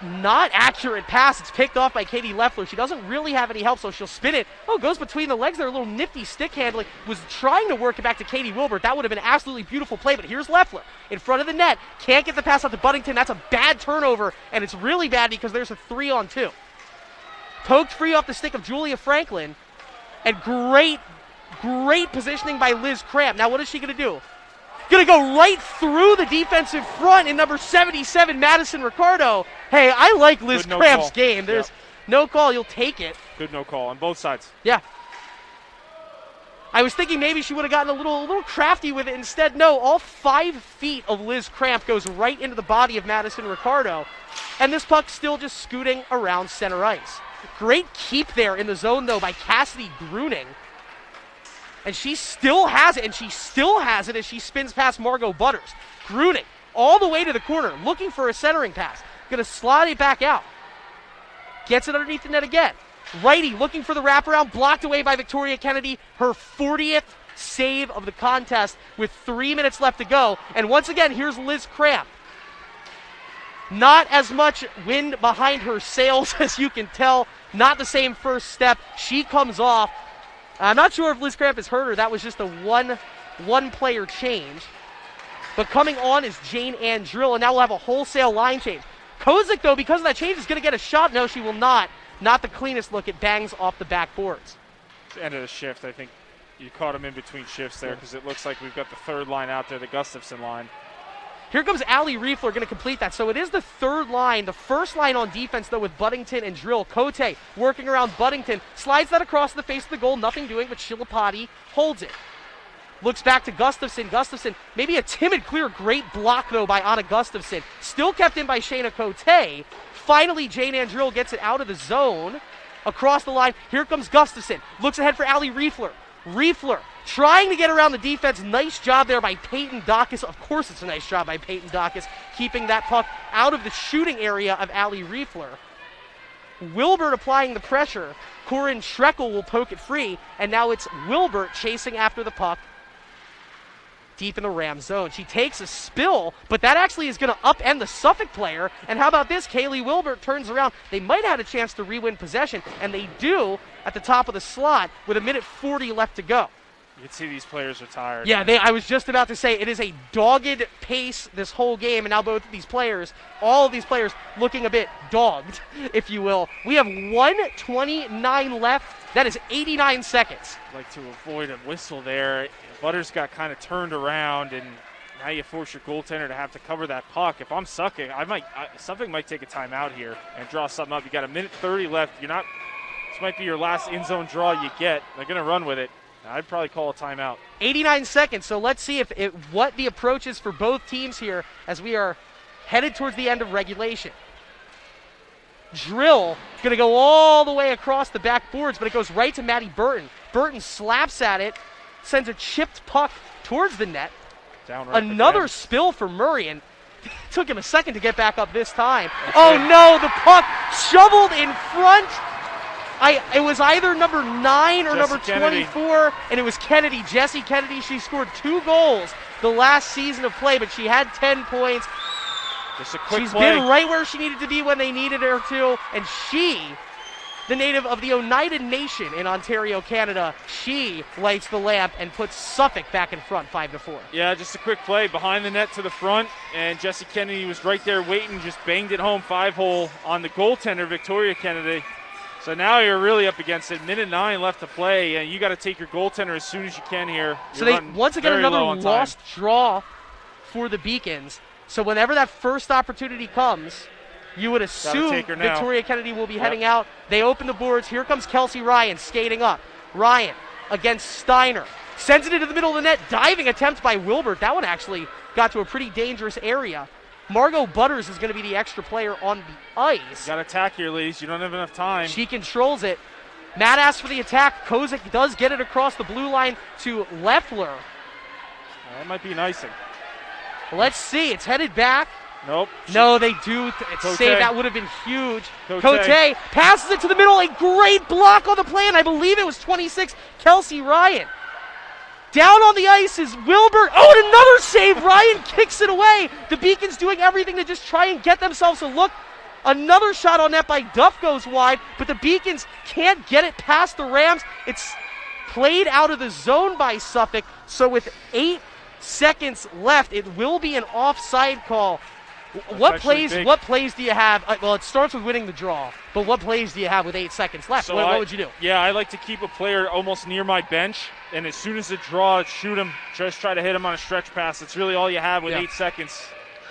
not accurate pass. It's picked off by Katie Leffler. She doesn't really have any help, so she'll spin it. Oh, goes between the legs there. A little nifty stick handling. Was trying to work it back to Katie Wilbert. That would have been an absolutely beautiful play, but here's Leffler in front of the net. Can't get the pass out to Buddington. That's a bad turnover, and it's really bad because there's a 3-on-2. Poked free off the stick of Julia Franklin, and great positioning by Liz Cramp. Now, what is she going to do? Going to go right through the defensive front in number 77, Madison Ricardo. Hey, I like Liz Cramp's game. There's no call. You'll take it. Good no call on both sides. Yeah. I was thinking maybe she would have gotten a little crafty with it. Instead, no. All 5 feet of Liz Cramp goes right into the body of Madison Ricardo. And this puck still just scooting around center ice. Great keep there in the zone, though, by Cassidy Gruning. And she still has it as she spins past Margot Butters. Gruning all the way to the corner, looking for a centering pass. Going to slide it back out. Gets it underneath the net again. Righty looking for the wraparound, blocked away by Victoria Kennedy. Her 40th save of the contest with 3 minutes left to go. And once again, here's Liz Cramp. Not as much wind behind her sails as you can tell. Not the same first step. She comes off. I'm not sure if Liz Cramp is hurt or that was just a one-player change. But coming on is Jane Ann Drill, and now we'll have a wholesale line change. Kozik, though, because of that change, is going to get a shot. No, she will not. Not the cleanest look. It bangs off the backboards. End of the shift. I think you caught him in between shifts there because it looks like we've got the third line out there, the Gustafson line. Here comes Allie Riefler going to complete that. So it is the third line, the first line on defense, though, with Buddington and Drill. Cote working around Buddington. Slides that across the face of the goal. Nothing doing, but Shilapati holds it. Looks back to Gustafson. Gustafson, maybe a timid clear. Great block, though, by Anna Gustafson. Still kept in by Shayna Cote. Finally, Jane Ann Drill gets it out of the zone. Across the line. Here comes Gustafson. Looks ahead for Allie Riefler. Riefler trying to get around the defense. Nice job there by Peyton Dacus. Of course it's a nice job by Peyton Dacus, keeping that puck out of the shooting area of Allie Riefler. Wilbert applying the pressure. Corinne Schreckel will poke it free, and now it's Wilbert chasing after the puck deep in the Ram zone. She takes a spill, but that actually is going to upend the Suffolk player. And how about this? Kaylee Wilbert turns around. They might have had a chance to re-win possession, and they do at the top of the slot with 1:40 left to go. You can see these players are tired. Yeah, I was just about to say it is a dogged pace this whole game, and now both of these players, all of these players, looking a bit dogged, if you will. We have 1:29 left. That is 89 seconds. I'd like to avoid a whistle there. Butters got kind of turned around, and now you force your goaltender to have to cover that puck. If I'm sucking, Suffolk might take a timeout here and draw something up. You got 1:30 left. This might be your last in-zone draw you get. They're going to run with it. I'd probably call a timeout. 89 seconds, so let's see what the approach is for both teams here as we are headed towards the end of regulation. Drill going to go all the way across the backboards, but it goes right to Maddie Burton. Burton slaps at it, sends a chipped puck towards the net. Another spill for Murray, and it took him a second to get back up this time. No, the puck shoveled in front. It was either number 9 or number 24, and it was Kennedy, Jessie Kennedy. She scored 2 goals the last season of play, but she had 10 points. Just a quick She's play. been right where she needed to be when they needed her to, and she, the native of the Oneida Nation in Ontario, Canada, she lights the lamp and puts Suffolk back in front 5-4. Yeah, just a quick play behind the net to the front, and Jessie Kennedy was right there waiting, just banged it home 5-hole on the goaltender, Victoria Kennedy. So now you're really up against it. 1:09 left to play, and you got to take your goaltender as soon as you can here. So they once again another lost draw for the Beacons. So whenever that first opportunity comes, you would assume Victoria Kennedy will be heading out. They open the boards. Here comes Kelsey Ryan skating up. Ryan against Steiner. Sends it into the middle of the net. Diving attempt by Wilbert. That one actually got to a pretty dangerous area. Margot Butters is going to be the extra player on the ice. Got to attack here, ladies. You don't have enough time. She controls it. Matt asks for the attack. Kozik does get it across the blue line to Leffler. That might be an icing. Let's see. It's headed back. Nope. No, they do. Save. That would have been huge. Cote passes it to the middle. A great block on the play, and I believe it was 26, Kelsey Ryan. Down on the ice is Wilbert. Oh, and another save. Ryan kicks it away. The Beacons doing everything to just try and get themselves a look. Another shot on net by Duff goes wide, but the Beacons can't get it past the Rams. It's played out of the zone by Suffolk, so with 8 seconds left, it will be an offside call. What plays do you have? Well, it starts with winning the draw, but what plays do you have with 8 seconds left? So what would you do? Yeah, I like to keep a player almost near my bench, and as soon as it draws, shoot him. Just try to hit him on a stretch pass. That's really all you have with 8 seconds.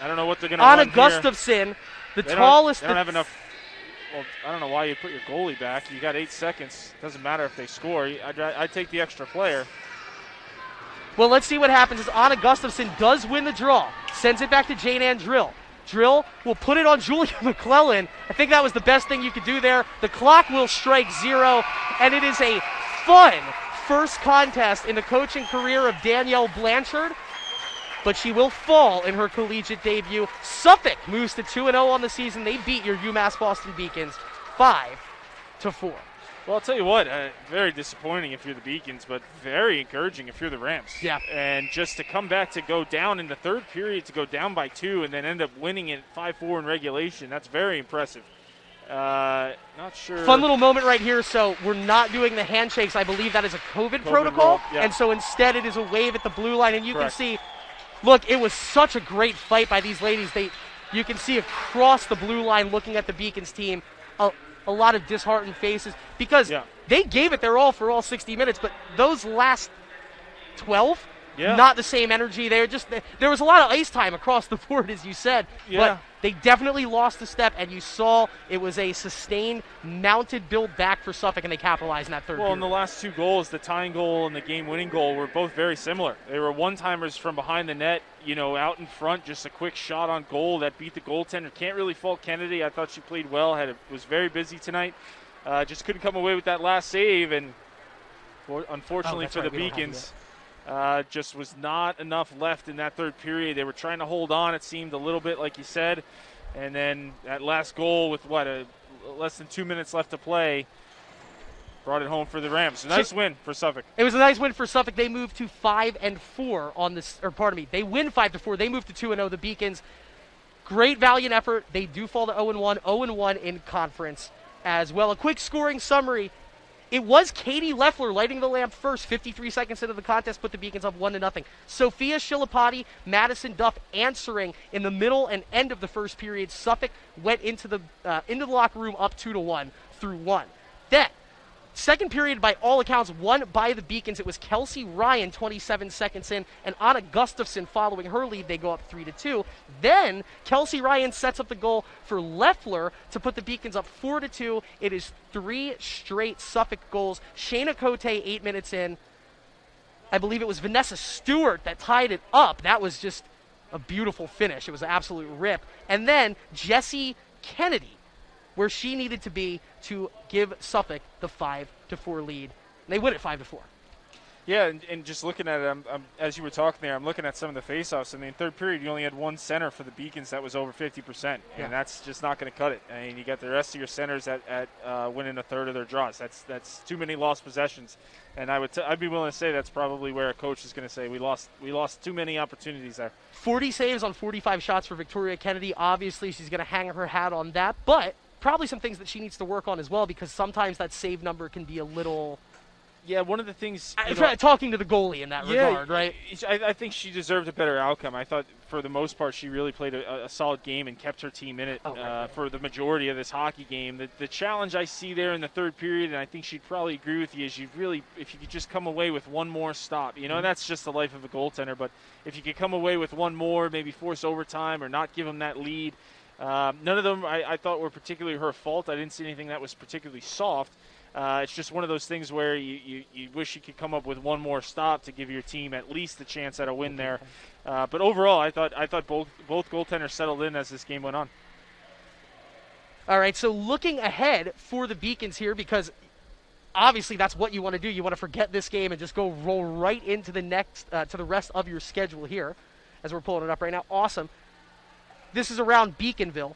I don't know what they're going to run Anna Gustafson, the tallest. They don't have enough. Well, I don't know why you put your goalie back. You got 8 seconds. Doesn't matter if they score. I'd take the extra player. Well, let's see what happens as Anna Gustafson does win the draw. Sends it back to Jane Ann Drill. Drill will put it on Julia McClellan. I think that was the best thing you could do there. The clock will strike 0, and it is a fun first contest in the coaching career of Danielle Blanchard, but she will fall in her collegiate debut. Suffolk moves to 2-0 on the season. They beat your UMass Boston Beacons 5-4. Well, I'll tell you what, very disappointing if you're the Beacons, but very encouraging if you're the Rams. Yeah. And just to come back to go down in the third period, to go down by 2 and then end up winning it 5-4 in regulation, that's very impressive. Not sure. Fun little moment right here. So we're not doing the handshakes. I believe that is a COVID protocol. Yeah. And so instead it is a wave at the blue line. And you can see, look, it was such a great fight by these ladies. You can see across the blue line looking at the Beacons team, a lot of disheartened faces because they gave it their all for all 60 minutes, but those last 12, not the same energy. There was a lot of ice time across the board, as you said, but they definitely lost a step, and you saw it was a sustained, mounted build back for Suffolk, and they capitalized in that third period. Well, in the last 2 goals, the tying goal and the game-winning goal were both very similar. They were one-timers from behind the net, out in front, just a quick shot on goal that beat the goaltender. Can't really fault Kennedy. I thought she played well, was very busy tonight. Just couldn't come away with that last save, and unfortunately for the Beacons, just was not enough left in that third period. They were trying to hold on, it seemed, a little bit, like you said. And then that last goal with, less than 2 minutes left to play, brought it home for the Rams. A nice win for Suffolk. It was a nice win for Suffolk. They moved to 5-4 on this, or pardon me, they win 5-4. They moved to 2-0. The Beacons, great valiant effort. They do fall to 0-1, 0-1 in conference as well. A quick scoring summary. It was Katie Leffler lighting the lamp first. 53 seconds into the contest, put the Beacons up 1-0. Sophia Shilapati, Madison Duff answering in the middle and end of the first period. Suffolk went into the locker room up 2-1 through 1. Then, second period, by all accounts, won by the Beacons. It was Kelsey Ryan 27 seconds in, and Anna Gustafson following her lead. They go up 3-2. Then Kelsey Ryan sets up the goal for Leffler to put the Beacons up 4-2. It is 3 straight Suffolk goals. Shayna Cote 8 minutes in. I believe it was Vanessa Stewart that tied it up. That was just a beautiful finish. It was an absolute rip. And then Jessie Kennedy, where she needed to be to give Suffolk the 5-4 lead. And they win it 5-4. Yeah, and just looking at it, as you were talking there, I'm looking at some of the faceoffs. I mean, third period, you only had one center for the Beacons that was over 50%, and that's just not going to cut it. I mean, you got the rest of your centers at winning a third of their draws. That's too many lost possessions, and I'd be willing to say that's probably where a coach is going to say we lost too many opportunities there. 40 saves on 45 shots for Victoria Kennedy. Obviously, she's going to hang her hat on that, but probably some things that she needs to work on as well, because sometimes that save number can be a little... Yeah, one of the things... talking to the goalie in that regard, right? I think she deserved a better outcome. I thought, for the most part, she really played a solid game and kept her team in it for the majority of this hockey game. The challenge I see there in the third period, and I think she'd probably agree with you, is if you could just come away with one more stop. You know, that's just the life of a goaltender, but if you could come away with one more, maybe force overtime or not give them that lead. None of them I thought were particularly her fault. I didn't see anything that was particularly soft. It's just one of those things where you wish you could come up with one more stop to give your team at least a chance at a win there. But overall, I thought both goaltenders settled in as this game went on. All right, so looking ahead for the Beacons here, because obviously that's what you want to do. You want to forget this game and just roll right into the next to the rest of your schedule here, as we're pulling it up right now. Awesome. This is around Beaconville.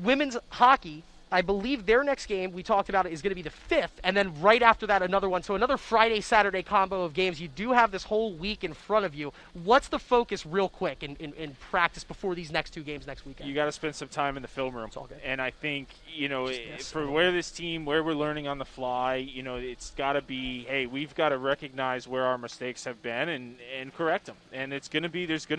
Women's hockey, I believe their next game, we talked about it, is going to be the 5th, and then right after that, another one. So another Friday-Saturday combo of games. You do have this whole week in front of you. What's the focus real quick in practice before these next 2 games next weekend? You got to spend some time in the film room. It's all good. And I think, for where we're learning on the fly, it's got to be, hey, we've got to recognize where our mistakes have been and correct them. And there's going to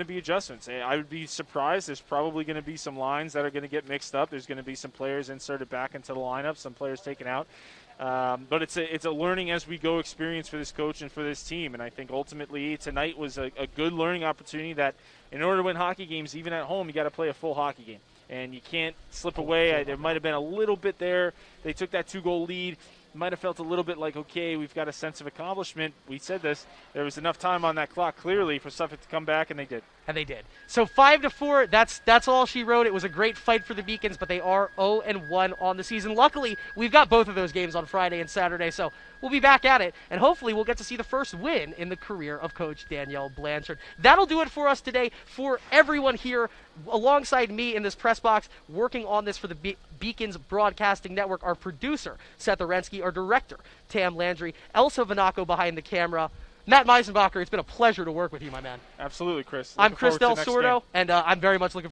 be adjustments. I would be surprised. There's probably going to be some lines that are going to get mixed up. There's going to be some players inserted back into the lineup, some players taken out. But it's a learning as we go experience for this coach and for this team. And I think ultimately tonight was a good learning opportunity that in order to win hockey games, even at home, you got to play a full hockey game. And you can't slip away. There might have been a little bit there. They took that 2-goal lead. Might have felt a little bit like, okay, we've got a sense of accomplishment. We said this. There was enough time on that clock, clearly, for Suffolk to come back, and they did. And they did. So 5-4, that's all she wrote. It was a great fight for the Beacons, but they are 0-1 on the season. Luckily, we've got both of those games on Friday and Saturday, so we'll be back at it, and hopefully we'll get to see the first win in the career of Coach Danielle Blanchard. That'll do it for us today. For everyone here alongside me in this press box, working on this for the Beacons Broadcasting Network, our producer, Seth Orensky, our director, Tam Landry, Elsa Vanaco behind the camera, Matt Meisenbacher. It's been a pleasure to work with you, my man. Absolutely, Chris. I'm Chris Del Sordo, and I'm very much looking